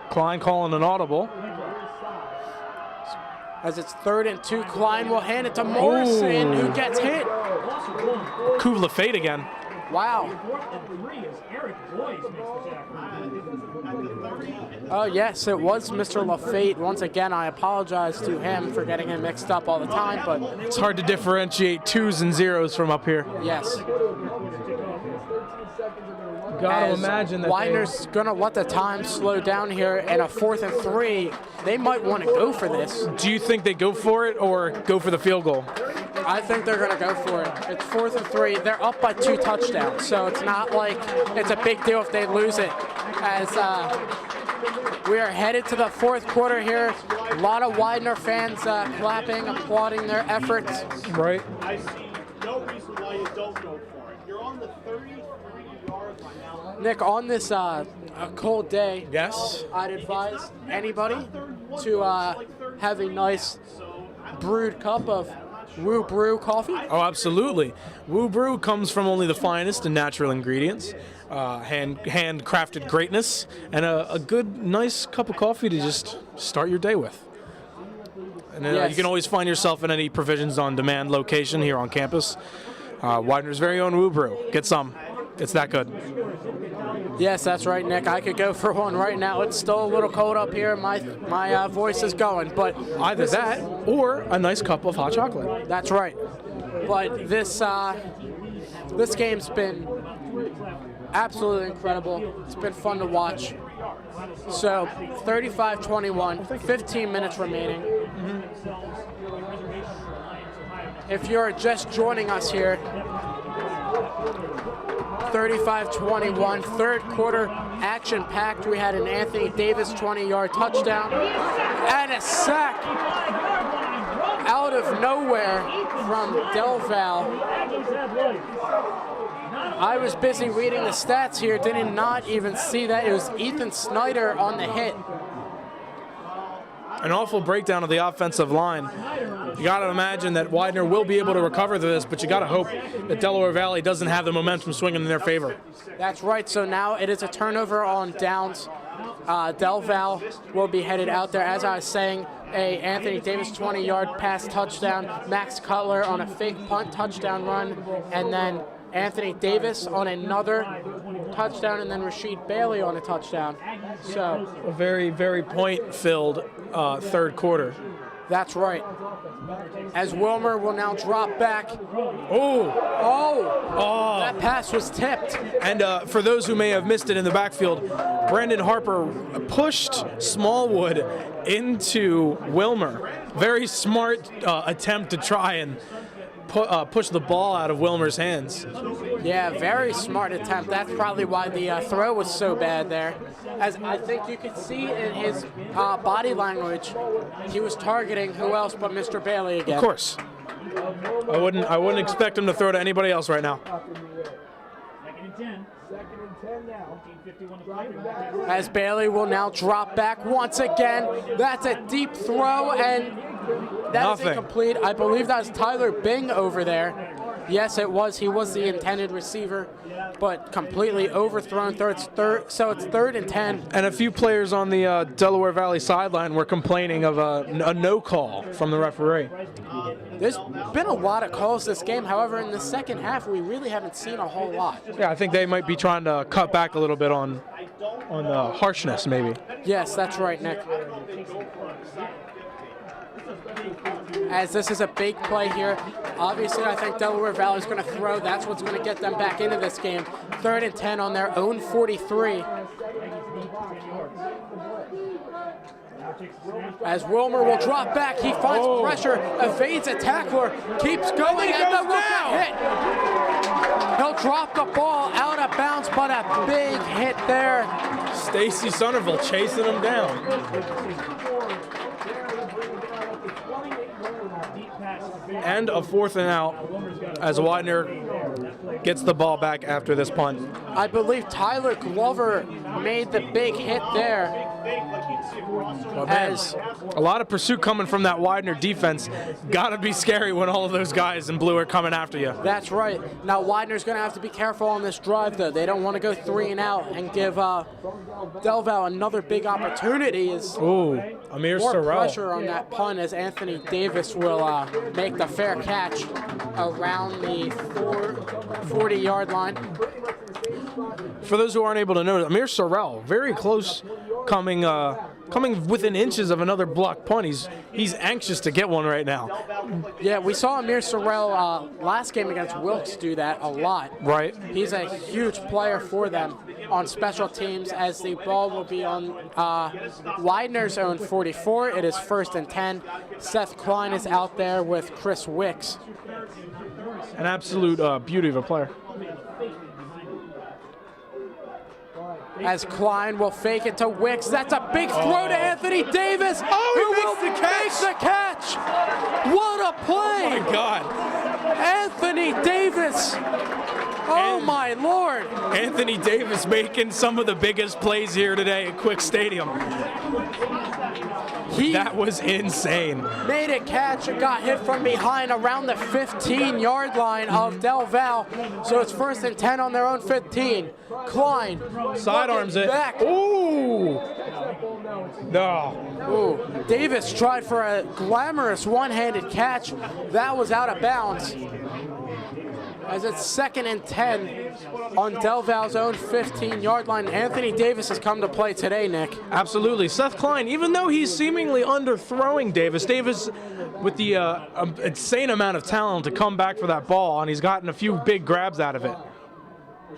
Klein calling an audible. As it's 3rd and 2, Klein will hand it to Morrison, who gets hit. Kuvla fade again. Wow. Oh, yes, it was Mr. LaFate. Once again, I apologize to him for getting him mixed up all the time, but It's hard to differentiate 2s and 0s from up here. yes. Gotta As imagine that Widener's going to let the time slow down here, and a 4th and 3, they might want to go for this. Do you think they go for it or go for the field goal? I think they're going to go for it. It's 4th and 3. They're up by 2 touchdowns, so it's not like it's a big deal if they lose it. As we are headed to the 4th quarter here, a lot of Widener fans clapping, applauding their efforts. Right. I see no reason why you don't go for it. You're on the 33-yard line now. Nick, on this a cold day, Yes. I'd advise anybody to have a nice brewed cup of Woo Brew coffee. Oh, absolutely. Woo Brew comes from only the finest and natural ingredients, handcrafted greatness, and a good, nice cup of coffee to just start your day with. And Yes. you can always find yourself in any Provisions on Demand location here on campus. Widener's very own Woo Brew. Get some. It's that good. Yes, that's right, Nick. I could go for one right now. It's still a little cold up here. My voice is going, but Either that or a nice cup of hot chocolate. that's right. But this game's been absolutely incredible. It's been fun to watch. So 35-21, 15 minutes remaining. If you're just joining us here, 35-21, 3rd quarter, action-packed. We had an Anthony Davis 20-yard touchdown and a sack out of nowhere from Del Val. I was busy reading the stats here, did not even see that. It was Ethan Snyder on the hit. An awful breakdown of the offensive line. You got to imagine that Widener will be able to recover this, but you got to hope that Delaware Valley doesn't have the momentum swinging in their favor. That's right. So now it is a turnover on downs. Del Val will be headed out there. As I was saying, a Anthony Davis 20-yard pass touchdown, Max Cutler on a fake punt touchdown run, and then Anthony Davis on another touchdown, and then Rasheed Bailey on a touchdown. So A very, very point-filled 3rd quarter. that's right. As Wilmer will now drop back. Oh, That pass was tipped. and for those who may have missed it in the backfield, Brandon Harper pushed Smallwood into Wilmer. Very smart attempt to try and push the ball out of Wilmer's hands. Yeah, very smart attempt. That's probably why the throw was so bad there. As I think you could see in his body language, he was targeting who else but Mr. Bailey again. Of course. I wouldn't expect him to throw to anybody else right now. As Bailey will now drop back once again. That's a deep throw, and that's Nothing. incomplete. I believe that was Tyler Bing over there. Yes, it was. He was the intended receiver, but completely overthrown. So it's 3rd and 10. And a few players on the Delaware Valley sideline were complaining of a no call from the referee. There's been a lot of calls this game. However, in the second half, we really haven't seen a whole lot. Yeah, I think they might be trying to cut back a little bit on the harshness, maybe. Yes, that's right, Nick. As this is a big play here. Obviously, I think Delaware Valley is going to throw. That's what's going to get them back into this game. 3rd and 10 on their own 43. As Wilmer will drop back, he finds pressure, evades a tackler, keeps going, and the will get hit. He'll drop the ball out of bounds, but a big hit there. Stacy Somerville chasing him down. And a 4th and out as Widener gets the ball back after this punt. I believe Tyler Glover made the big hit there. Well, man, As a lot of pursuit coming from that Widener defense. Gotta be scary when all of those guys in blue are coming after you. that's right. Now Widener's going to have to be careful on this drive, though. They don't want to go 3 and out and give Del Val another big opportunity. Is Ooh, Amir more Sorrell. pressure on that punt as Anthony Davis will make the fair catch around the 40-yard line. For those who aren't able to notice, Amir Sorrell, very close, coming within inches of another block punt. He's anxious to get one right now. Yeah, we saw Amir Sorrell last game against Wilkes do that a lot. Right. He's a huge player for them on special teams as the ball will be on Widener's own 44. It is 1st and 10. Seth Klein is out there with Chris Wicks. An absolute beauty of a player. As Klein will fake it to Wicks. That's a big throw to Anthony Davis. Oh, he who makes will the make the catch. What a play. Oh my God. Anthony Davis. Oh my Lord. Anthony Davis making some of the biggest plays here today at Quick Stadium. That was insane. Made a catch and got hit from behind around the 15-yard line of Del Val. So it's 1st and 10 on their own 15. Klein Sidearms it. back. Ooh. No. Ooh. Davis tried for a glamorous one-handed catch. That was out of bounds. As it's 2nd and 10 on Del Val's own 15-yard line. Anthony Davis has come to play today, Nick. Absolutely. Seth Klein, even though he's seemingly underthrowing Davis with the insane amount of talent to come back for that ball, and he's gotten a few big grabs out of it.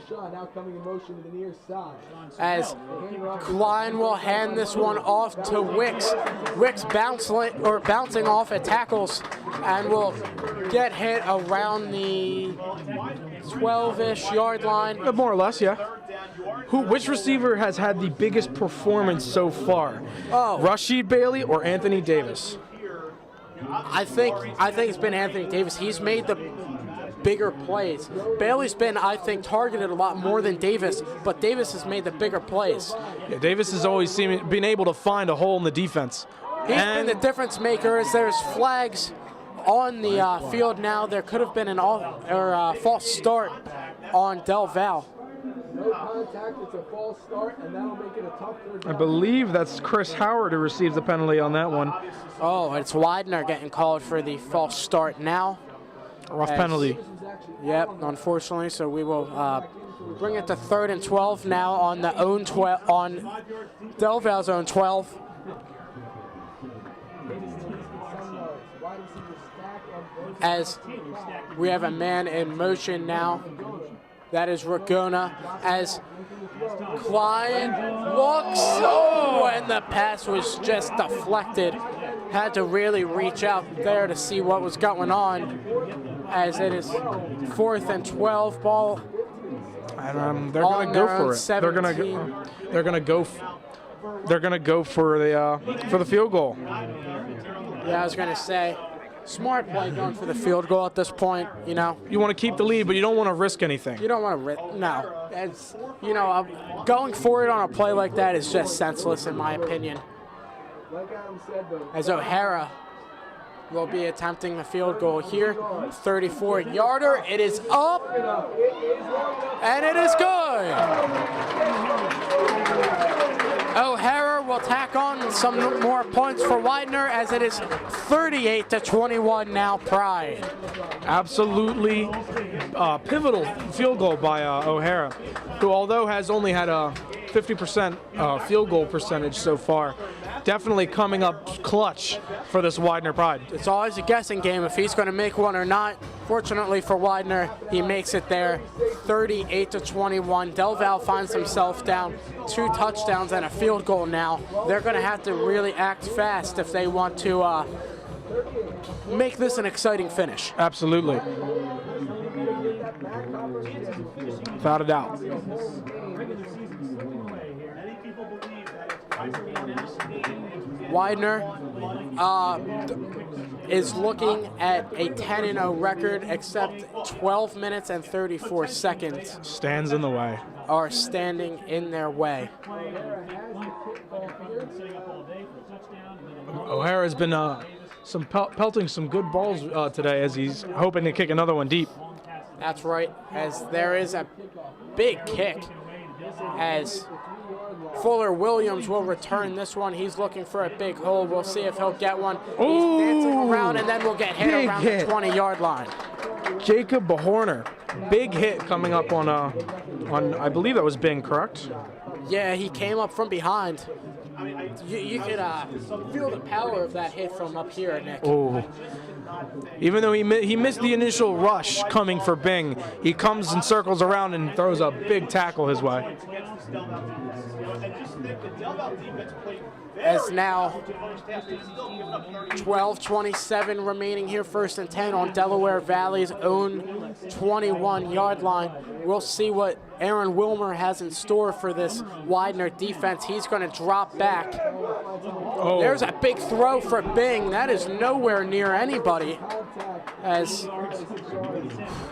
Now coming in motion to the near side. As Klein will hand this one off to Wicks. Wicks bouncing off at tackles and will get hit around the 12-ish yard line. More or less, yeah. Which receiver has had the biggest performance so far? Oh. Rashid Bailey or Anthony Davis? I think it's been Anthony Davis. He's made the bigger plays. Bailey's been, I think, targeted a lot more than Davis, but Davis has made the bigger plays. Yeah, Davis has always been able to find a hole in the defense. He's been the difference maker as there's flags on the field now. There could have been a false start on Del Val. No contact, it's a false start, and that'll make it a tough third down. I believe that's Chris Howard who receives the penalty on that one. Oh, it's Widener getting called for the false start now. Rough penalty. Yep, unfortunately. So we will bring it to 3rd and 12 now on the on Del Val's own 12. As we have a man in motion now. That is Ragona as Klein looks. Oh, and the pass was just deflected. Had to really reach out there to see what was going on, as it is 4th and 12 ball. And they're going to go for it. They're going to go for the field goal. Yeah, I was going to say, smart play going for the field goal at this point. You know, you want to keep the lead, but you don't want to risk anything. You don't want to no. It's, you know, going for it on a play like that is just senseless in my opinion. As O'Hara will be attempting the field goal here. 34-yarder. It is up, and it is good. O'Hara will tack on some more points for Widener as it is 38-21 now Pride. Absolutely pivotal field goal by O'Hara, who although has only had a 50% field goal percentage so far, definitely coming up clutch for this Widener Pride. It's always a guessing game if he's going to make one or not. Fortunately for Widener, he makes it there, 38-21. Del Val finds himself down 2 touchdowns and a field goal now. They're going to have to really act fast if they want to make this an exciting finish. Absolutely. Without a doubt. Widener is looking at a 10-0 record, except 12 minutes and 34 seconds. Stands in the way. are standing in their way. O'Hara's been pelting some good balls today as he's hoping to kick another one deep. That's right, as there is a big kick as Fuller Williams will return this one. He's looking for a big hole. We'll see if he'll get one. He's dancing around and then we'll get hit around the 20-yard line. Jacob Behorner, big hit coming up on I believe that was Bing, correct? Yeah, he came up from behind. You could feel the power of that hit from up here, Nick. Oh. Even though he missed the initial rush coming for Bing, he comes and circles around and throws a big tackle his way. As now 12:27 remaining here, 1st and 10 on Delaware Valley's own 21-yard line. We'll see what Aaron Wilmer has in store for this Widener defense. He's going to drop back. Oh. There's a big throw for Bing. That is nowhere near anybody, as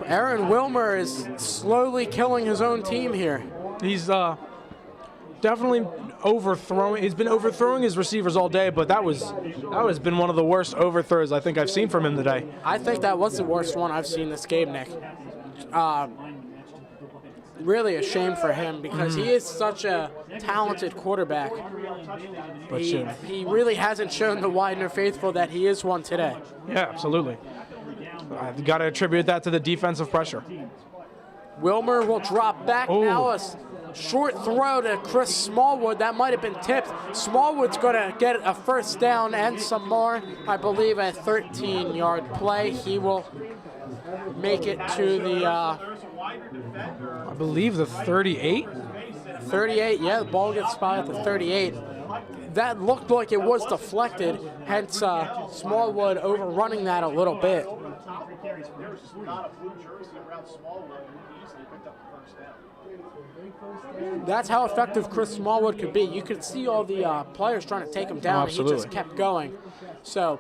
Aaron Wilmer is slowly killing his own team here. He's definitely overthrowing. He's been overthrowing his receivers all day, but that has been one of the worst overthrows I think I've seen from him today. I think that was the worst one I've seen this game, Nick. Really a shame for him because he is such a talented quarterback. But he really hasn't shown the Widener faithful that he is one today. Yeah, absolutely. I've got to attribute that to the defensive pressure. Wilmer will drop back now. A short throw to Chris Smallwood. That might have been tipped. Smallwood's going to get a first down and some more. I believe a 13-yard play. He will make it to the... I believe the 38? 38, yeah, the ball gets spotted at the 38. That looked like it was deflected, hence Smallwood overrunning that a little bit. That's how effective Chris Smallwood could be. You could see all the players trying to take him down, and he just kept going. So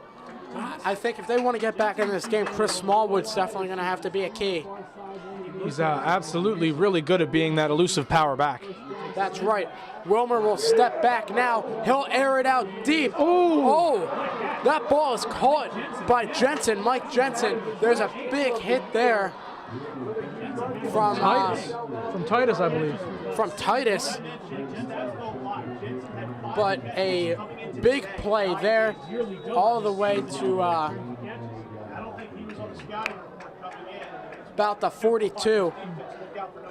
I think if they want to get back in this game, Chris Smallwood's definitely going to have to be a key. He's absolutely really good at being that elusive power back. That's right. Wilmer will step back now. He'll air it out deep. Oh, that ball is caught by Jensen, Mike Jensen. There's a big hit there from Titus. From Titus, I believe. From Titus. But a big play there all the way to about the 42.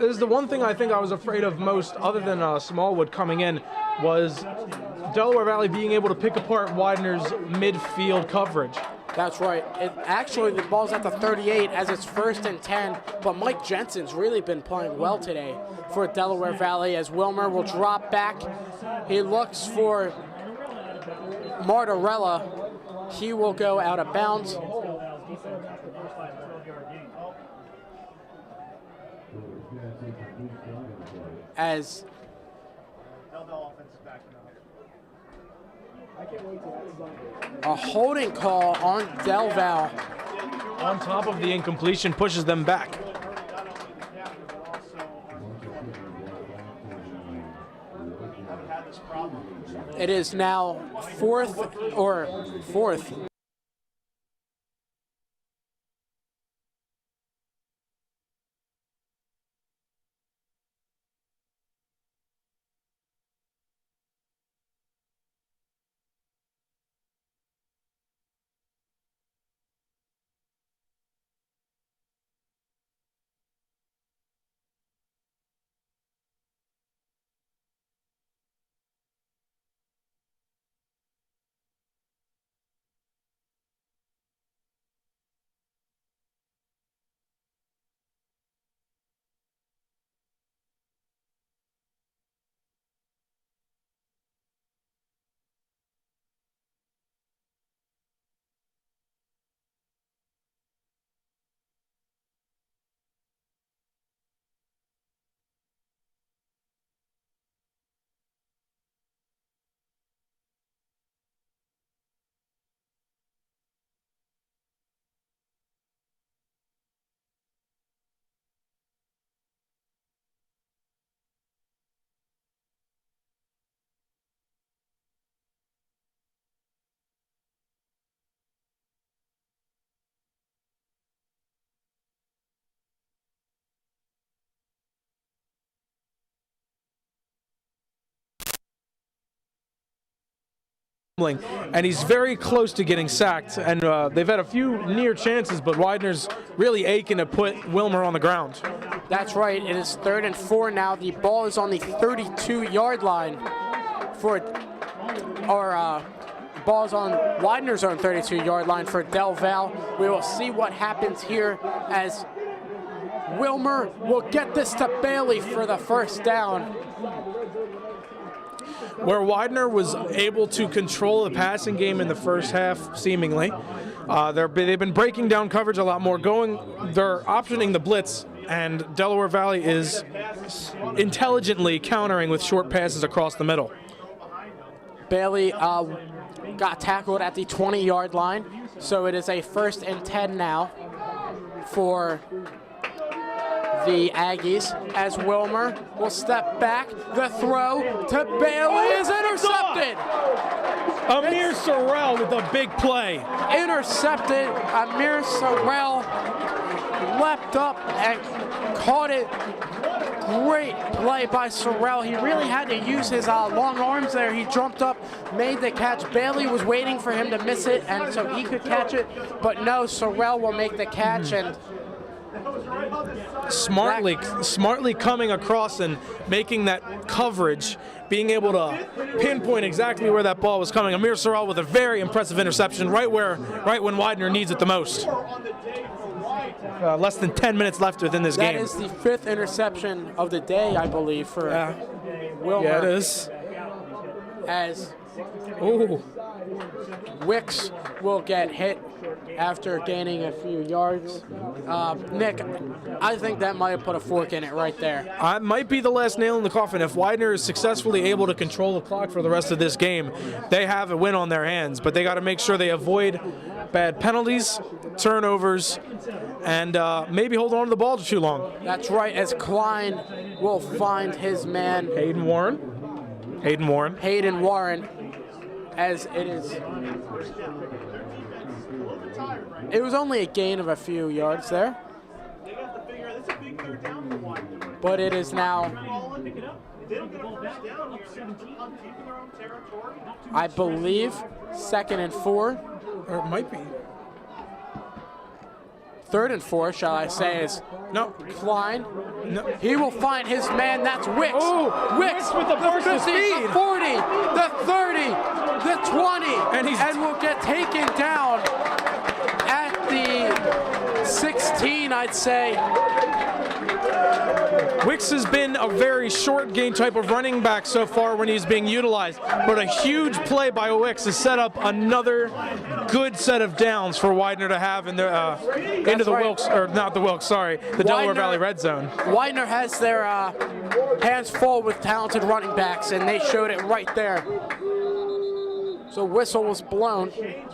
This is the one thing I think I was afraid of most, other than Smallwood coming in, was Delaware Valley being able to pick apart Widener's midfield coverage. That's right. Actually, the ball's at the 38 as it's 1st and 10, but Mike Jensen's really been playing well today for Delaware Valley as Wilmer will drop back. He looks for Martorella. He will go out of bounds. As a holding call on Del Val. On top of the incompletion, pushes them back. It is now fourth and he's very close to getting sacked. And they've had a few near chances, but Widener's really aching to put Wilmer on the ground. That's right. It is 3rd and 4 now. The ball is on the 32-yard line for, ball's on Widener's own 32-yard line for Del Val. We will see what happens here as Wilmer will get this to Bailey for the first down. Where Widener was able to control the passing game in the first half, seemingly. They've been breaking down coverage a lot more. They're optioning the blitz, and Delaware Valley is intelligently countering with short passes across the middle. Bailey got tackled at the 20-yard line, so it is a 1st and 10 now for the Aggies as Wilmer will step back. The throw to Bailey is intercepted. Amir Sorrell with a big play. Intercepted. Amir Sorrell leapt up and caught it. Great play by Sorrell. He really had to use his long arms there. He jumped up, made the catch. Bailey was waiting for him to miss it, and so he could catch it. But no, Sorrell will make the catch, and smartly coming across and making that coverage, being able to pinpoint exactly where that ball was coming. Amir Sorrell with a very impressive interception right when Widener needs it the most. Less than 10 minutes left within this game. That is the 5th interception of the day, I believe, for Wilmer. Yeah, it is. As Wicks will get hit after gaining a few yards. Nick, I think that might have put a fork in it right there. It might be the last nail in the coffin. If Widener is successfully able to control the clock for the rest of this game, they have a win on their hands, but they got to make sure they avoid bad penalties, turnovers, and maybe hold on to the ball too long. That's right, as Klein will find his man. Hayden Warren, as it is. It was only a gain of a few yards there. But it is now, I believe, 2nd and 4. Or it might be. 3rd and 4, shall I say, is Klein. No. He will find his man. That's Wicks. Oh, Wicks with the burst of 50, speed. the 40, the 30, the 20, and will get taken down at the 16, I'd say. Wicks has been a very short gain type of running back so far when he's being utilized, but a huge play by Wicks has set up another good set of downs for Widener to have in the into the Wilkes, or not the Wilkes, sorry, the Delaware Valley red zone. Widener has their hands full with talented running backs, and they showed it right there. So whistle was blown. The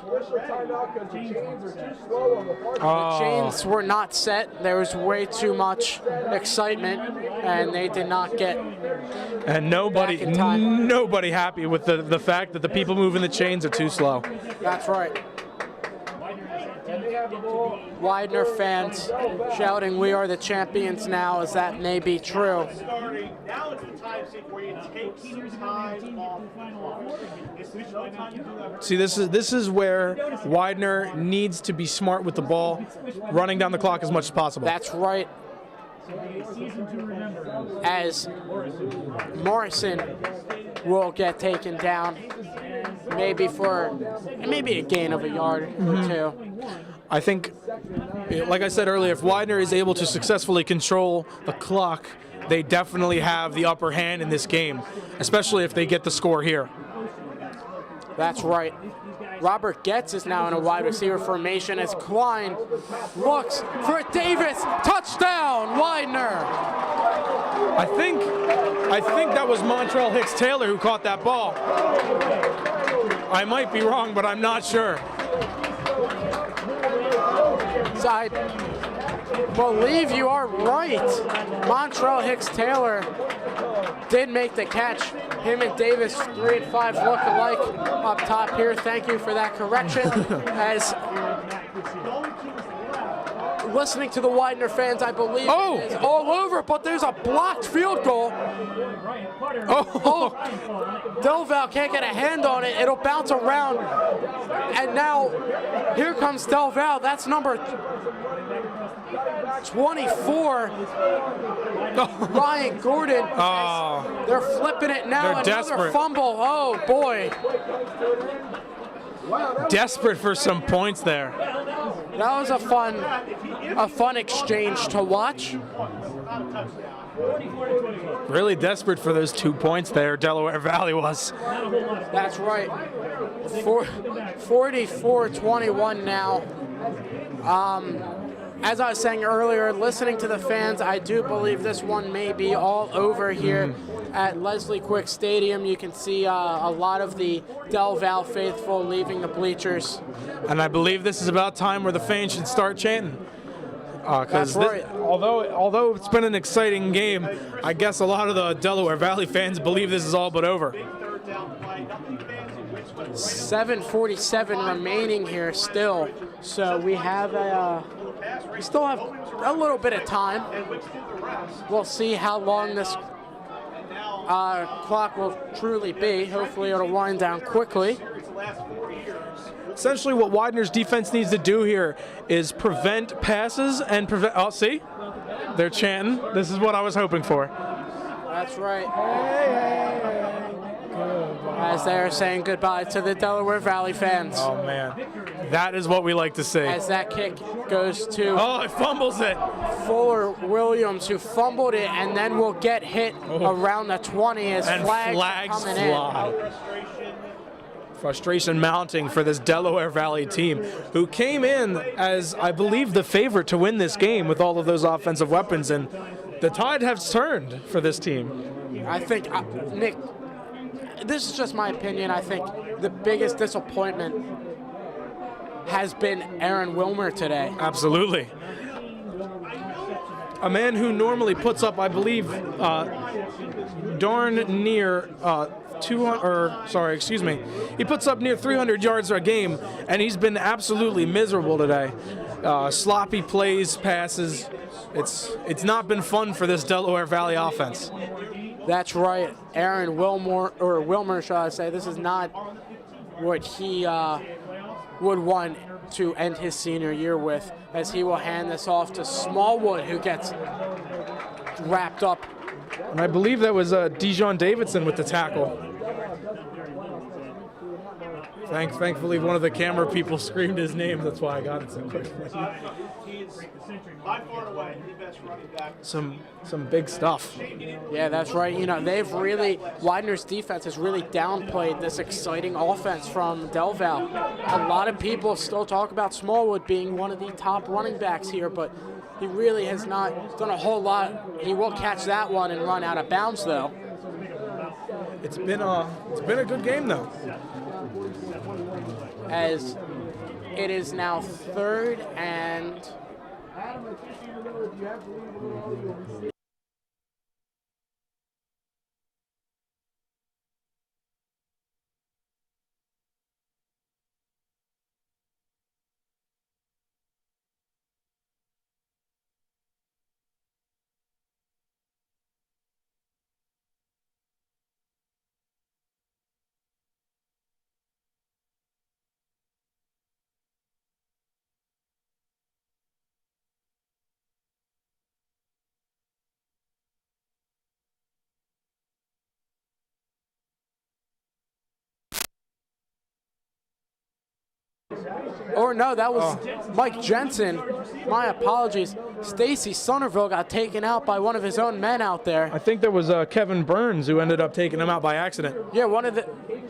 chains were not set. There was way too much excitement, and they did not get. And nobody happy with the fact that the people moving the chains are too slow. That's right. Widener fans shouting, "We are the champions now," as that may be true. Now it's the time for you to take some time off. There's no time to do that. See, this is where Widener needs to be smart with the ball, running down the clock as much as possible. That's right. As Morrison will get taken down, maybe a gain of a yard or two. I think, like I said earlier, if Widener is able to successfully control the clock, they definitely have the upper hand in this game, especially if they get the score here. That's right. Robert Getz is now in a wide receiver formation as Klein looks for Davis. Touchdown, Widener. I think that was Montrell Hicks-Taylor who caught that ball. I might be wrong, but I'm not sure. So I believe you are right. Montrell Hicks-Taylor did make the catch. Him and Davis, 3 and 5, look alike up top here. Thank you for that correction. As listening to the Widener fans, I believe it is all over, but there's a blocked field goal. Del Val can't get a hand on it. It'll bounce around. And now, here comes Del Val. That's number 24. Ryan Gordon. They're flipping it now. They're Another desperate. fumble. Oh, boy. Desperate for some points there. That was a fun exchange to watch. Really desperate for those 2 points there, Delaware Valley was. That's right. 44-21 now. As I was saying earlier, listening to the fans, I do believe this one may be all over here at Leslie Quick Stadium. You can see a lot of the Del Val faithful leaving the bleachers. And I believe this is about time where the fans should start chanting. That's right. Although it's been an exciting game, I guess a lot of the Delaware Valley fans believe this is all but over. 7:47 remaining here still, so we still have a little bit of time. We'll see how long this clock will truly be. Hopefully it'll wind down quickly. Essentially what Widener's defense needs to do here is prevent passes and prevent, see? They're chanting. This is what I was hoping for. That's right. As they are saying goodbye to the Delaware Valley fans. Oh, man. That is what we like to see. As that kick goes to... Oh, it fumbles it. Fuller Williams, who fumbled it and then will get hit around the 20 as flags coming in. Frustration mounting for this Delaware Valley team, who came in as, I believe, the favorite to win this game with all of those offensive weapons, and the tide has turned for this team. I think, Nick, this is just my opinion. I think the biggest disappointment has been Aaron Wilmer today. Absolutely. A man who normally puts up, I believe, darn near 200, he puts up near 300 yards a game, and he's been absolutely miserable today. Sloppy plays, passes. It's not been fun for this Delaware Valley offense. That's right. Aaron Wilmer, shall I say. This is not what he would want to end his senior year with, as he will hand this off to Smallwood, who gets wrapped up. And I believe that was Dijon Davidson with the tackle. Thankfully, one of the camera people screamed his name. That's why I got it so quickly. Some big stuff. Yeah, that's right. You know, Widener's defense has really downplayed this exciting offense from Del Val. A lot of people still talk about Smallwood being one of the top running backs here, but he really has not done a whole lot. He will catch that one and run out of bounds, though. It's been a good game, though. As it is now 3rd and... Or no, that was Mike Jensen. My apologies. Stacy Somerville got taken out by one of his own men out there. I think there was Kevin Burns who ended up taking him out by accident. Yeah,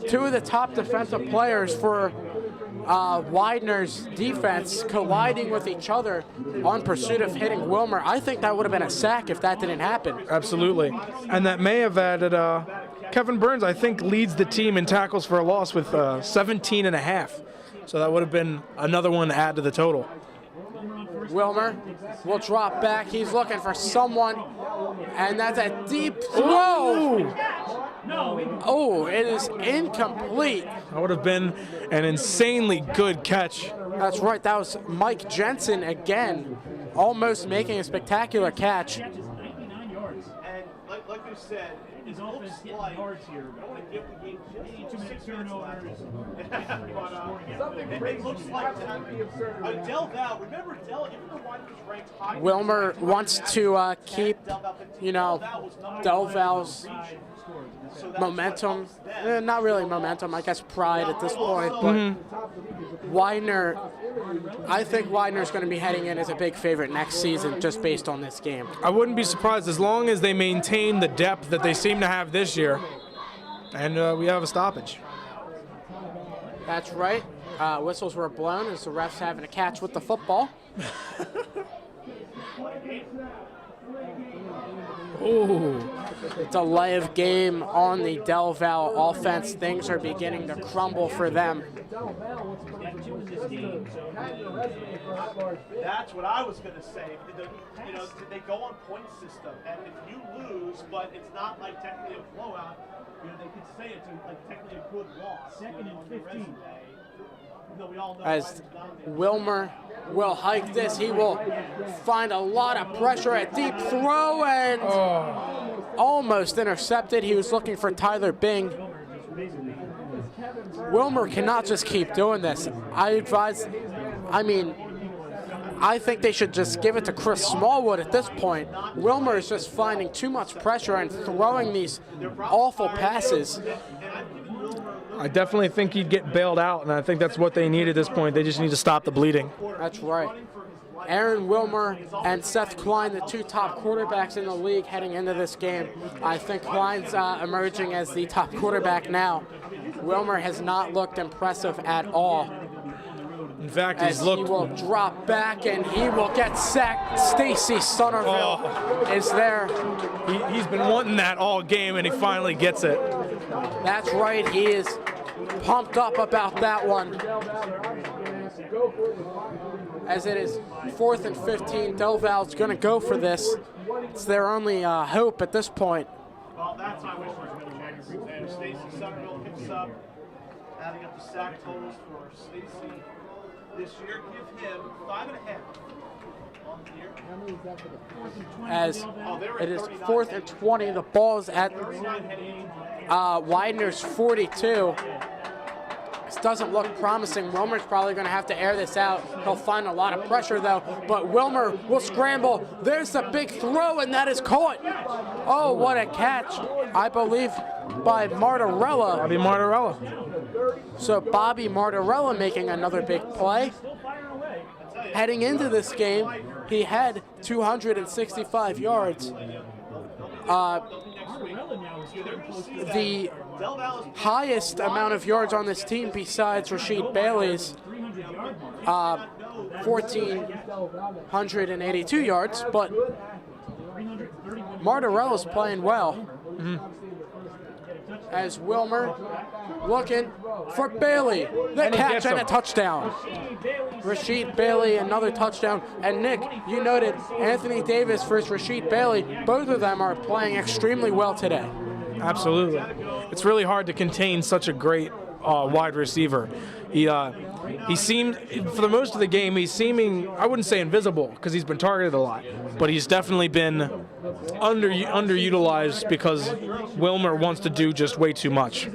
two of the top defensive players for Widener's defense colliding with each other on pursuit of hitting Wilmer. I think that would have been a sack if that didn't happen. Absolutely. And that may have added, Kevin Burns, I think, leads the team in tackles for a loss with 17 and a half. So that would have been another one to add to the total. Wilmer will drop back. He's looking for someone, and that's a deep throw. Oh, it is incomplete. That would have been an insanely good catch. That's right. That was Mike Jensen again almost making a spectacular catch. Catches 99 yards. And like you said, His it offense looks hitting like yards here. I don't want to give the game just 2-minute 6 minutes left. turnovers. But it looks like Del Val. Remember, even though Widener was ranked high, Wilmer wants to keep, Del Val's momentum. Not really momentum, I guess pride at this point. But Widener, I think Widener's going to be heading in as a big favorite next season just based on this game. I wouldn't be surprised as long as they maintain the depth that they seem to have this year. And we have a stoppage. That's right. Whistles were blown as the refs having a catch with the football. Ooh. Delay of game on the Del Val offense. Things are beginning to crumble for them. That's what I was going to say. They go on point system, and if you lose, but it's not like technically a blowout, they could say it's like technically a good loss. Second and 15. We all know As Wilmer will hike this, he will find a lot of pressure at deep throw and almost intercepted. He was looking for Tyler Bing. Wilmer cannot just keep doing this. I think they should just give it to Chris Smallwood at this point. Wilmer is just finding too much pressure and throwing these awful passes. I definitely think he'd get bailed out, and I think that's what they need at this point. They just need to stop the bleeding. That's right. Aaron Wilmer and Seth Klein, the two top quarterbacks in the league heading into this game. I think Klein's emerging as the top quarterback now. Wilmer has not looked impressive at all. In fact, As he will drop back and he will get sacked. Stacy Somerville is there. He's been wanting that all game, and he finally gets it. That's right. He is pumped up about that one. As it is 4th and 15, Del Val's going to go for this. It's their only hope at this point. Well, that's my wish for Stacy Somerville picks up, adding up the sack totals for Stacy this year. Give him 5.5 on the year. As it is 4th and 20, the ball is at Widener's 42. This doesn't look promising. Wilmer's probably going to have to air this out. He'll find a lot of pressure, though. But Wilmer will scramble. There's the big throw, and that is caught. Oh, what a catch, I believe, by Martorella. Bobby Martorella. So Bobby Martorella making another big play. Heading into this game, he had 265 yards. The highest amount of yards on this team besides Rasheed Bailey's 1,482 yards, but Martorella's playing well. As Wilmer looking for Bailey, the catch and a touchdown. Rasheed Bailey, another touchdown. And Nick, you noted Anthony Davis versus Rasheed Bailey. Both of them are playing extremely well today. Absolutely. It's really hard to contain such a great wide receiver. He seemed, for the most of the game, he's seeming, I wouldn't say invisible because he's been targeted a lot, but he's definitely been underutilized because Wilmer wants to do just way too much. You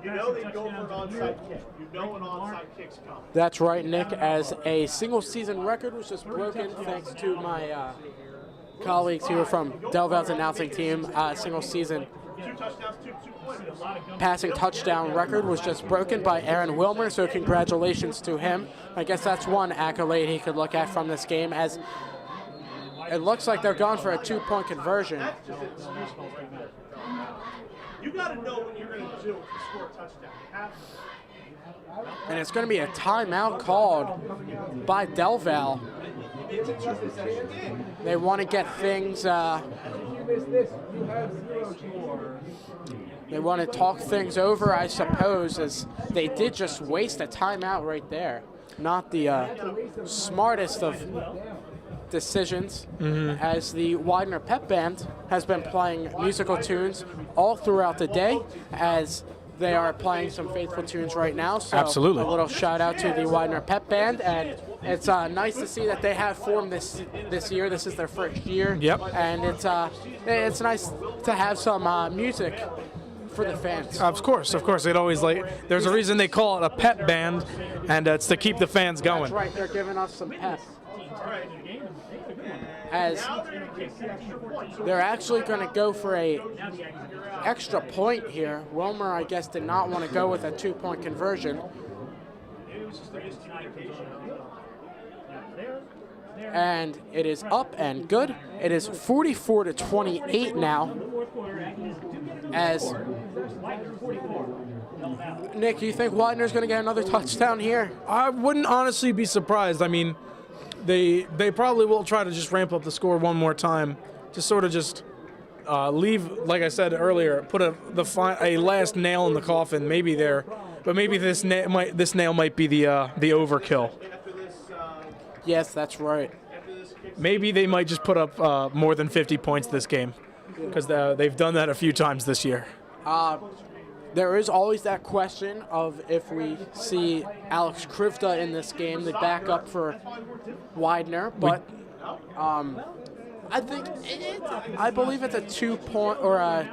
know they go for an onside kick. You know an onside kick's coming. That's right, Nick, as a single season record was just broken thanks to my colleagues here from Del Val's announcing team. Single season 2 touchdowns, 2 points. passing touchdown record was just broken by Aaron Wilmer, so congratulations to him. I guess that's one accolade he could look at from this game, as it looks like they're going for a 2-point conversion. You got to know what you're going to do to score a touchdown. You have to. And it's going to be a timeout called by Del Val. They want to get things, they want to talk things over, I suppose, as they did just waste a timeout right there. Not the smartest of decisions, as the Widener Pep Band has been playing musical tunes all throughout the day, as they are playing some faithful tunes right now. So Absolutely. a little shout out to the Widener Pep Band, and it's nice to see that they have formed this year. This is their first year. Yep. And it's nice to have some music for the fans. Of course. It always there's a reason they call it a pep band, and it's to keep the fans going. That's right. They're giving us some pep. As they're actually going to go for a extra point here. Wilmer, I guess, did not want to go with a 2-point conversion. And it is up and good. It is 44-28 now. As Nick, you think Widener's going to get another touchdown here? I wouldn't honestly be surprised. I mean, they probably will try to just ramp up the score one more time to sort of just leave, like I said earlier, put a last nail in the coffin. Maybe there, but maybe this nail might be the overkill. Yes, that's right. Maybe they might just put up more than 50 points this game, because they've done that a few times this year. There is always that question of if we see Alex Krivda in this game, the backup for Widener, but I believe it's a 2-point or a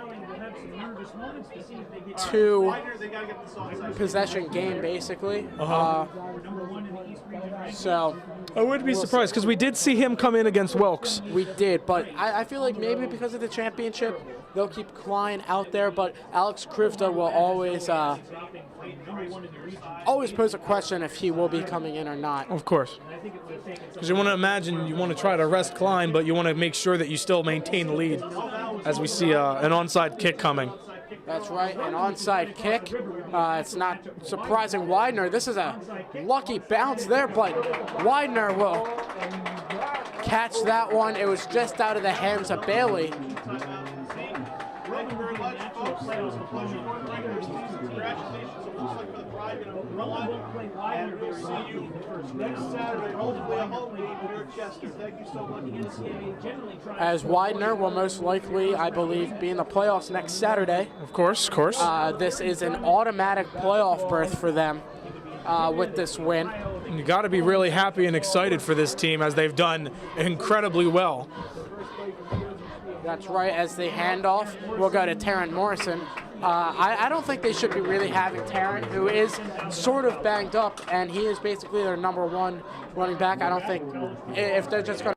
2 possession game, basically. So I wouldn't be surprised, because we did see him come in against Wilkes. we did, but I feel like maybe because of the championship, they'll keep Klein out there, but Alex Krivda will always pose a question if he will be coming in or not. Of course. Because you want to imagine, you want to try to rest Klein, but you want to make sure that you still maintain the lead as we see an onside kick coming. That's right, an onside kick. It's not surprising Widener. This is a lucky bounce there, but Widener will catch that one. It was just out of the hands of Bailey. Thank you very much, folks. It was a pleasure working with you. Congratulations. It looks like for the Pride, and we'll see you next Saturday, hopefully a home game here at Chester. Thank you so much. As Widener will most likely, I believe, be in the playoffs next Saturday. Of course. This is an automatic playoff berth for them with this win. You got to be really happy and excited for this team, as they've done incredibly well. That's right, as the handoff will go to Terrence Morrison. I don't think they should be really having Terrence, who is sort of banged up, and he is basically their #1 running back. I don't think if they're just going to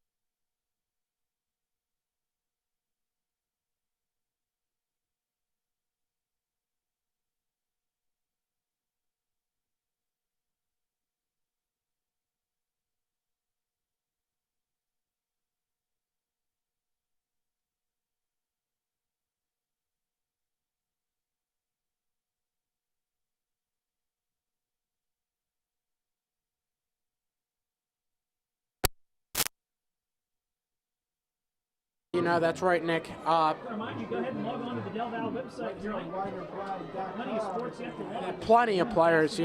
that's right, Nick. Remind you, go ahead and log on to the Del Val website. Plenty of sports you have to watch. Plenty of players,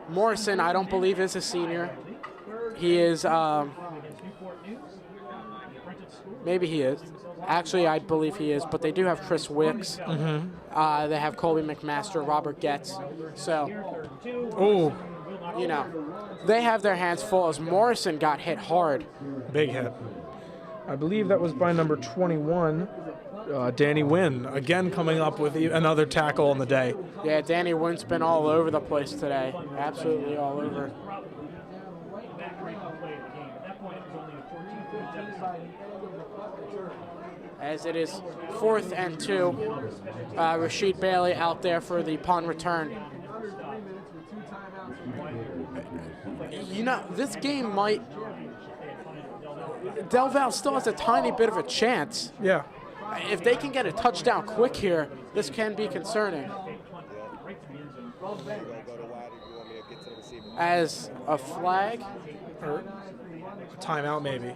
Morrison, I don't believe is a senior. He is, maybe he is. Actually, I believe he is, but they do have Chris Wicks. They have Colby McMaster, Robert Getz. So, they have their hands full, as Morrison got hit hard. Big hit. I believe that was by number 21, Danny Wynn, again coming up with another tackle on the day. Yeah, Danny Wynn's been all over the place today. Absolutely all over. As it is 4th and 2, Rasheed Bailey out there for the punt return. This game might... Del Val still has a tiny bit of a chance. Yeah. If they can get a touchdown quick here, this can be concerning. As a flag, or a timeout maybe.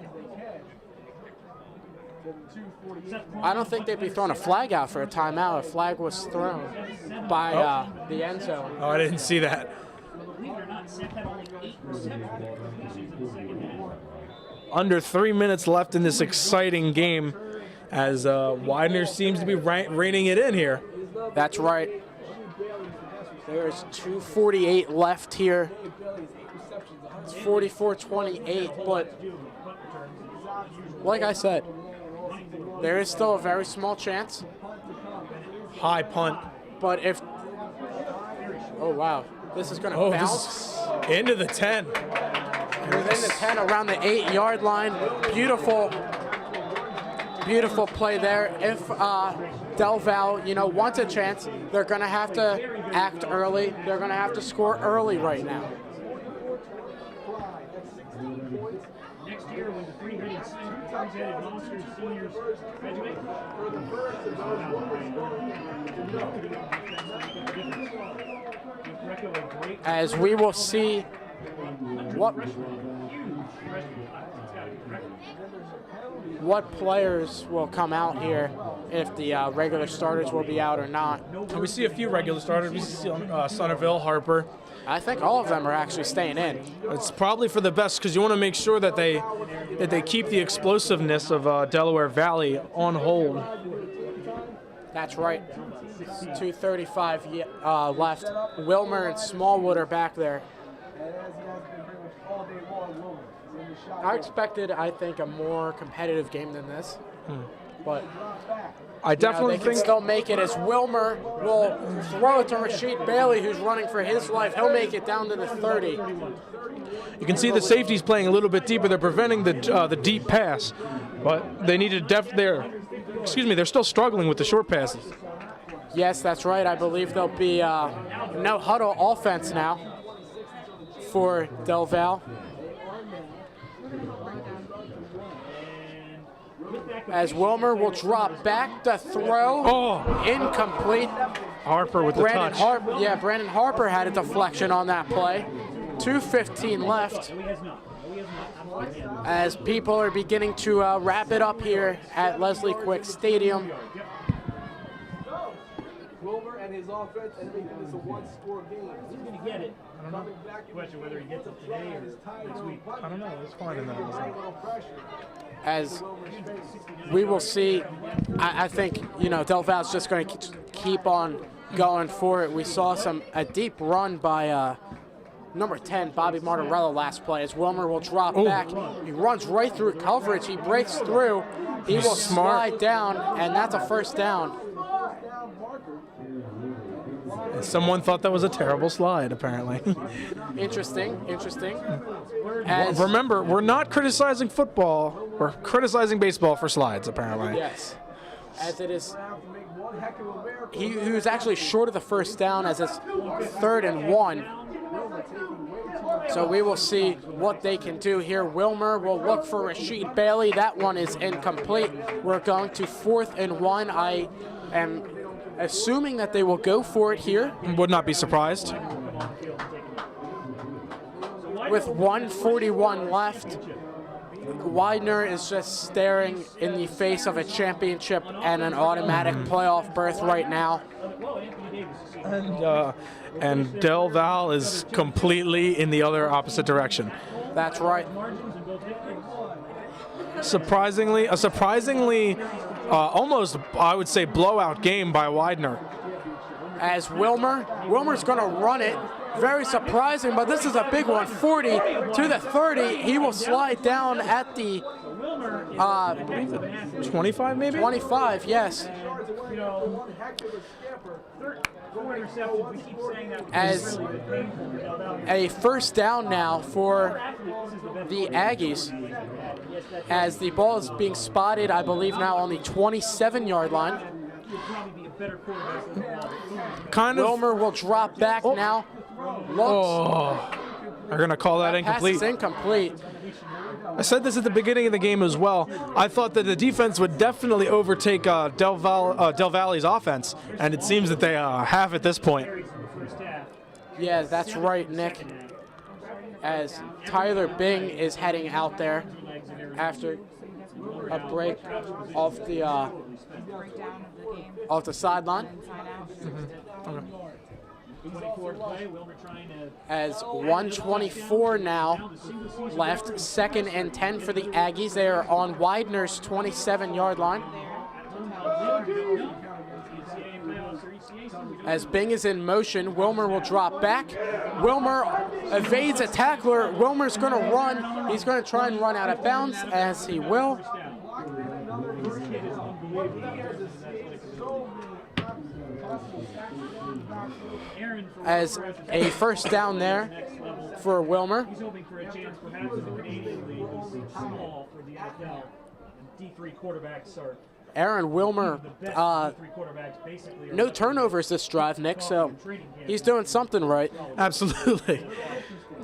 I don't think they'd be throwing a flag out for a timeout. A flag was thrown by the end zone. Oh, I didn't see that. Under 3 minutes left in this exciting game, as Widener seems to be reining it in here. That's right. There's 2:48 left here. It's 44-28, but like I said, there is still a very small chance. High punt. But if, oh wow, this is going to bounce. This into the 10. Within the 10, around the 8-yard line. Beautiful, beautiful play there. If Del Val, wants a chance, they're going to have to act early. They're going to have to score early right now. Next year, when the three-headed monsters seniors graduate, as we will see what players will come out here, if the regular starters will be out or not. We see a few regular starters. We see Somerville, Harper. I think all of them are actually staying in. It's probably for the best because you want to make sure that they keep the explosiveness of Delaware Valley on hold. That's right. 2:35 left. Wilmer and Smallwood are back there. I expected, I think, a more competitive game than this, but I definitely they can still make it, as Wilmer will throw it to Rashid Bailey, who's running for his life. He'll make it down to the 30. You can see the safeties playing a little bit deeper. They're preventing the deep pass, but they need to they're still struggling with the short passes. Yes, that's right. I believe there'll be no huddle offense now for Del Val. As Wilmer will drop back to throw. Oh, incomplete. Harper with the touch. Brandon Harper had a deflection on that play. 2:15 left. As people are beginning to wrap it up here at Leslie Quick Stadium. Wilmer and his offense and making this a one-score game. He's going to get it. I don't know. Question whether he gets it today or next week. I don't know. It's fine in that. As we will see, I think, Del Val's just going to keep on going for it. We saw a deep run by number 10, Bobby Martorella, last play, as Wilmer will drop back. He runs right through coverage. He breaks through. He will slide down, and that's a first down. Someone thought that was a terrible slide, apparently. Interesting. Remember, we're not criticizing football. We're criticizing baseball for slides, apparently. Yes. As it is, he was actually short of the first down, as it's 3rd and 1. So we will see what they can do here. Wilmer will look for Rashid Bailey. That one is incomplete. We're going to 4th and 1. I am assuming that they will go for it here. Would not be surprised. With 1:41 left, Widener is just staring in the face of a championship and an automatic playoff berth right now. And Del Val is completely in the other opposite direction. That's right. Surprisingly, almost, I would say, blowout game by Widener. As Wilmer's going to run it. Very surprising, but this is a big one. 40 to the 30. He will slide down at the 25, maybe? 25, yes. As a first down now for the Aggies, as the ball is being spotted, I believe, now on the 27-yard line. Wilmer will drop back now. They're going to call that incomplete. Pass is incomplete. I said this at the beginning of the game as well. I thought that the defense would definitely overtake Del Valley's offense, and it seems that they have at this point. Yeah, that's right, Nick. As Tyler Bing is heading out there after a break off the sideline. Okay. As 1:24 now left, 2nd and 10 for the Aggies. They are on Widener's 27-yard line. As Bing is in motion, Wilmer will drop back. Wilmer evades a tackler. Wilmer's going to run. He's going to try and run out of bounds, as he will. As a first down there for Wilmer. He's hoping for a chance perhaps in the Canadian League. He's small for the NFL. And D3 quarterbacks are Aaron Wilmer, no turnovers this drive, Nick, so he's doing something right. Absolutely.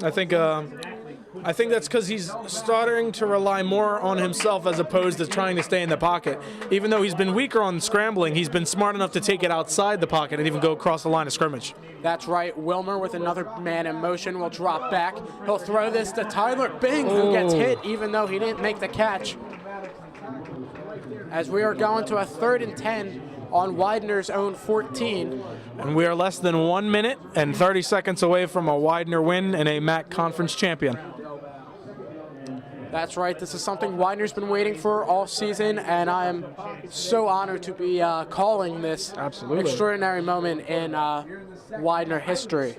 I think that's because he's starting to rely more on himself as opposed to trying to stay in the pocket. Even though he's been weaker on scrambling, he's been smart enough to take it outside the pocket and even go across the line of scrimmage. That's right. Wilmer with another man in motion will drop back. He'll throw this to Tyler Bing, who gets hit even though he didn't make the catch. As we are going to a 3rd and 10 on Widener's own 14. And we are less than 1 minute and 30 seconds away from a Widener win and a MAC conference champion. That's right. This is something Widener's been waiting for all season, and I am so honored to be calling this extraordinary moment in Widener history.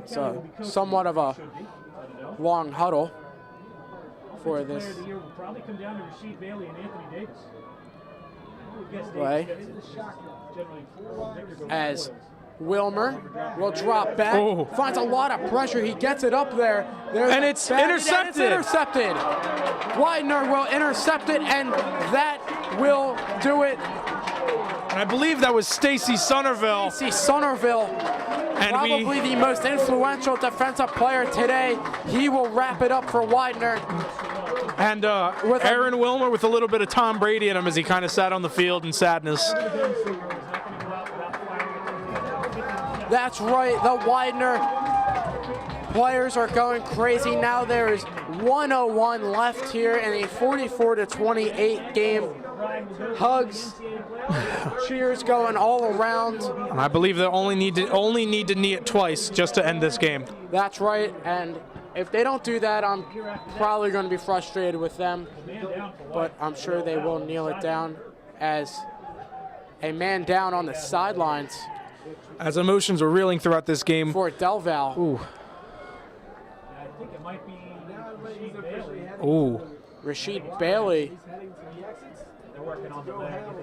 So, somewhat of a long huddle for this play. As Wilmer will drop back, finds a lot of pressure. He gets it up there. And it's intercepted. Widener will intercept it, and that will do it. And I believe that was Stacy Sonerville. Stacy Sonerville, and probably the most influential defensive player today. He will wrap it up for Widener. And Aaron Wilmer with a little bit of Tom Brady in him as he kind of sat on the field in sadness. That's right, the Widener players are going crazy. Now there is 1:01 left here in a 44-28 game. Hugs, cheers going all around. And I believe they only need to knee it twice just to end this game. That's right, and if they don't do that, I'm probably going to be frustrated with them, but I'm sure they will kneel it down as a man down on the sidelines. As emotions were reeling throughout this game. For Del Val. Ooh. Ooh. Rashid Bailey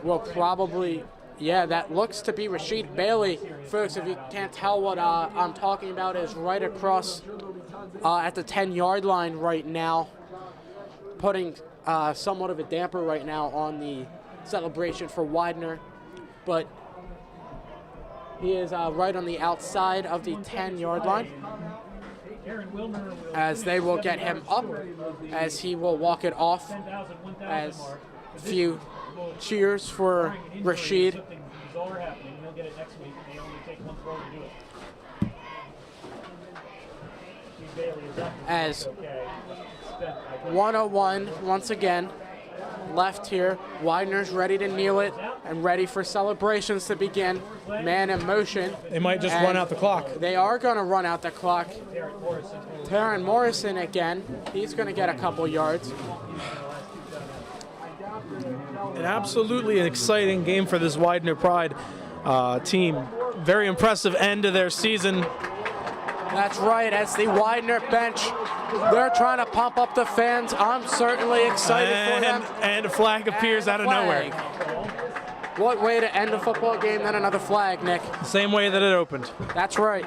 will probably, yeah, that looks to be Rashid Bailey. Folks, if you can't tell what I'm talking about, is right across at the 10-yard line right now, putting somewhat of a damper right now on the celebration for Widener. But he is right on the outside of the 10-yard line, as they will get him up, as he will walk it off, as few cheers for Rashid. As 1:01 once again left here. Widener's ready to kneel it and ready for celebrations to begin. Man in motion. They might just run out the clock. They are going to run out the clock. Taryn Morrison again. He's going to get a couple yards. An absolutely exciting game for this Widener Pride team. Very impressive end to their season. That's right, as the Widener bench, they're trying to pump up the fans. I'm certainly excited for them. And a flag appears out of nowhere. What way to end a football game than another flag, Nick? The same way that it opened. That's right.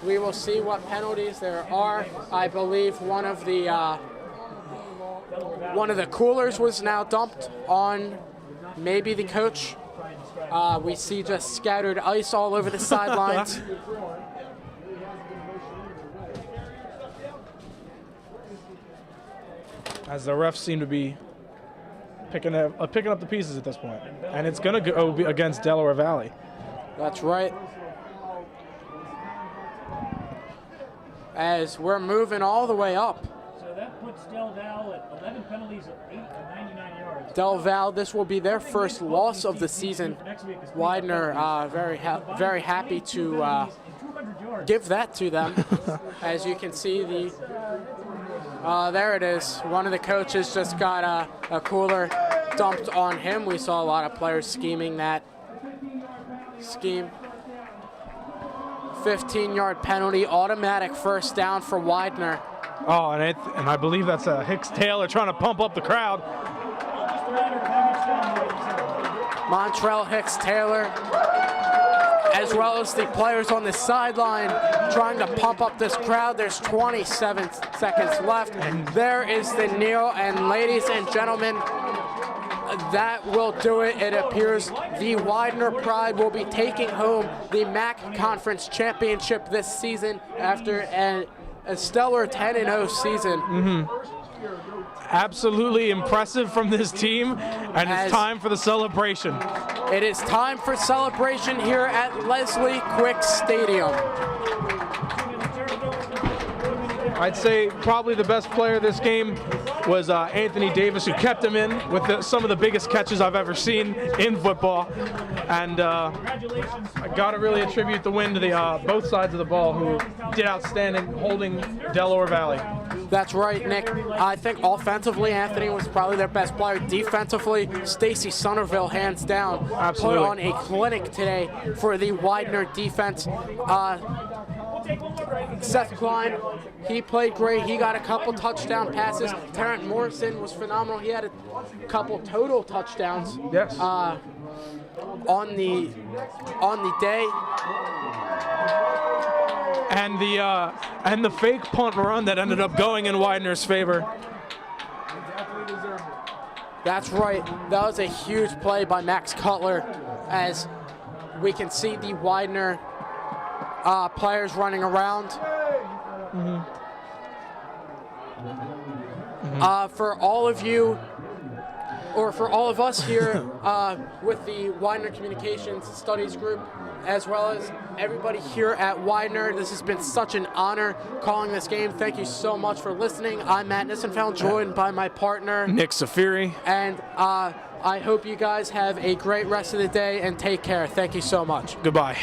We will see what penalties there are. I believe one of the coolers was now dumped on maybe the coach. We see just scattered ice all over the sidelines. As the refs seem to be picking up the pieces at this point. And it's going to go against Delaware Valley. That's right. As we're moving all the way up. So that puts Del Val at 11 penalties of 8 and 99 yards. Del Val, this will be their first loss of the season. Widener very happy to give that to them. As you can see, the There it is. One of the coaches just got a cooler dumped on him. We saw a lot of players scheming that scheme. 15-yard penalty, automatic first down for Widener. Oh, and I believe that's Hicks Taylor trying to pump up the crowd. Montrell Hicks Taylor, as well as the players on the sideline, trying to pump up this crowd. There's 27 seconds left. And there is the kneel. And ladies and gentlemen, that will do it. It appears the Widener Pride will be taking home the MAC Conference Championship this season after a stellar 10-0 season. Absolutely impressive from this team, and it's time for the celebration. It is time for celebration here at Leslie Quick Stadium. I'd say probably the best player of this game was Anthony Davis, who kept him in with some of the biggest catches I've ever seen in football. And I got to really attribute the win to the both sides of the ball, who did outstanding holding Delaware Valley. That's right, Nick. I think offensively, Anthony was probably their best player. Defensively, Stacy Somerville, hands down, Absolutely. put on a clinic today for the Widener defense. Seth Klein, he played great. He got a couple touchdown passes. Terrence Morrison was phenomenal. He had a couple total touchdowns. Yes. On the day. And the fake punt and run that ended up going in Widener's favor. That's right. That was a huge play by Max Cutler, as we can see the Widener players running around. For all of you, or for all of us here with the Widener Communications Studies Group, as well as everybody here at Widener, this has been such an honor calling this game. Thank you so much for listening. I'm Matt Nissenfeld, joined by my partner, Nick Safiri. And I hope you guys have a great rest of the day and take care. Thank you so much. Goodbye.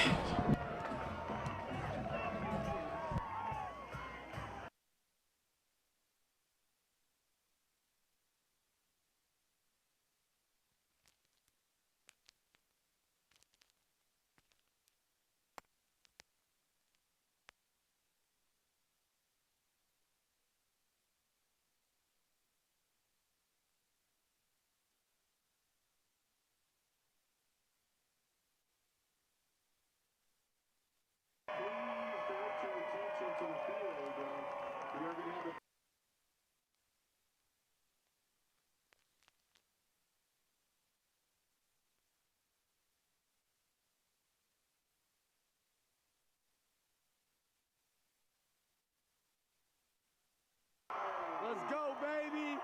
Let's go, baby.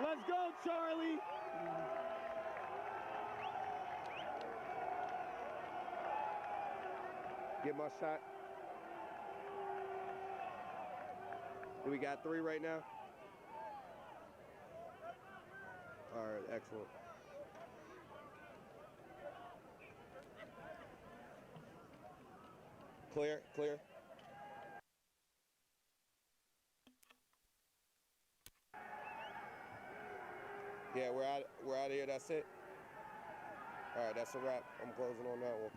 Let's go, Charlie. Get my shot. Do we got 3 right now? All right, excellent. Clear, clear. Yeah, we're out of here. That's it. All right, that's a wrap. I'm closing on that one.